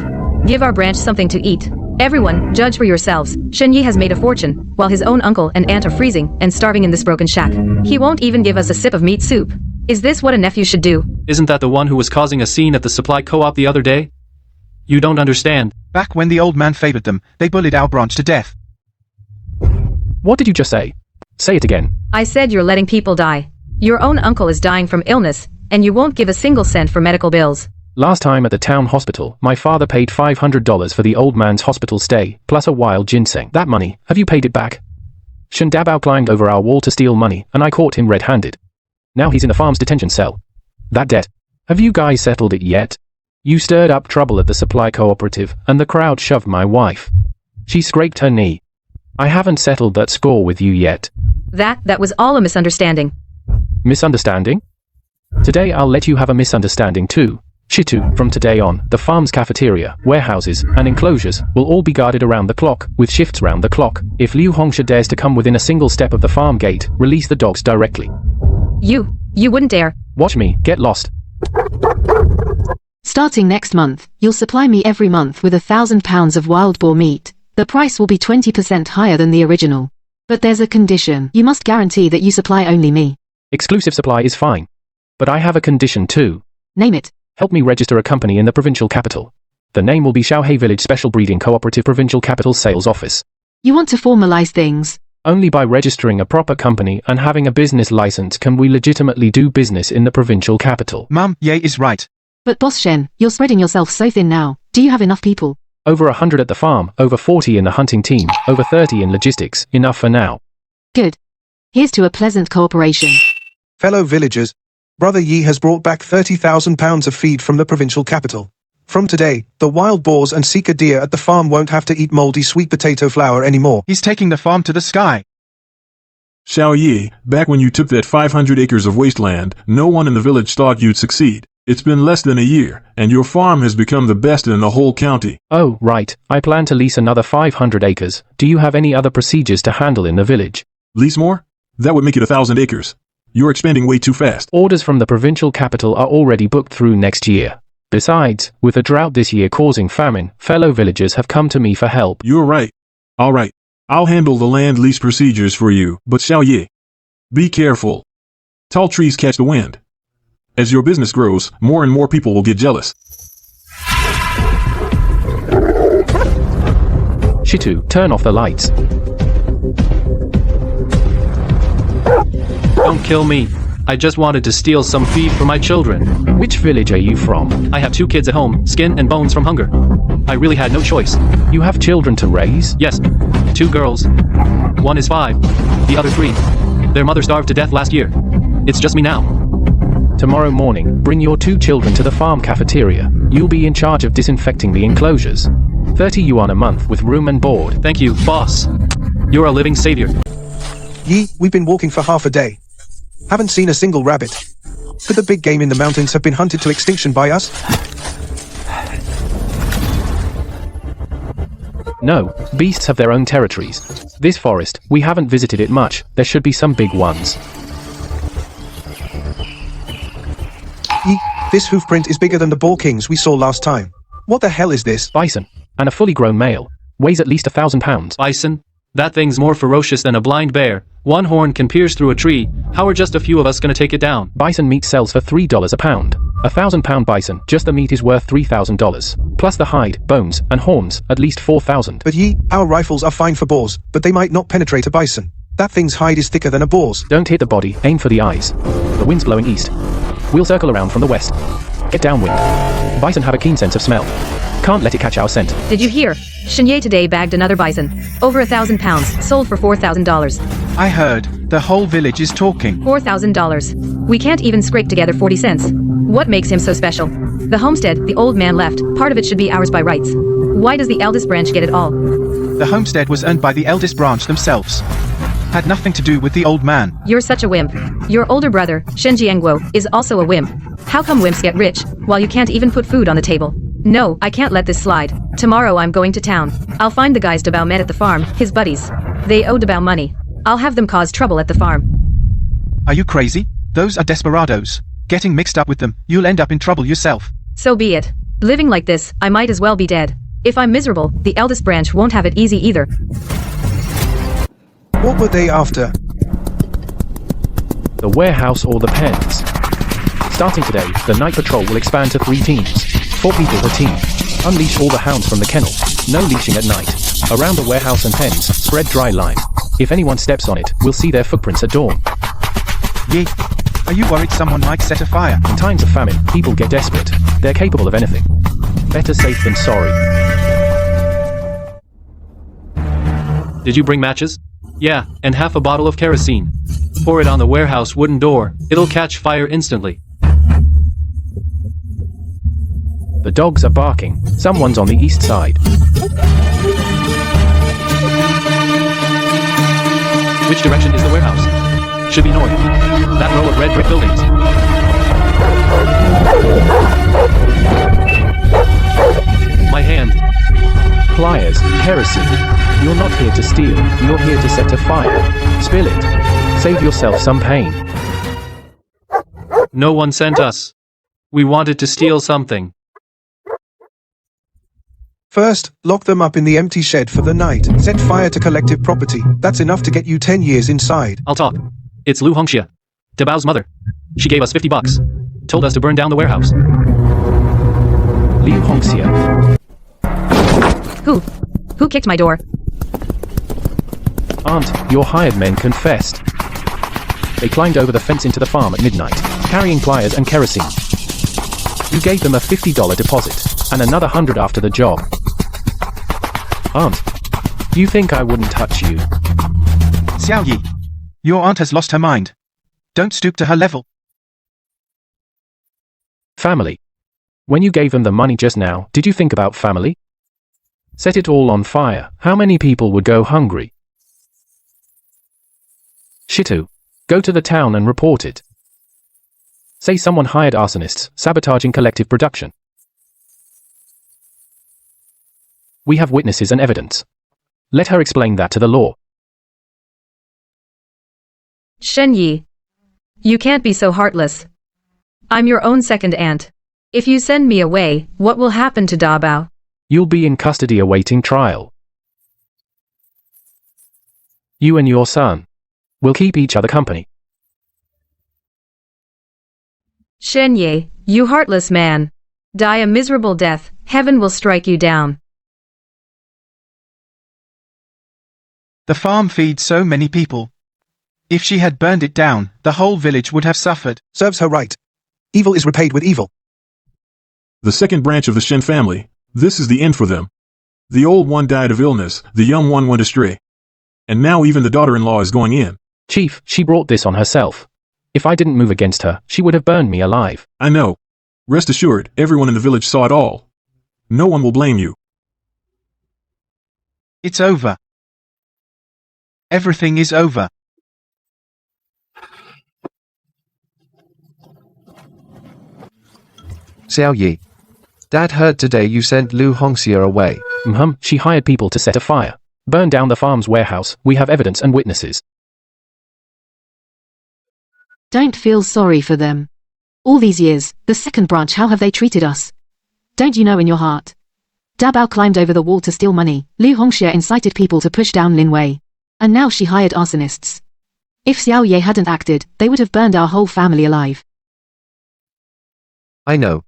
Give our branch something to eat. Everyone, judge for yourselves. Shen Yi has made a fortune, while his own uncle and aunt are freezing and starving in this broken shack. He won't even give us a sip of meat soup. Is this what a nephew should do? Isn't that the one who was causing a scene at the supply co-op the other day? You don't understand. Back when the old man favored them, they bullied our branch to death. What did you just say? Say it again. I said you're letting people die. Your own uncle is dying from illness, and you won't give a single cent for medical bills. Last time at the town hospital, my father paid $500 for the old man's hospital stay, plus a wild ginseng. That money, have you paid it back? Shen Dabao climbed over our wall to steal money, and I caught him red-handed. Now he's in the farm's detention cell. That debt, have you guys settled it yet? You stirred up trouble at the supply cooperative, and the crowd shoved my wife. She scraped her knee. I haven't settled that score with you yet. That was all a misunderstanding. Misunderstanding? Today I'll let you have a misunderstanding too. Shitu, from today on, the farm's cafeteria, warehouses, and enclosures will all be guarded around the clock, with shifts round the clock. If Liu Hongsha dares to come within a single step of the farm gate, release the dogs directly. You wouldn't dare. Watch me, get lost. Starting next month, you'll supply me every month with 1,000 pounds of wild boar meat. The price will be 20% higher than the original. But there's a condition. You must guarantee that you supply only me. Exclusive supply is fine. But I have a condition too. Name it. Help me register a company in the provincial capital. The name will be Shaohei Village Special Breeding Cooperative Provincial Capital Sales Office. You want to formalize things. Only by registering a proper company and having a business license can we legitimately do business in the provincial capital. Mum, Ye is right. But Boss Shen, you're spreading yourself so thin now. Do you have enough people? Over 100 at the farm, over 40 in the hunting team, over 30 in logistics, enough for now. Good. Here's to a pleasant cooperation. Fellow villagers, Brother Yi has brought back 30,000 pounds of feed from the provincial capital. From today, the wild boars and seeker deer at the farm won't have to eat moldy sweet potato flour anymore. He's taking the farm to the sky. Xiao Yi, back when you took that 500 acres of wasteland, no one in the village thought you'd succeed. It's been less than a year, and your farm has become the best in the whole county. Oh, right. I plan to lease another 500 acres. Do you have any other procedures to handle in the village? Lease more? That would make it 1,000 acres. You're expanding way too fast. Orders from the provincial capital are already booked through next year. Besides, with a drought this year causing famine, fellow villagers have come to me for help. You're right. All right. I'll handle the land lease procedures for you, but Xiao Yi, be careful. Tall trees catch the wind. As your business grows, more and more people will get jealous. Shitu, turn off the lights. Don't kill me. I just wanted to steal some feed for my children. Which village are you from? I have 2 kids at home, skin and bones from hunger. I really had no choice. You have children to raise? Yes, 2 girls. One is 5, the other 3. Their mother starved to death last year. It's just me now. Tomorrow morning, bring your 2 children to the farm cafeteria. You'll be in charge of disinfecting the enclosures. 30 yuan a month with room and board. Thank you, boss. You're a living savior. Yi, we've been walking for half a day. Haven't seen a single rabbit. Could the big game in the mountains have been hunted to extinction by us? No, beasts have their own territories. This forest, we haven't visited it much. There should be some big ones. Yi, this hoof print is bigger than the boar kings we saw last time. What the hell is this? Bison, and a fully grown male. Weighs at least 1,000 pounds. Bison? That thing's more ferocious than a blind bear. One horn can pierce through a tree. How are just a few of us gonna take it down? Bison meat sells for $3 a pound. 1,000-pound bison, just the meat is worth $3,000. Plus the hide, bones, and horns, at least 4,000. But Yi, our rifles are fine for boars, but they might not penetrate a bison. That thing's hide is thicker than a boar's. Don't hit the body, aim for the eyes. The wind's blowing east. We'll circle around from the west. Get downwind. Bison have a keen sense of smell. Can't let it catch our scent. Did you hear? Shenye today bagged another bison. Over 1,000 pounds, sold for $4,000. I heard. The whole village is talking. $4,000. We can't even scrape together 40 cents. What makes him so special? The homestead the old man left, part of it should be ours by rights. Why does the eldest branch get it all? The homestead was owned by the eldest branch themselves. Had nothing to do with the old man. You're such a wimp. Your older brother, Shen Jiangguo, is also a wimp. How come wimps get rich, while you can't even put food on the table? No, I can't let this slide. Tomorrow I'm going to town. I'll find the guys Dabao met at the farm, his buddies. They owe Dabao money. I'll have them cause trouble at the farm. Are you crazy? Those are desperados. Getting mixed up with them, you'll end up in trouble yourself. So be it. Living like this, I might as well be dead. If I'm miserable, the eldest branch won't have it easy either. What were they after? The warehouse or the pens. Starting today, the night patrol will expand to 3 teams. 4 people per team. Unleash all the hounds from the kennel. No leashing at night. Around the warehouse and pens, spread dry lime. If anyone steps on it, we'll see their footprints at dawn. Ye. Are you worried someone might set a fire? In times of famine, people get desperate. They're capable of anything. Better safe than sorry. Did you bring matches? Yeah, and half a bottle of kerosene. Pour it on the warehouse wooden door. It'll catch fire instantly. The dogs are barking. Someone's on the east side. Which direction is the warehouse? Should be north. That row of red brick buildings. My hand. Pliers, kerosene. You're not here to steal. You're here to set a fire. Spill it. Save yourself some pain. No one sent us. We wanted to steal something. First, lock them up in the empty shed for the night. Set fire to collective property. That's enough to get you 10 years inside. I'll talk. It's Lu Hongxia, Dabao's mother. She gave us $50. Told us to burn down the warehouse. Liu Hongxia. Who kicked my door? Aunt, your hired men confessed. They climbed over the fence into the farm at midnight, carrying pliers and kerosene. You gave them a $50 deposit, and another $100 after the job. Aunt, you think I wouldn't touch you? Xiao Yi. Your aunt has lost her mind. Don't stoop to her level. Family. When you gave them the money just now, did you think about family? Set it all on fire. How many people would go hungry? Shitu. Go to the town and report it. Say someone hired arsonists, sabotaging collective production. We have witnesses and evidence. Let her explain that to the law. Shen Yi. You can't be so heartless. I'm your own second aunt. If you send me away, what will happen to Dabao? You'll be in custody awaiting trial. You and your son will keep each other company. Shen Yi, you heartless man. Die a miserable death, heaven will strike you down. The farm feeds so many people. If she had burned it down, the whole village would have suffered. Serves her right. Evil is repaid with evil. The second branch of the Shen family. This is the end for them. The old one died of illness, the young one went astray. And now even the daughter-in-law is going in. Chief, she brought this on herself. If I didn't move against her, she would have burned me alive. I know. Rest assured, everyone in the village saw it all. No one will blame you. It's over. Everything is over. Xiao Yi. Dad heard today you sent Lu Hongxia away. She hired people to set a fire. Burn down the farm's warehouse. We have evidence and witnesses. Don't feel sorry for them. All these years, the second branch, how have they treated us? Don't you know in your heart? Dabao climbed over the wall to steal money. Lu Hongxia incited people to push down Lin Wei. And now she hired arsonists. If Xiao Ye hadn't acted, they would have burned our whole family alive. I know.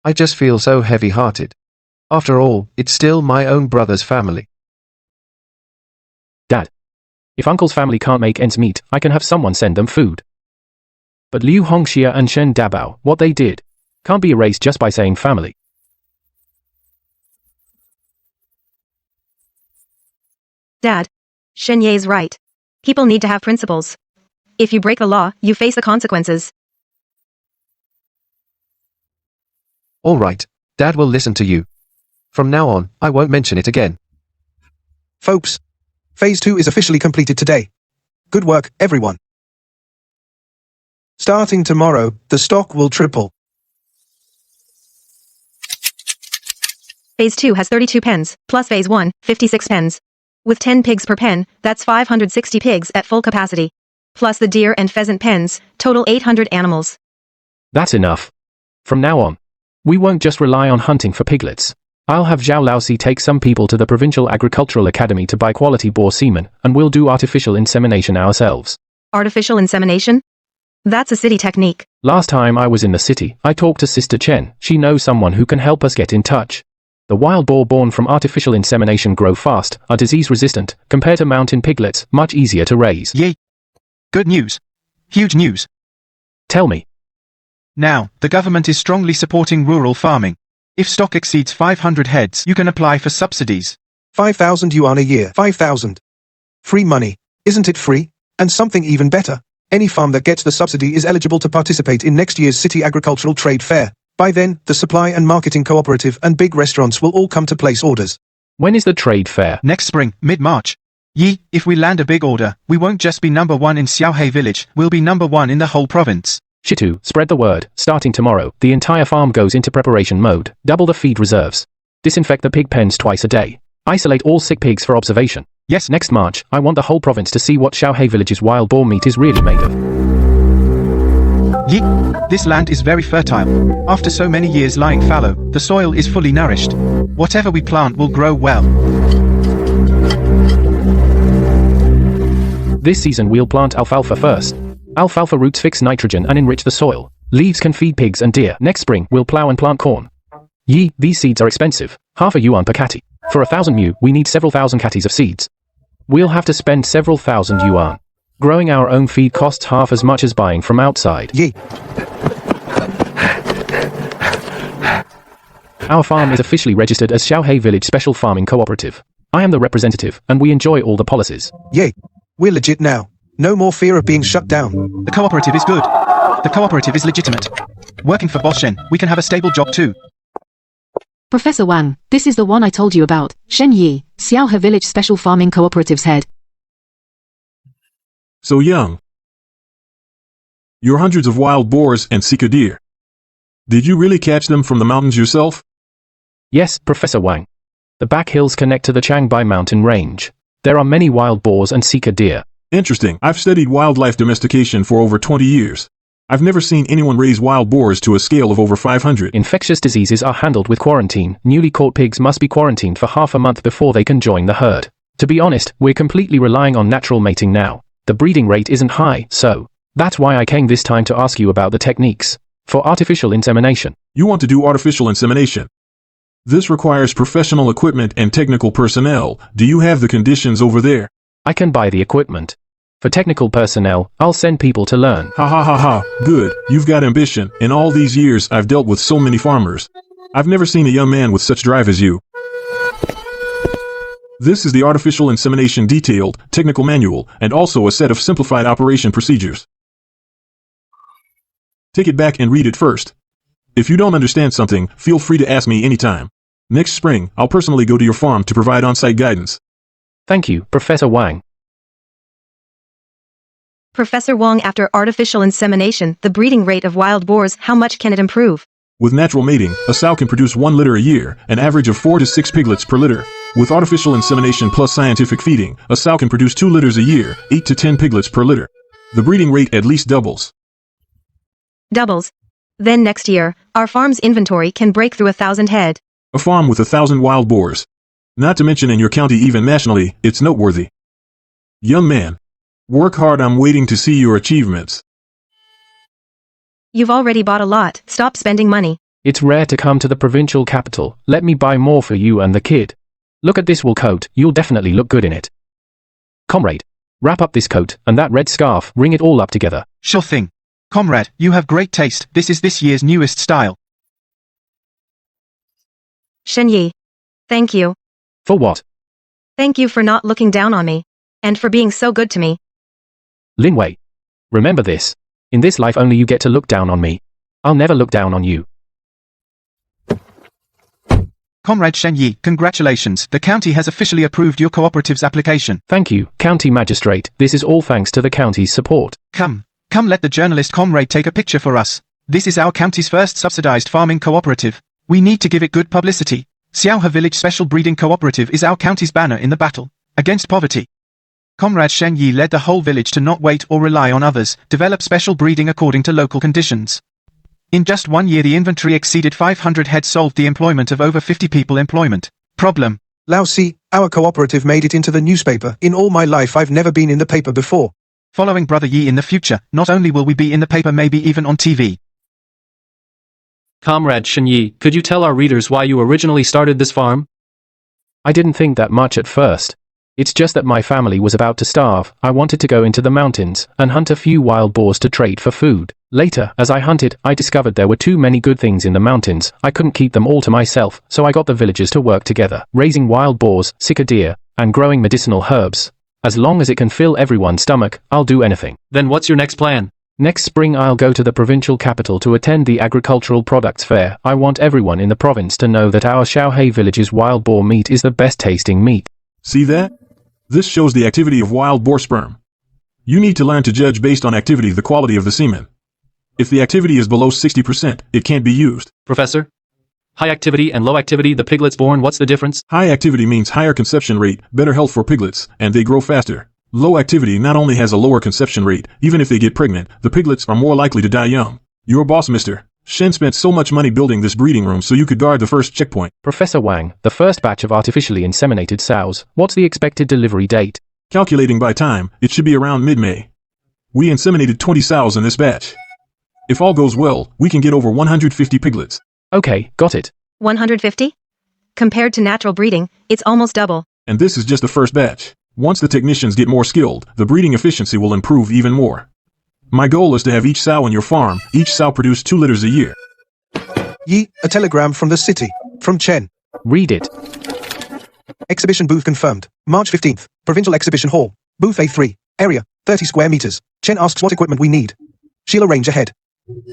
I just feel so heavy-hearted. After all, it's still my own brother's family. Dad. If Uncle's family can't make ends meet, I can have someone send them food. But Liu Hongxia and Shen Dabao, what they did, can't be erased just by saying family. Dad. Shen Ye's right. People need to have principles. If you break the law, you face the consequences. All right, Dad will listen to you. From now on, I won't mention it again. Folks, Phase 2 is officially completed today. Good work, everyone. Starting tomorrow, the stock will triple. Phase 2 has 32 pens, plus Phase 1, 56 pens. With 10 pigs per pen, that's 560 pigs at full capacity. Plus the deer and pheasant pens, total 800 animals. That's enough. From now on, we won't just rely on hunting for piglets. I'll have Zhao Laosi take some people to the Provincial Agricultural Academy to buy quality boar semen, and we'll do artificial insemination ourselves. Artificial insemination? That's a city technique. Last time I was in the city, I talked to Sister Chen. She knows someone who can help us get in touch. The wild boar born from artificial insemination grow fast, are disease-resistant, compared to mountain piglets, much easier to raise. Yay. Good news. Huge news. Tell me. Now, the government is strongly supporting rural farming. If stock exceeds 500 heads, you can apply for subsidies. 5,000 yuan a year. 5,000. Free money. Isn't it free? And something even better. Any farm that gets the subsidy is eligible to participate in next year's City Agricultural Trade Fair. By then, the supply and marketing cooperative and big restaurants will all come to place orders. When is the trade fair? Next spring, mid-March. If we land a big order, we won't just be number one in Xiaohe village, we'll be number one in the whole province. Shitu, spread the word. Starting tomorrow, the entire farm goes into preparation mode. Double the feed reserves. Disinfect the pig pens twice a day. Isolate all sick pigs for observation. Yes. Next March, I want the whole province to see what Xiaohe village's wild boar meat is really made of. This land is very fertile. After so many years lying fallow, the soil is fully nourished. Whatever we plant will grow well. This season we'll plant alfalfa first. Alfalfa roots fix nitrogen and enrich the soil. Leaves can feed pigs and deer. Next spring, we'll plow and plant corn. These seeds are expensive. Half a yuan per catty. For 1,000 mu, we need several thousand catties of seeds. We'll have to spend several thousand yuan. Growing our own feed costs half as much as buying from outside. Our farm is officially registered as Xiaohe Village Special Farming Cooperative. I am the representative, and we enjoy all the policies. We're legit now. No more fear of being shut down. The cooperative is good. The cooperative is legitimate. Working for Boss Shen, we can have a stable job too. Professor Wang, this is the one I told you about. Shen Yi, Xiaohe Village Special Farming Cooperative's head. So young. You're hundreds of wild boars and sika deer. Did you really catch them from the mountains yourself? Yes, Professor Wang. The back hills connect to the Changbai mountain range. There are many wild boars and sika deer. Interesting. I've studied wildlife domestication for over 20 years. I've never seen anyone raise wild boars to a scale of over 500. Infectious diseases are handled with quarantine. Newly caught pigs must be quarantined for half a month before they can join the herd. To be honest, we're completely relying on natural mating now. The breeding rate isn't high, so that's why I came this time to ask you about the techniques for artificial insemination. You want to do artificial insemination? This requires professional equipment and technical personnel. Do you have the conditions over there? I can buy the equipment. For technical personnel, I'll send people to learn. Ha ha ha ha. Good. You've got ambition. In all these years, I've dealt with so many farmers. I've never seen a young man with such drive as you. This is the artificial insemination detailed technical manual and also a set of simplified operation procedures. Take it back and read it first. If you don't understand something, feel free to ask me anytime. Next spring, I'll personally go to your farm to provide on-site guidance. Thank you, Professor Wang. Professor Wang, after artificial insemination, the breeding rate of wild boars, how much can it improve? With natural mating, a sow can produce 1 litter a year, an average of 4 to 6 piglets per litter. With artificial insemination plus scientific feeding, a sow can produce 2 litters a year, 8 to 10 piglets per litter. The breeding rate at least doubles. Doubles. Then next year, our farm's inventory can break through 1,000 head. A farm with 1,000 wild boars. Not to mention in your county, even nationally, it's noteworthy. Young man, work hard. I'm waiting to see your achievements. You've already bought a lot. Stop spending money. It's rare to come to the provincial capital. Let me buy more for you and the kid. Look at this wool coat. You'll definitely look good in it. Comrade, wrap up this coat and that red scarf. Ring it all up together. Sure thing. Comrade, you have great taste. This is this year's newest style. Shen Yi. Thank you. For what? Thank you for not looking down on me. And for being so good to me. Lin Wei. Remember this. In this life only you get to look down on me. I'll never look down on you. Comrade Shen Yi, congratulations. The county has officially approved your cooperative's application. Thank you, County Magistrate. This is all thanks to the county's support. Come let the journalist comrade take a picture for us. This is our county's first subsidized farming cooperative. We need to give it good publicity. Xiaohe Village Special Breeding Cooperative is our county's banner in the battle against poverty. Comrade Shen Yi led the whole village to not wait or rely on others, develop special breeding according to local conditions. In just 1 year the inventory exceeded 500 head, solved the employment of over 50 people employment problem. Lao Si, our cooperative made it into the newspaper. In all my life I've never been in the paper before. Following Brother Yi in the future, not only will we be in the paper, maybe even on TV. Comrade Shenyi, could you tell our readers why you originally started this farm? I didn't think that much at first. It's just that my family was about to starve. I wanted to go into the mountains and hunt a few wild boars to trade for food. Later, as I hunted, I discovered there were too many good things in the mountains. I couldn't keep them all to myself, so I got the villagers to work together, raising wild boars, sick deer, and growing medicinal herbs. As long as it can fill everyone's stomach, I'll do anything. Then what's your next plan? Next spring I'll go to the provincial capital to attend the agricultural products fair. I want everyone in the province to know that our Xiaohei village's wild boar meat is the best tasting meat. See that? This shows the activity of wild boar sperm. You need to learn to judge based on activity the quality of the semen. If the activity is below 60%, it can't be used. Professor? High activity and low activity, the piglets born, what's the difference? High activity means higher conception rate, better health for piglets, and they grow faster. Low activity not only has a lower conception rate, even if they get pregnant, the piglets are more likely to die young. Your boss, Mr. Shen, spent so much money building this breeding room so you could guard the first checkpoint. Professor Wang, the first batch of artificially inseminated sows, what's the expected delivery date? Calculating by time, it should be around mid-May. We inseminated 20 sows in this batch. If all goes well, we can get over 150 piglets. Okay, got it. 150? Compared to natural breeding, it's almost double. And this is just the first batch. Once the technicians get more skilled, the breeding efficiency will improve even more. My goal is to have each sow in your farm, each sow produce 2 litters a year. Yi, a telegram from the city. From Chen. Read it. Exhibition booth confirmed. March 15th. Provincial Exhibition Hall. Booth A3. Area, 30 square meters. Chen asks what equipment we need. She'll arrange ahead.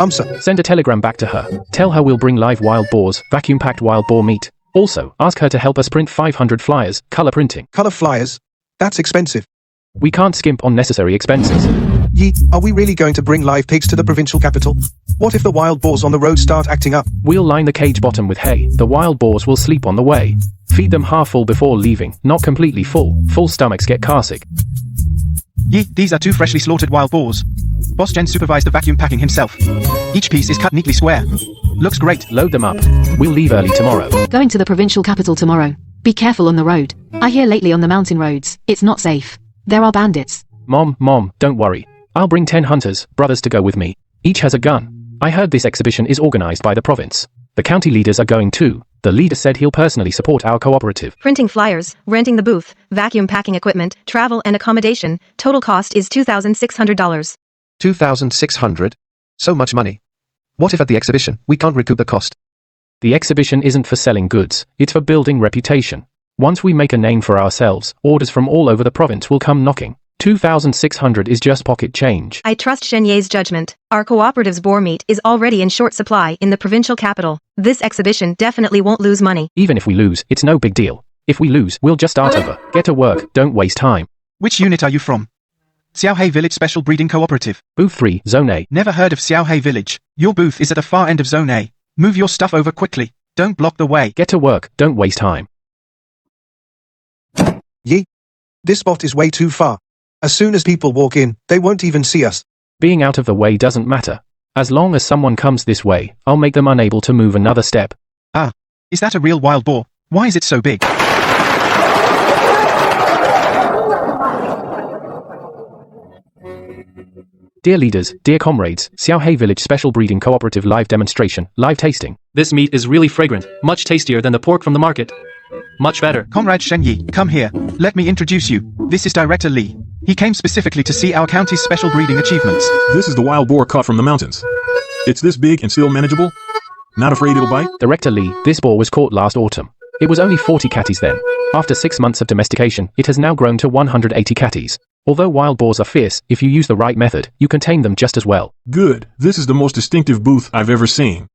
Sir. Send a telegram back to her. Tell her we'll bring live wild boars, vacuum-packed wild boar meat. Also, ask her to help us print 500 flyers, color printing. Color flyers? That's expensive. We can't skimp on necessary expenses. Yi, are we really going to bring live pigs to the provincial capital? What if the wild boars on the road start acting up? We'll line the cage bottom with hay. The wild boars will sleep on the way. Feed them half full before leaving, not completely full. Full stomachs get car sick. Yi, these are 2 freshly slaughtered wild boars. Boss Chen supervised the vacuum packing himself. Each piece is cut neatly square. Looks great. Load them up. We'll leave early tomorrow. Going to the provincial capital tomorrow. Be careful on the road. I hear lately on the mountain roads, it's not safe. There are bandits. Mom, don't worry. I'll bring 10 hunters, brothers to go with me. Each has a gun. I heard this exhibition is organized by the province. The county leaders are going too. The leader said he'll personally support our cooperative. Printing flyers, renting the booth, vacuum packing equipment, travel and accommodation. Total cost is $2,600. 2,600? So much money. What if at the exhibition, we can't recoup the cost? The exhibition isn't for selling goods, it's for building reputation. Once we make a name for ourselves, orders from all over the province will come knocking. 2,600 is just pocket change. I trust Shenye's judgment. Our cooperative's boar meat is already in short supply in the provincial capital. This exhibition definitely won't lose money. Even if we lose, it's no big deal. If we lose, we'll just start over. Get to work, don't waste time. Which unit are you from? Xiaohei Village Special Breeding Cooperative. Booth 3, Zone A. Never heard of Xiaohei Village. Your booth is at the far end of Zone A. Move your stuff over quickly. Don't block the way. Get to work, don't waste time. Yi, this spot is way too far. As soon as people walk in, they won't even see us. Being out of the way doesn't matter. As long as someone comes this way, I'll make them unable to move another step. Ah, is that a real wild boar? Why is it so big? Dear leaders, dear comrades, Xiaohei Village Special Breeding Cooperative live demonstration, live tasting. This meat is really fragrant, much tastier than the pork from the market. Much better. Comrade Shenyi, come here. Let me introduce you. This is Director Li. He came specifically to see our county's special breeding achievements. This is the wild boar caught from the mountains. It's this big and still manageable? Not afraid it'll bite? Director Li, this boar was caught last autumn. It was only 40 catties then. After 6 months of domestication, it has now grown to 180 catties. Although wild boars are fierce, if you use the right method, you can tame them just as well. Good. This is the most distinctive booth I've ever seen.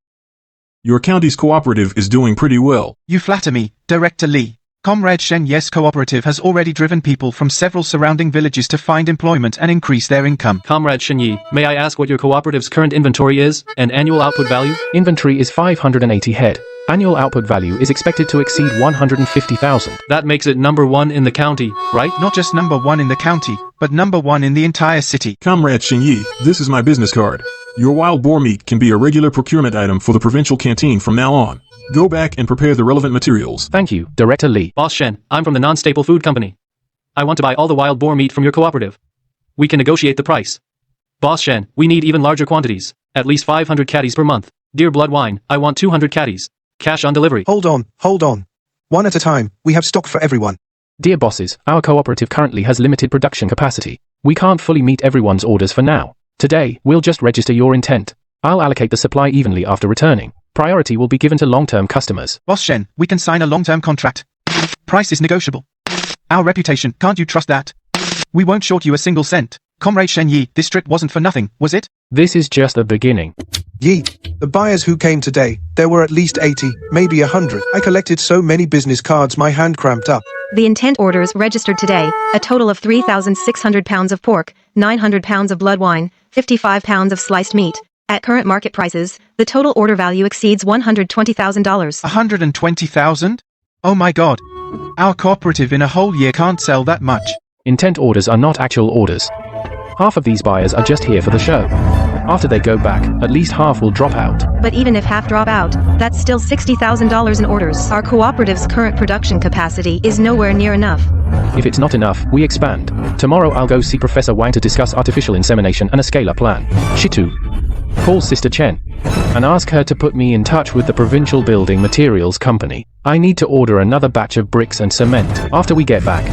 Your county's cooperative is doing pretty well. You flatter me, Director Li. Comrade Shen Yes Cooperative has already driven people from several surrounding villages to find employment and increase their income. Comrade Shenyi, may I ask what your cooperative's current inventory is, and annual output value? Inventory is 580 head. Annual output value is expected to exceed 150,000. That makes it #1 in the county, right? Not just #1 in the county, but #1 in the entire city. Comrade Shenyi, this is my business card. Your wild boar meat can be a regular procurement item for the provincial canteen from now on. Go back and prepare the relevant materials. Thank you, Director Li. Boss Shen, I'm from the non-staple food company. I want to buy all the wild boar meat from your cooperative. We can negotiate the price. Boss Shen, we need even larger quantities, at least 500 catties per month. Dear Bloodwine, I want 200 caddies. Cash on delivery. Hold on. One at a time, we have stock for everyone. Dear bosses, our cooperative currently has limited production capacity. We can't fully meet everyone's orders for now. Today, we'll just register your intent. I'll allocate the supply evenly after returning. Priority will be given to long-term customers. Boss Shen, we can sign a long-term contract. Price is negotiable. Our reputation, can't you trust that? We won't short you a single cent. Comrade Shen Yi, this trip wasn't for nothing, was it? This is just the beginning. Yi, the buyers who came today, there were at least 80, maybe 100. I collected so many business cards my hand cramped up. The intent orders registered today, a total of 3,600 pounds of pork, 900 pounds of blood wine, 55 pounds of sliced meat. At current market prices, the total order value exceeds $120,000. 120,000? Oh my god. Our cooperative in a whole year can't sell that much. Intent orders are not actual orders. Half of these buyers are just here for the show. After they go back, at least half will drop out. But even if half drop out, that's still $60,000 in orders. Our cooperative's current production capacity is nowhere near enough. If it's not enough, we expand. Tomorrow I'll go see Professor Wang to discuss artificial insemination and a scale-up plan. Shitu. Call Sister Chen and ask her to put me in touch with the Provincial Building Materials Company. I need to order another batch of bricks and cement. After we get back,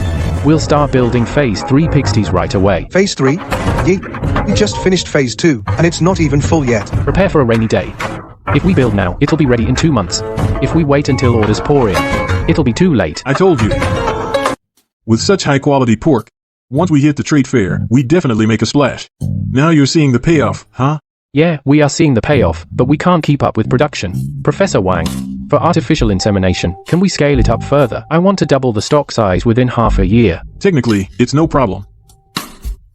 we'll start building Phase 3 pigsties right away. Phase 3? Yi, we just finished Phase 2, and it's not even full yet. Prepare for a rainy day. If we build now, it'll be ready in 2 months. If we wait until orders pour in, it'll be too late. I told you. With such high-quality pork, once we hit the trade fair, we definitely make a splash. Now you're seeing the payoff, huh? Yeah, we are seeing the payoff, but we can't keep up with production. Professor Wang, for artificial insemination, can we scale it up further? I want to double the stock size within half a year. Technically, it's no problem.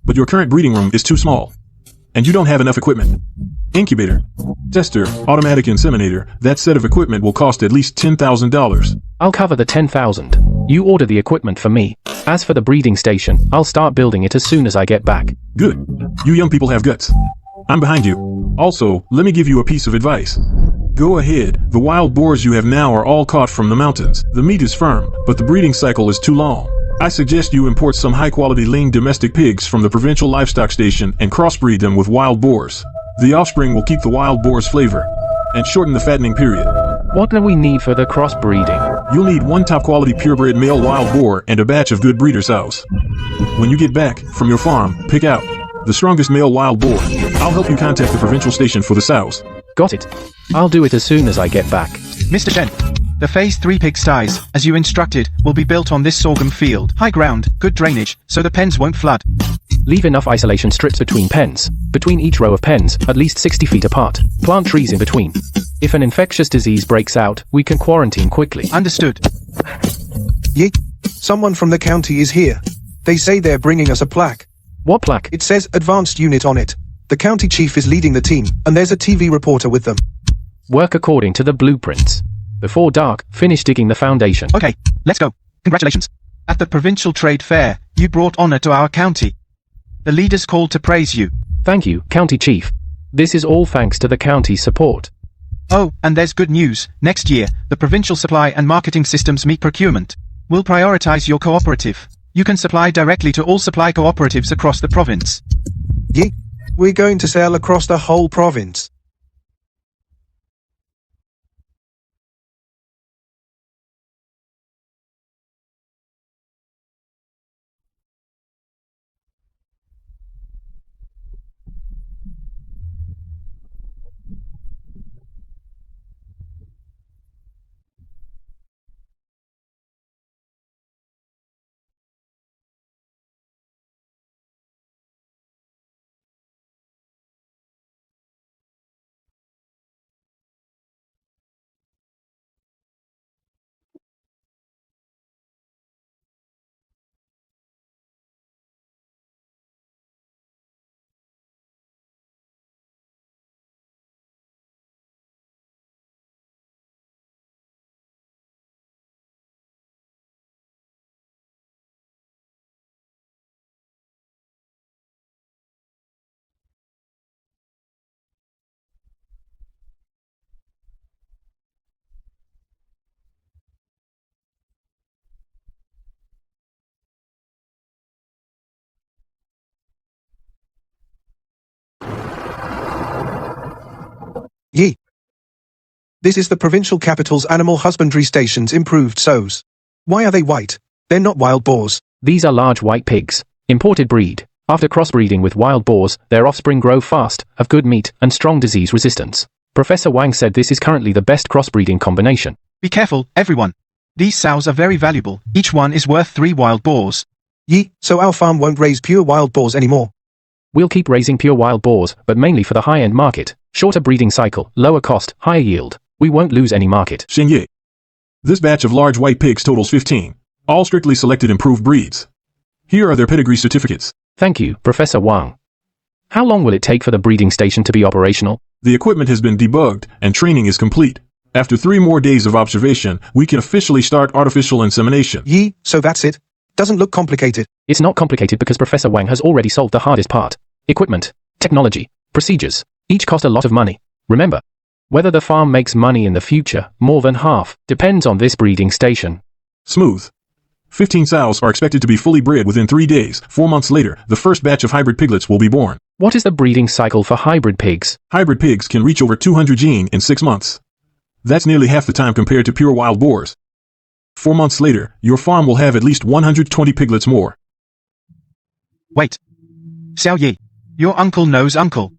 But your current breeding room is too small. And you don't have enough equipment. Incubator, tester, automatic inseminator, that set of equipment will cost at least $10,000. I'll cover the 10,000. You order the equipment for me. As for the breeding station, I'll start building it as soon as I get back. Good. You young people have guts. I'm behind you. Also, let me give you a piece of advice. Go ahead. The wild boars you have now are all caught from the mountains. The meat is firm, but the breeding cycle is too long. I suggest you import some high-quality lean domestic pigs from the provincial livestock station and crossbreed them with wild boars. The offspring will keep the wild boar's flavor and shorten the fattening period. What do we need for the crossbreeding? You'll need one top-quality purebred male wild boar and a batch of good breeder sows. When you get back from your farm, pick out the strongest male wild boar. I'll help you contact the provincial station for the sows. Got it. I'll do it as soon as I get back. Mr. Shen, the Phase 3 pigsties, as you instructed, will be built on this sorghum field. High ground, good drainage, so the pens won't flood. Leave enough isolation strips between pens. Between each row of pens, at least 60 feet apart. Plant trees in between. If an infectious disease breaks out, we can quarantine quickly. Understood. Yi, someone from the county is here. They say they're bringing us a plaque. What plaque? It says Advanced Unit on it. The county chief is leading the team, and there's a TV reporter with them. Work according to the blueprints. Before dark, finish digging the foundation. Okay, let's go. Congratulations. At the provincial trade fair, you brought honor to our county. The leaders called to praise you. Thank you, County Chief. This is all thanks to the county's support. Oh, and there's good news. Next year, the provincial supply and marketing systems meet procurement. We'll prioritize your cooperative. You can supply directly to all supply cooperatives across the province. Yi, we're going to sell across the whole province. Yi, This is the provincial capital's animal husbandry station's improved sows. Why are they white? They're not wild boars. These are large white pigs. Imported breed. After crossbreeding with wild boars, their offspring grow fast, have good meat, and strong disease resistance. Professor Wang said this is currently the best crossbreeding combination. Be careful, everyone. These sows are very valuable. Each one is worth 3 wild boars. Yi, so our farm won't raise pure wild boars anymore. We'll keep raising pure wild boars, but mainly for the high-end market. Shorter breeding cycle, lower cost, higher yield. We won't lose any market. Shenye. This batch of large white pigs totals 15. All strictly selected improved breeds. Here are their pedigree certificates. Thank you, Professor Wang. How long will it take for the breeding station to be operational? The equipment has been debugged, and training is complete. After 3 more days of observation, we can officially start artificial insemination. Yi, so that's it? Doesn't look complicated. It's not complicated because Professor Wang has already solved the hardest part. Equipment, technology, procedures. Each cost a lot of money. Remember, whether the farm makes money in the future, more than half, depends on this breeding station. Smooth. 15 sows are expected to be fully bred within 3 days. 4 months later, the first batch of hybrid piglets will be born. What is the breeding cycle for hybrid pigs? Hybrid pigs can reach over 200 gene in 6 months. That's nearly half the time compared to pure wild boars. 4 months later, your farm will have at least 120 piglets more. Wait. Xiao Yi. Your uncle knows uncle.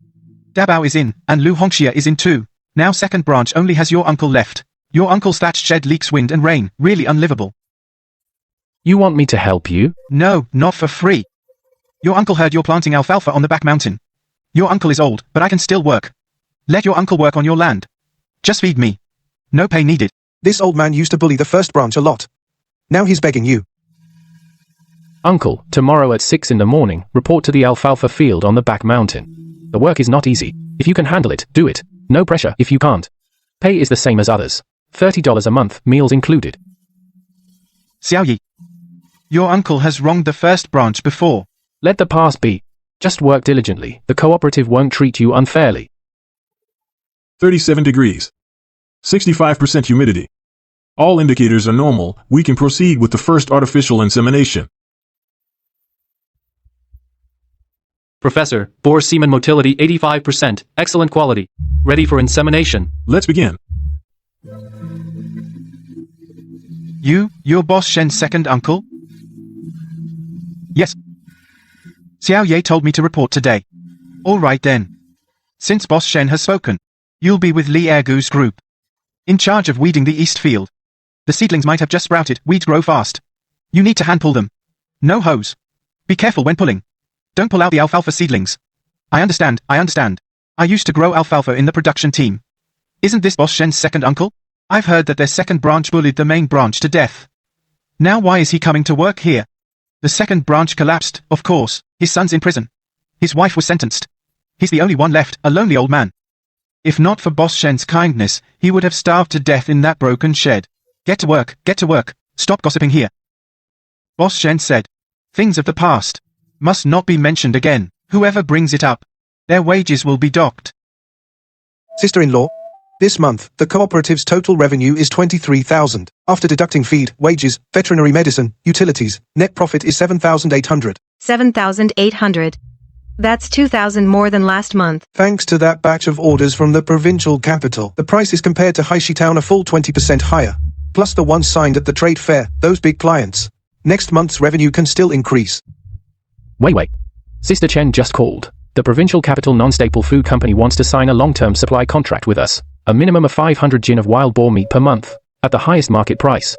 Dabao is in, and Lu Hongxia is in too. Now second branch only has your uncle left. Your uncle's thatched shed leaks wind and rain, really unlivable. You want me to help you? No, not for free. Your uncle heard you're planting alfalfa on the back mountain. Your uncle is old, but I can still work. Let your uncle work on your land. Just feed me. No pay needed. This old man used to bully the first branch a lot. Now he's begging you. Uncle, tomorrow at 6 in the morning, report to the alfalfa field on the back mountain. The work is not easy. If you can handle it, do it. No pressure if you can't. Pay is the same as others. $30 a month, meals included. Xiao Yi. Your uncle has wronged the first branch before. Let the past be. Just work diligently. The cooperative won't treat you unfairly. 37 degrees. 65% humidity. All indicators are normal. We can proceed with the first artificial insemination. Professor, boar semen motility 85%, excellent quality. Ready for insemination. Let's begin. Your boss Shen's second uncle? Yes. Xiao Ye told me to report today. All right then. Since boss Shen has spoken, you'll be with Li Ergu's group. In charge of weeding the east field. The seedlings might have just sprouted, weeds grow fast. You need to hand pull them. No hose. Be careful when pulling. Don't pull out the alfalfa seedlings. I understand. I used to grow alfalfa in the production team. Isn't this boss Shen's second uncle? I've heard that their second branch bullied the main branch to death. Now why is he coming to work here? The second branch collapsed, of course. His son's in prison. His wife was sentenced. He's the only one left, a lonely old man. If not for boss Shen's kindness, he would have starved to death in that broken shed. Get to work. Stop gossiping here. Boss Shen said, things of the past must not be mentioned again. Whoever brings it up, their wages will be docked. Sister-in-law, this month, the cooperative's total revenue is 23,000. After deducting feed, wages, veterinary medicine, utilities, net profit is 7,800. 7,800. That's 2,000 more than last month. Thanks to that batch of orders from the provincial capital, the prices compared to Haishi Town a full 20% higher. Plus the ones signed at the trade fair, those big clients. Next month's revenue can still increase. Wait. Sister Chen just called. The provincial capital non-staple food company wants to sign a long-term supply contract with us. A minimum of 500 jin of wild boar meat per month, at the highest market price.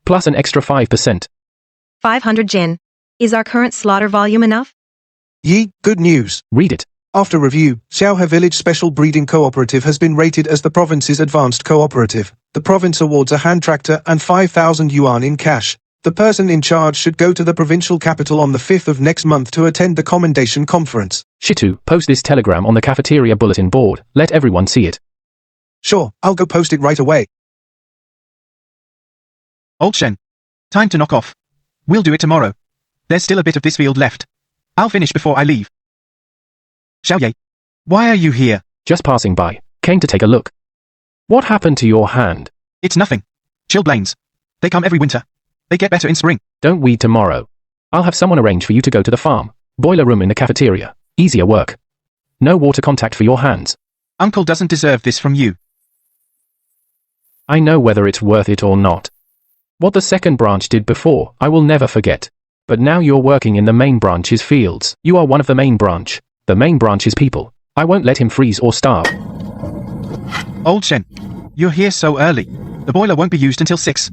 Plus an extra 5%. 500 jin. Is our current slaughter volume enough? Yi, good news. Read it. After review, Xiaohe Village Special Breeding Cooperative has been rated as the province's advanced cooperative. The province awards a hand tractor and 5,000 yuan in cash. The person in charge should go to the provincial capital on the 5th of next month to attend the commendation conference. Shitu, post this telegram on the cafeteria bulletin board. Let everyone see it. Sure, I'll go post it right away. Old Shen. Time to knock off. We'll do it tomorrow. There's still a bit of this field left. I'll finish before I leave. Xiao Ye. Why are you here? Just passing by. Came to take a look. What happened to your hand? It's nothing. Chilblains. They come every winter. They get better in spring. Don't weed tomorrow. I'll have someone arrange for you to go to the farm. Boiler room in the cafeteria. Easier work. No water contact for your hands. Uncle doesn't deserve this from you. I know whether it's worth it or not. What the second branch did before, I will never forget. But now you're working in the main branch's fields. You are one of the main branch. The main branch's people. I won't let him freeze or starve. Old Shen, you're here so early. The boiler won't be used until 6.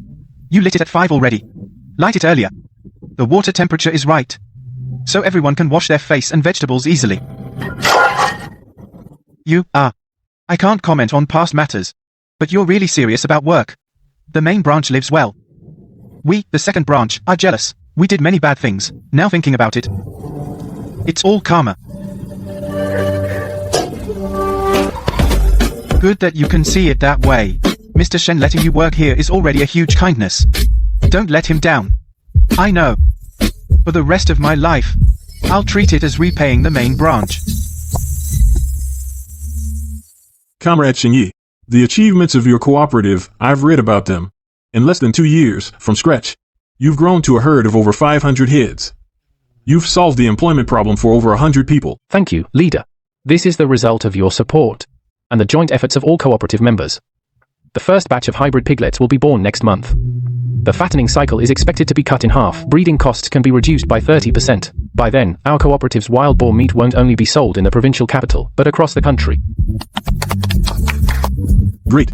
You lit it at 5 already. Light it earlier. The water temperature is right. So everyone can wash their face and vegetables easily. I can't comment on past matters. But you're really serious about work. The main branch lives well. We, the second branch, are jealous. We did many bad things. Now thinking about it, it's all karma. Good that you can see it that way. Mr. Shen letting you work here is already a huge kindness. Don't let him down. I know. For the rest of my life, I'll treat it as repaying the main branch. Comrade Shenyi, the achievements of your cooperative, I've read about them. In less than 2 years, from scratch, you've grown to a herd of over 500 heads. You've solved the employment problem for over 100 people. Thank you, leader. This is the result of your support and the joint efforts of all cooperative members. The first batch of hybrid piglets will be born next month. The fattening cycle is expected to be cut in half. Breeding costs can be reduced by 30%. By then, our cooperative's wild boar meat won't only be sold in the provincial capital, but across the country. Great.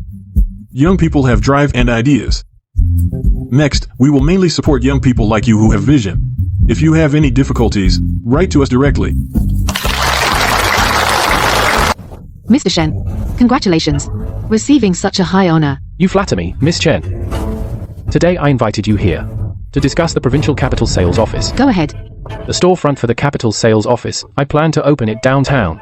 Young people have drive and ideas. Next, we will mainly support young people like you who have vision. If you have any difficulties, write to us directly. Mr. Shen, congratulations. Receiving such a high honor. You flatter me, Miss Chen. Today I invited you here to discuss the provincial capital sales office. Go ahead. The storefront for the capital sales office, I plan to open it downtown.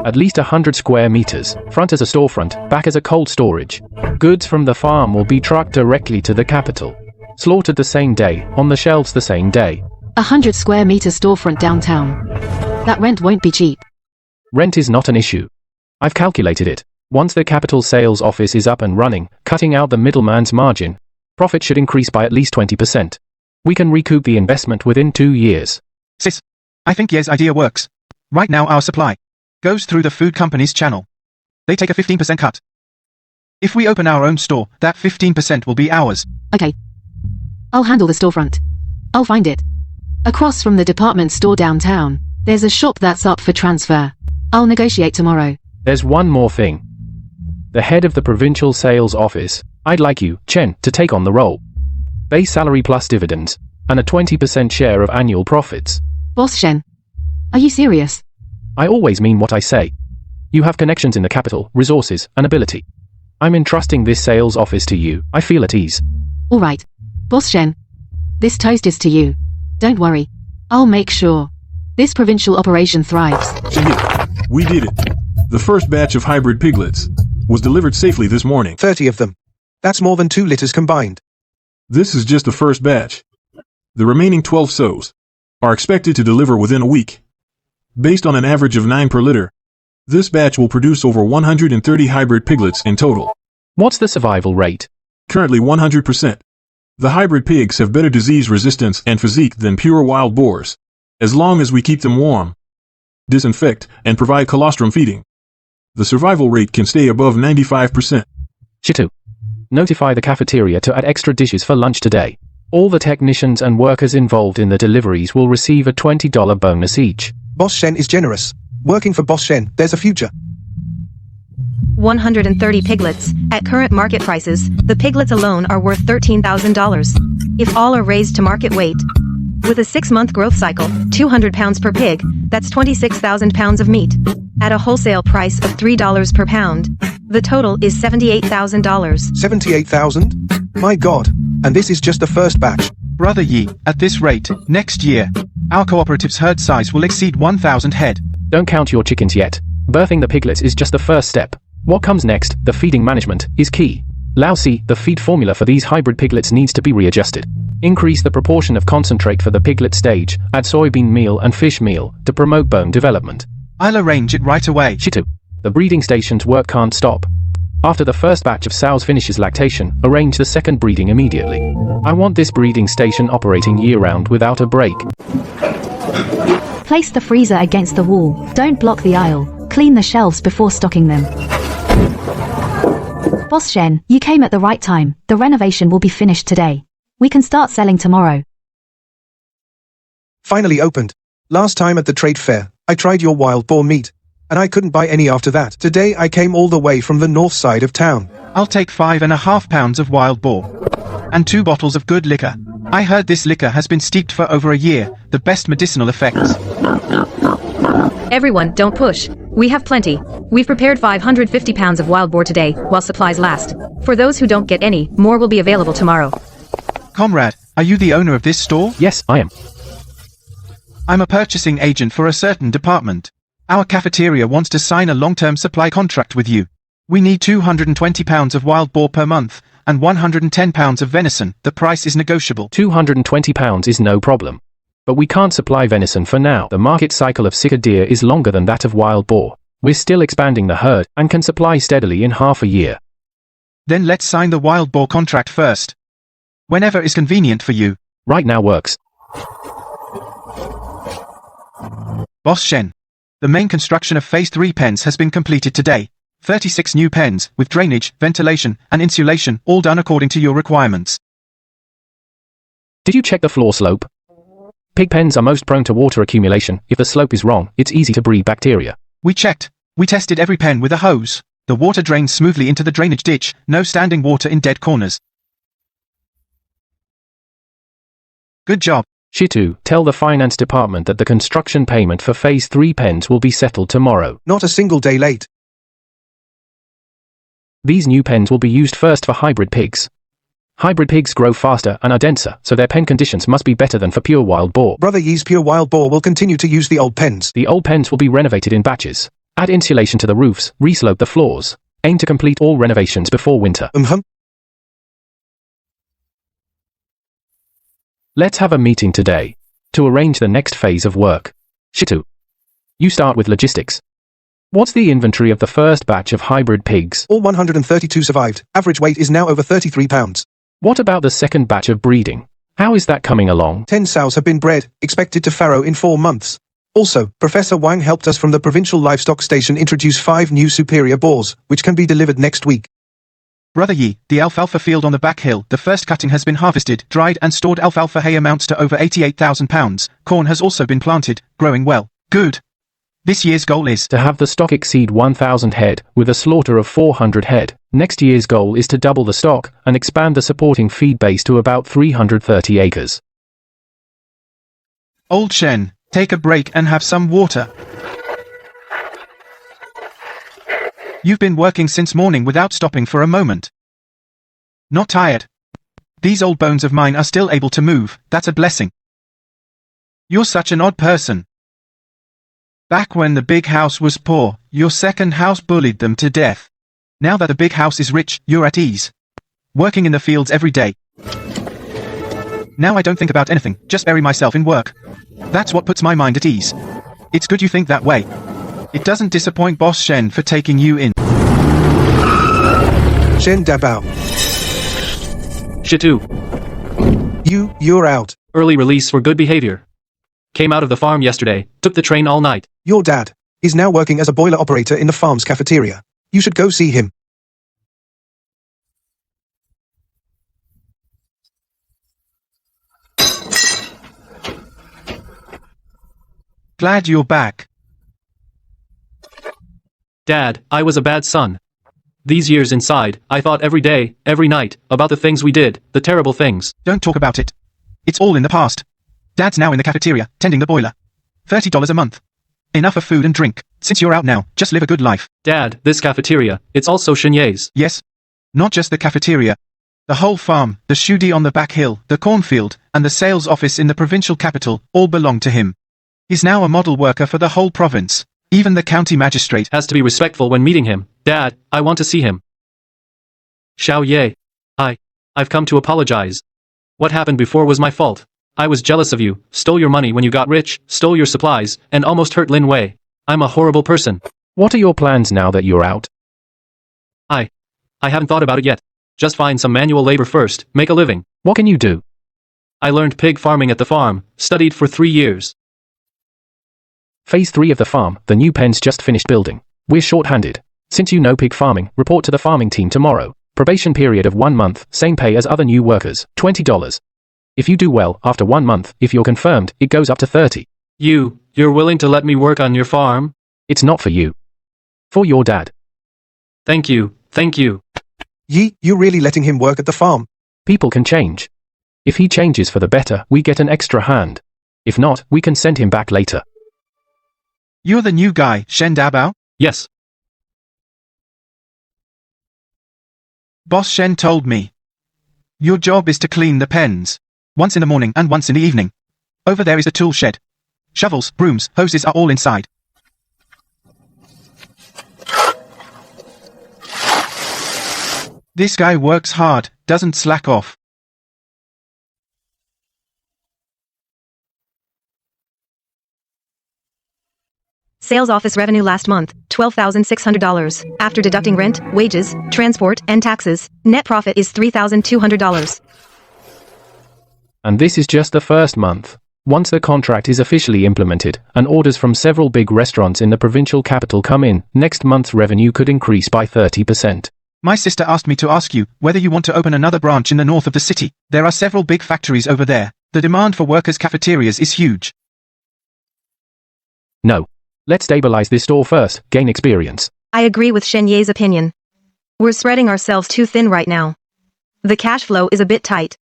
At least 100 square meters, front as a storefront, back as a cold storage. Goods from the farm will be trucked directly to the capital. Slaughtered the same day, on the shelves the same day. 100 square meter storefront downtown. That rent won't be cheap. Rent is not an issue. I've calculated it. Once the capital sales office is up and running, cutting out the middleman's margin, profit should increase by at least 20%. We can recoup the investment within 2 years. Sis, I think Ye's idea works. Right now our supply goes through the food company's channel. They take a 15% cut. If we open our own store, that 15% will be ours. Okay. I'll handle the storefront. I'll find it. Across from the department store downtown, there's a shop that's up for transfer. I'll negotiate tomorrow. There's one more thing. The head of the provincial sales office, I'd like you, Chen, to take on the role. Base salary plus dividends, and a 20% share of annual profits. Boss Shen, are you serious? I always mean what I say. You have connections in the capital, resources, and ability. I'm entrusting this sales office to you. I feel at ease. All right. Boss Shen, this toast is to you. Don't worry. I'll make sure this provincial operation thrives. Shenyi, we did it. The first batch of hybrid piglets was delivered safely this morning. 30 of them. That's more than 2 litters combined. This is just the first batch. The remaining 12 sows are expected to deliver within a week. Based on an average of 9 per litter, this batch will produce over 130 hybrid piglets in total. What's the survival rate? Currently 100%. The hybrid pigs have better disease resistance and physique than pure wild boars, as long as we keep them warm, disinfect, and provide colostrum feeding. The survival rate can stay above 95%. Shitu. Notify the cafeteria to add extra dishes for lunch today. All the technicians and workers involved in the deliveries will receive a $20 bonus each. Boss Shen is generous. Working for Boss Shen, there's a future. 130 piglets. At current market prices, the piglets alone are worth $13,000. If all are raised to market weight, with a 6-month growth cycle, 200 pounds per pig, that's 26,000 pounds of meat. At a wholesale price of $3 per pound, the total is $78,000. 78,000? My God. And this is just the first batch. Brother Yi, at this rate, next year, our cooperative's herd size will exceed 1,000 head. Don't count your chickens yet. Birthing the piglets is just the first step. What comes next, the feeding management, is key. Lousy, the feed formula for these hybrid piglets needs to be readjusted. Increase the proportion of concentrate for the piglet stage, add soybean meal and fish meal, to promote bone development. I'll arrange it right away. Shitu. The breeding station's work can't stop. After the first batch of sows finishes lactation, arrange the second breeding immediately. I want this breeding station operating year-round without a break. Place the freezer against the wall. Don't block the aisle. Clean the shelves before stocking them. Boss Shen, you came at the right time. The renovation will be finished today. We can start selling tomorrow. Finally opened. Last time at the trade fair, I tried your wild boar meat, and I couldn't buy any after that. Today I came all the way from the north side of town. I'll take 5.5 pounds of wild boar. And 2 bottles of good liquor. I heard this liquor has been steeped for over a year, the best medicinal effects. Everyone, don't push. We have plenty. We've prepared 550 pounds of wild boar today, while supplies last. For those who don't get any, more will be available tomorrow. Comrade, are you the owner of this store? Yes, I am. I'm a purchasing agent for a certain department. Our cafeteria wants to sign a long-term supply contract with you. We need 220 pounds of wild boar per month, and 110 pounds of venison. The price is negotiable. 220 pounds is no problem. But we can't supply venison for now. The market cycle of sicker deer is longer than that of wild boar. We're still expanding the herd, and can supply steadily in half a year. Then let's sign the wild boar contract first. Whenever is convenient for you. Right now works. Boss Shen. The main construction of Phase 3 pens has been completed today. 36 new pens, with drainage, ventilation, and insulation, all done according to your requirements. Did you check the floor slope? Pig pens are most prone to water accumulation. If the slope is wrong, it's easy to breed bacteria. We checked. We tested every pen with a hose. The water drains smoothly into the drainage ditch, no standing water in dead corners. Good job. Shitu, tell the finance department that the construction payment for Phase 3 pens will be settled tomorrow. Not a single day late. These new pens will be used first for hybrid pigs. Hybrid pigs grow faster and are denser, so their pen conditions must be better than for pure wild boar. Brother Yee's pure wild boar will continue to use the old pens. The old pens will be renovated in batches. Add insulation to the roofs, reslope the floors. Aim to complete all renovations before winter. Let's have a meeting today to arrange the next phase of work. Shitu, you start with logistics. What's the inventory of the first batch of hybrid pigs? All 132 survived. Average weight is now over 33 pounds. What about the second batch of breeding? How is that coming along? 10 sows have been bred, expected to farrow in 4 months. Also, Professor Wang helped us from the provincial livestock station introduce 5 new superior boars, which can be delivered next week. Brother Yi, the alfalfa field on the back hill, the first cutting has been harvested, dried and stored alfalfa hay amounts to over 88,000 pounds. Corn has also been planted, growing well. Good. This year's goal is to have the stock exceed 1,000 head, with a slaughter of 400 head. Next year's goal is to double the stock, and expand the supporting feed base to about 330 acres. Old Shen, take a break and have some water. You've been working since morning without stopping for a moment. Not tired. These old bones of mine are still able to move, that's a blessing. You're such an odd person. Back when the big house was poor, your second house bullied them to death. Now that the big house is rich, you're at ease. Working in the fields every day. Now I don't think about anything, just bury myself in work. That's what puts my mind at ease. It's good you think that way. It doesn't disappoint Boss Shen for taking you in. Shen Dabao. Shitu, You're out. early release for good behavior. Came out of the farm yesterday, took the train all night. Your dad is now working as a boiler operator in the farm's cafeteria. You should go see him. Glad you're back. Dad, I was a bad son. These years inside, I thought every day, every night, about the things we did, the terrible things. Don't talk about it. It's all in the past. Dad's now in the cafeteria, tending the boiler. $30 a month. Enough of food and drink. Since you're out now, just live a good life. Dad, this cafeteria, it's also Shenye's. Yes. Not just the cafeteria. The whole farm, the shudi on the back hill, the cornfield, and the sales office in the provincial capital, all belong to him. He's now a model worker for the whole province. Even the county magistrate Has to be respectful when meeting him. Dad, I want to see him. Xiao Ye. I've come to apologize. What happened before was my fault. I was jealous of you, stole your money when you got rich, stole your supplies, and almost hurt Lin Wei. I'm a horrible person. What are your plans now that you're out? I haven't thought about it yet. Just find some manual labor first, make a living. What can you do? I learned pig farming at the farm, studied for 3 years. Phase 3 of the farm, the new pen's just finished building. We're short-handed. Since you know pig farming, report to the farming team tomorrow. Probation period of 1 month, same pay as other new workers, $20. If you do well, after 1 month, if you're confirmed, it goes up to 30. You're willing to let me work on your farm? It's not for you. For your dad. Thank you. Yi, you're really letting him work at the farm? People can change. If he changes for the better, we get an extra hand. If not, we can send him back later. You're the new guy, Shen Dabao? Yes. Boss Shen told me. Your job is to clean the pens. Once in the morning and once in the evening. Over there is a tool shed. Shovels, brooms, hoses are all inside. This guy works hard, doesn't slack off. Sales office revenue last month, $12,600. After deducting rent, wages, transport, and taxes, net profit is $3,200. And this is just the first month. Once the contract is officially implemented, and orders from several big restaurants in the provincial capital come in, next month's revenue could increase by 30%. My sister asked me to ask you whether you want to open another branch in the north of the city. There are several big factories over there. The demand for workers' cafeterias is huge. No. Let's stabilize this store first, gain experience. I agree with Shen Ye's opinion. We're spreading ourselves too thin right now. The cash flow is a bit tight.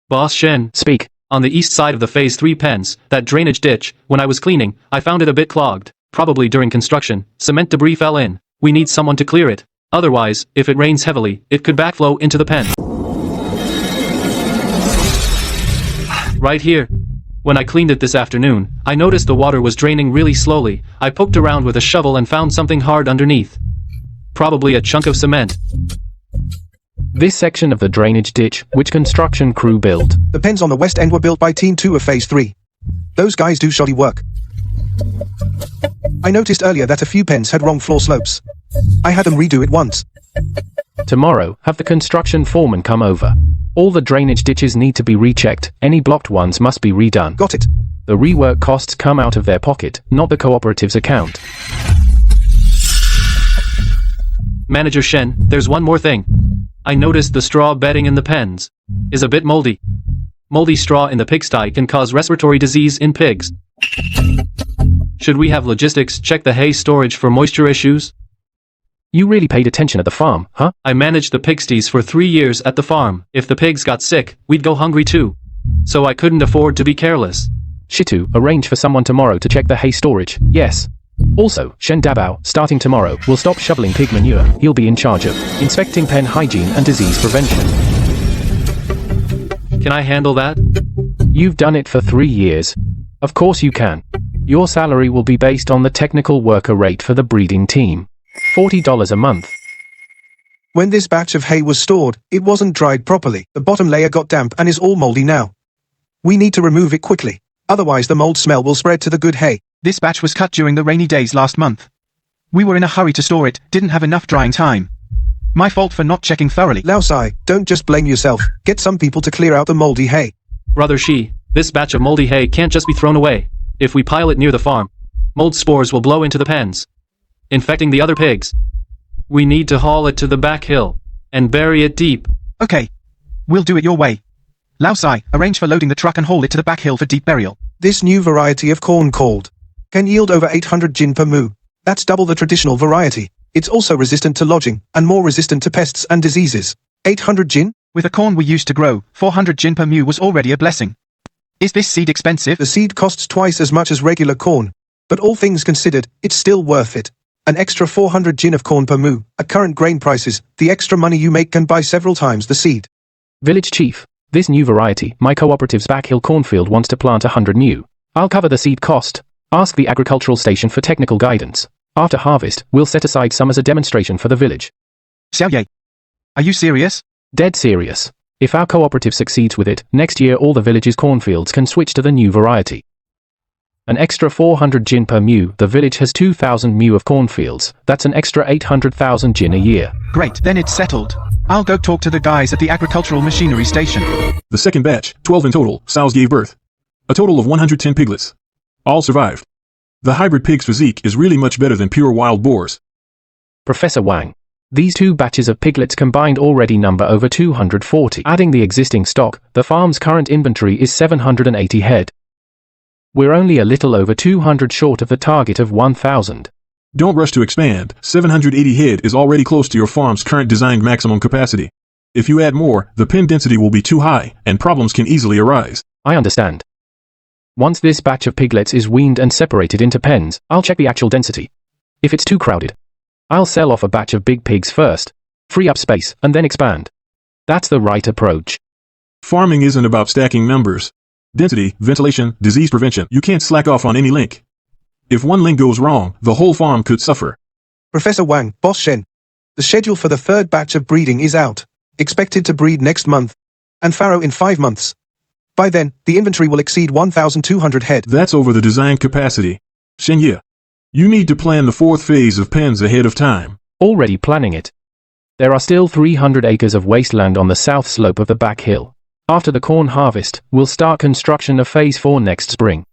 Boss Shen. Speak. On the east side of the Phase 3 pens, that drainage ditch, when I was cleaning, I found it a bit clogged. Probably during construction, cement debris fell in. We need someone to clear it. Otherwise, if it rains heavily, it could backflow into the pen. Right here. When I cleaned it this afternoon, I noticed the water was draining really slowly. I poked around with a shovel and found something hard underneath. Probably a chunk of cement. This section of the drainage ditch, which construction crew built? The pens on the west end were built by Team 2 of Phase 3. Those guys do shoddy work. I noticed earlier that a few pens had wrong floor slopes. I had them redo it once. Tomorrow, have the construction foreman come over. All the drainage ditches need to be rechecked, any blocked ones must be redone. Got it. The rework costs come out of their pocket, not the cooperative's account. Manager Shen, there's one more thing. I noticed the straw bedding in the pens is a bit moldy. Moldy straw in the pigsty can cause respiratory disease in pigs. Should we have logistics check the hay storage for moisture issues? You really paid attention at the farm, huh? I managed the pigsties for 3 years at the farm. If the pigs got sick, we'd go hungry too. So I couldn't afford to be careless. Shitu, arrange for someone tomorrow to check the hay storage, yes. Also, Shen Dabao, starting tomorrow, will stop shoveling pig manure. He'll be in charge of inspecting pen hygiene and disease prevention. Can I handle that? You've done it for 3 years. Of course you can. Your salary will be based on the technical worker rate for the breeding team. $40 a month. When this batch of hay was stored, it wasn't dried properly. The bottom layer got damp and is all moldy now. We need to remove it quickly. Otherwise the mold smell will spread to the good hay. This batch was cut during the rainy days last month. We were in a hurry to store it, didn't have enough drying time. My fault for not checking thoroughly. Lao Sai, don't just blame yourself. Get some people to clear out the moldy hay. Brother Shi, this batch of moldy hay can't just be thrown away. If we pile it near the farm, mold spores will blow into the pens, infecting the other pigs. We need to haul it to the back hill and bury it deep. Okay. We'll do it your way. Lao Sai, arrange for loading the truck and haul it to the back hill for deep burial. This new variety of corn called can yield over 800 jin per moo. That's double the traditional variety. It's also resistant to lodging and more resistant to pests and diseases. 800 jin? With the corn we used to grow, 400 jin per moo was already a blessing. Is this seed expensive? The seed costs twice as much as regular corn. But all things considered, it's still worth it. An extra 400 jin of corn per moo. At current grain prices, the extra money you make can buy several times the seed. Village Chief, this new variety, my cooperative's backhill cornfield wants to plant 100 new. I'll cover the seed cost. Ask the agricultural station for technical guidance. After harvest, we'll set aside some as a demonstration for the village. Xiaoye, are you serious? Dead serious. If our cooperative succeeds with it, next year all the village's cornfields can switch to the new variety. An extra 400 jin per mu. The village has 2,000 mu of cornfields. That's an extra 800,000 jin a year. Great, then it's settled. I'll go talk to the guys at the agricultural machinery station. The second batch, 12 in total, sows gave birth. A total of 110 piglets. All survived. The hybrid pig's physique is really much better than pure wild boars. Professor Wang. These 2 batches of piglets combined already number over 240. Adding the existing stock, the farm's current inventory is 780 head. We're only a little over 200 short of the target of 1,000. Don't rush to expand. 780 head is already close to your farm's current designed maximum capacity. If you add more, the pen density will be too high, and problems can easily arise. I understand. Once this batch of piglets is weaned and separated into pens, I'll check the actual density. If it's too crowded, I'll sell off a batch of big pigs first, free up space, and then expand. That's the right approach. Farming isn't about stacking numbers. Density, ventilation, disease prevention, you can't slack off on any link. If one link goes wrong, the whole farm could suffer. Professor Wang, Boss Shen. The schedule for the 3rd batch of breeding is out. Expected to breed next month. And farrow in 5 months. By then, the inventory will exceed 1,200 head. That's over the designed capacity. Shenye, you need to plan the 4th phase of pens ahead of time. Already planning it. There are still 300 acres of wasteland on the south slope of the back hill. After the corn harvest, we'll start construction of Phase 4 next spring.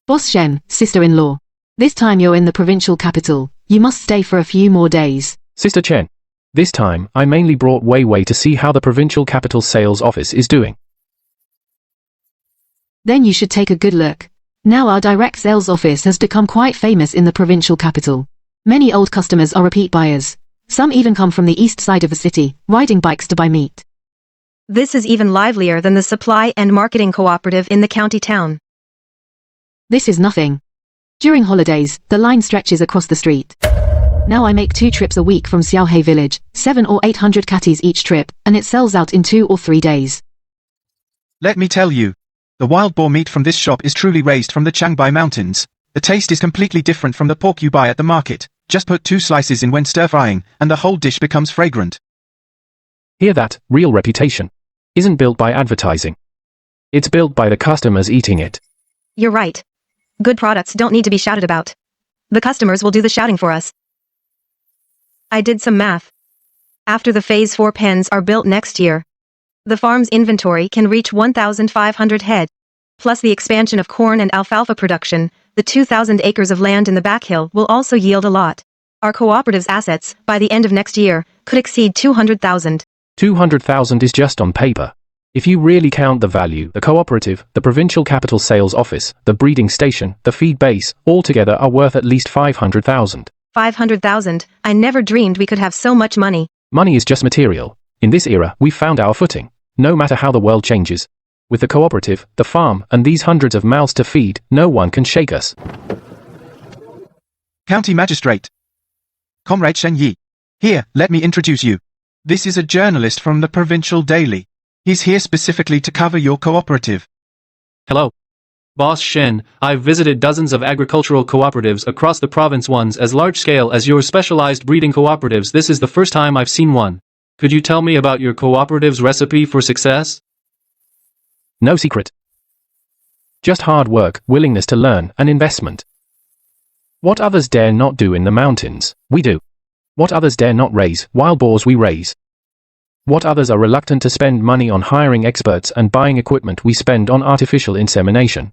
Boss Shen, sister-in-law. This time you're in the provincial capital. You must stay for a few more days. Sister Chen. This time, I mainly brought Wei Wei to see how the provincial capital sales office is doing. Then you should take a good look. Now our direct sales office has become quite famous in the provincial capital. Many old customers are repeat buyers. Some even come from the east side of the city, riding bikes to buy meat. This is even livelier than the supply and marketing cooperative in the county town. This is nothing. During holidays, the line stretches across the street. Now I make 2 trips a week from Xiaohei village, 700 or 800 catties each trip, and it sells out in 2 or 3 days. Let me tell you. The wild boar meat from this shop is truly raised from the Changbai Mountains. The taste is completely different from the pork you buy at the market. Just put 2 slices in when stir-frying, and the whole dish becomes fragrant. Hear that? Real reputation. Isn't built by advertising. It's built by the customers eating it. You're right. Good products don't need to be shouted about. The customers will do the shouting for us. I did some math. After the Phase 4 pens are built next year, the farm's inventory can reach 1,500 head. Plus the expansion of corn and alfalfa production, the 2,000 acres of land in the back hill will also yield a lot. Our cooperative's assets, by the end of next year, could exceed 200,000. 200,000 is just on paper. If you really count the value, the cooperative, the provincial capital sales office, the breeding station, the feed base, all together are worth at least 500,000. 500,000, I never dreamed we could have so much money. Money is just material. In this era, we've found our footing. No matter how the world changes. With the cooperative, the farm, and these hundreds of mouths to feed, no one can shake us. County Magistrate. Comrade Shen Yi. Here, let me introduce you. This is a journalist from the Provincial Daily. He's here specifically to cover your cooperative. Hello. Boss Shen, I've visited dozens of agricultural cooperatives across the province, ones as large-scale as your specialized breeding cooperatives. This is the first time I've seen one. Could you tell me about your cooperative's recipe for success? No secret. Just hard work, willingness to learn, and investment. What others dare not do in the mountains, we do. What others dare not raise, wild boars we raise. What others are reluctant to spend money on hiring experts and buying equipment, we spend on artificial insemination.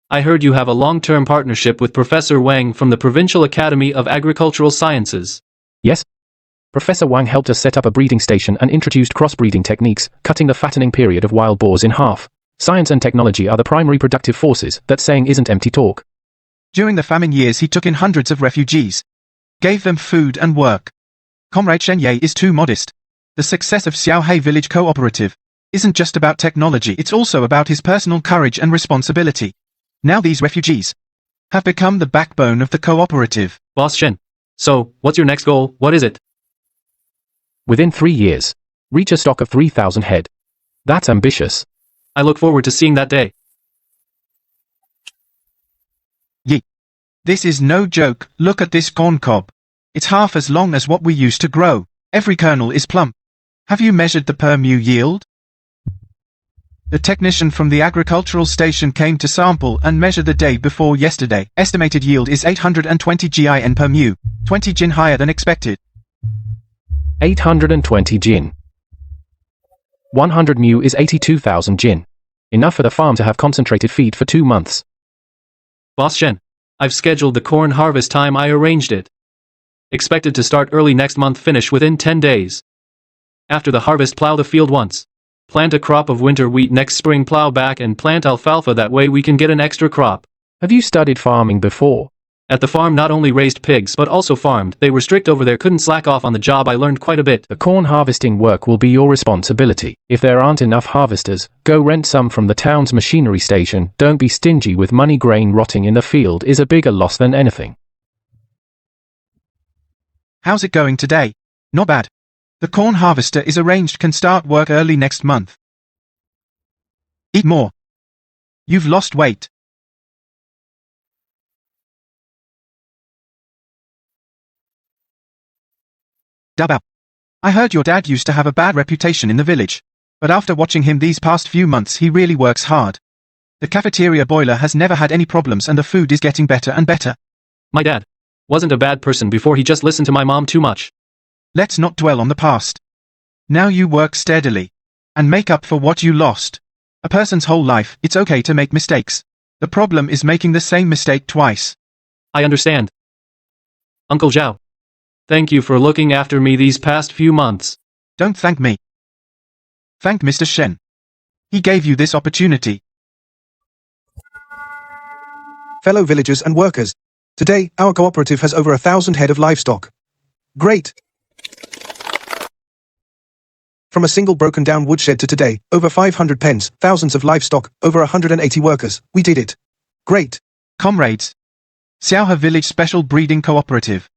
I heard you have a long-term partnership with Professor Wang from the Provincial Academy of Agricultural Sciences. Yes. Professor Wang helped us set up a breeding station and introduced crossbreeding techniques, cutting the fattening period of wild boars in half. Science and technology are the primary productive forces. That saying isn't empty talk. During the famine years he took in hundreds of refugees. Gave them food and work. Comrade Shen Ye is too modest. The success of Xiaohei Village Cooperative isn't just about technology, it's also about his personal courage and responsibility. Now these refugees have become the backbone of the cooperative. Boss Shen. So, what's your next goal? What is it? Within 3 years, reach a stock of 3,000 head. That's ambitious. I look forward to seeing that day. Ye. This is no joke, look at this corn cob. It's half as long as what we used to grow. Every kernel is plump. Have you measured the per mu yield? The technician from the agricultural station came to sample and measure the day before yesterday. Estimated yield is 820 GIN per mu, 20 GIN higher than expected. 820 GIN. 100 mu is 82,000 GIN. Enough for the farm to have concentrated feed for 2 months. Boss Shen, I've scheduled the corn harvest time. I arranged it. Expected to start early next month, finish within 10 days. After the harvest, plow the field once. Plant a crop of winter wheat next spring, plow back and plant alfalfa, that way we can get an extra crop. Have you studied farming before? At the farm not only raised pigs but also farmed. They were strict over there, couldn't slack off on the job. I learned quite a bit. The corn harvesting work will be your responsibility. If there aren't enough harvesters, go rent some from the town's machinery station. Don't be stingy with money. Grain rotting in the field is a bigger loss than anything. How's it going today? Not bad. The corn harvester is arranged, can start work early next month. Eat more. You've lost weight. Dabao. I heard your dad used to have a bad reputation in the village. But after watching him these past few months, he really works hard. The cafeteria boiler has never had any problems and the food is getting better and better. My dad wasn't a bad person before, he just listened to my mom too much. Let's not dwell on the past. Now you work steadily. And make up for what you lost. A person's whole life, it's okay to make mistakes. The problem is making the same mistake twice. I understand. Uncle Zhao. Thank you for looking after me these past few months. Don't thank me. Thank Mr. Shen. He gave you this opportunity. Fellow villagers and workers, today our cooperative has over 1,000 head of livestock. Great! From a single broken down woodshed to today, over 500 pens, thousands of livestock, over 180 workers, we did it. Great! Comrades, Xiaohe Village Special Breeding Cooperative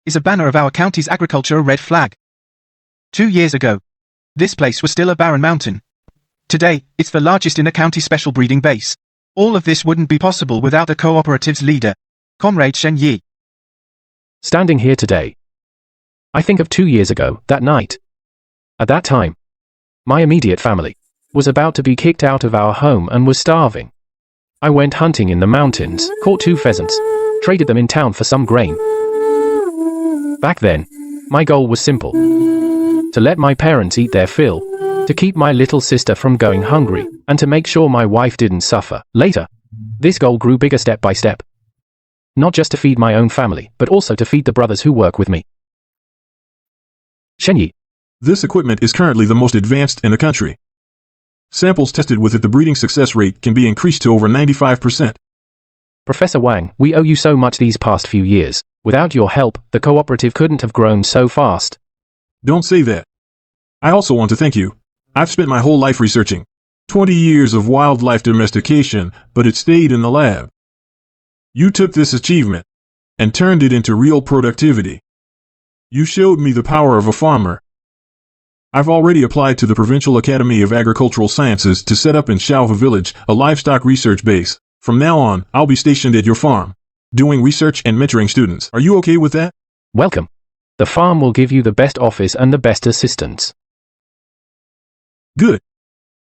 is a banner of our county's agriculture, a red flag. 2 years ago, this place was still a barren mountain. Today, it's the largest in the county special breeding base. All of this wouldn't be possible without the cooperative's leader, Comrade Shen Yi. Standing here today, I think of 2 years ago, that night. At that time, my immediate family was about to be kicked out of our home and was starving. I went hunting in the mountains, caught 2 pheasants, traded them in town for some grain. Back then, my goal was simple: to let my parents eat their fill, to keep my little sister from going hungry, and to make sure my wife didn't suffer. Later, this goal grew bigger step by step. Not just to feed my own family, but also to feed the brothers who work with me. Shen Yi. This equipment is currently the most advanced in the country. Samples tested with it, the breeding success rate can be increased to over 95%. Professor Wang, we owe you so much these past few years. Without your help, the cooperative couldn't have grown so fast. Don't say that. I also want to thank you. I've spent my whole life researching. 20 years of wildlife domestication, but it stayed in the lab. You took this achievement and turned it into real productivity. You showed me the power of a farmer. I've already applied to the Provincial Academy of Agricultural Sciences to set up in Xiaohe Village a livestock research base. From now on, I'll be stationed at your farm, doing research and mentoring students. Are you okay with that? Welcome. The farm will give you the best office and the best assistants. Good.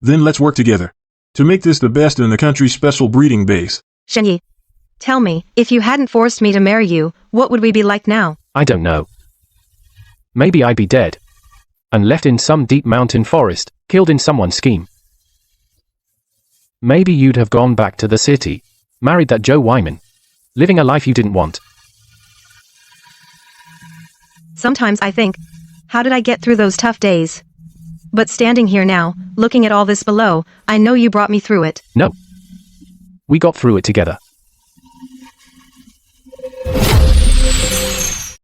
Then let's work together to make this the best in the country's special breeding base. Shen Yi, tell me, if you hadn't forced me to marry you, what would we be like now? I don't know. Maybe I'd be dead and left in some deep mountain forest, killed in someone's scheme. Maybe you'd have gone back to the city, married that Joe Wyman, living a life you didn't want. Sometimes I think, how did I get through those tough days? But standing here now, looking at all this below, I know you brought me through it. No. We got through it together.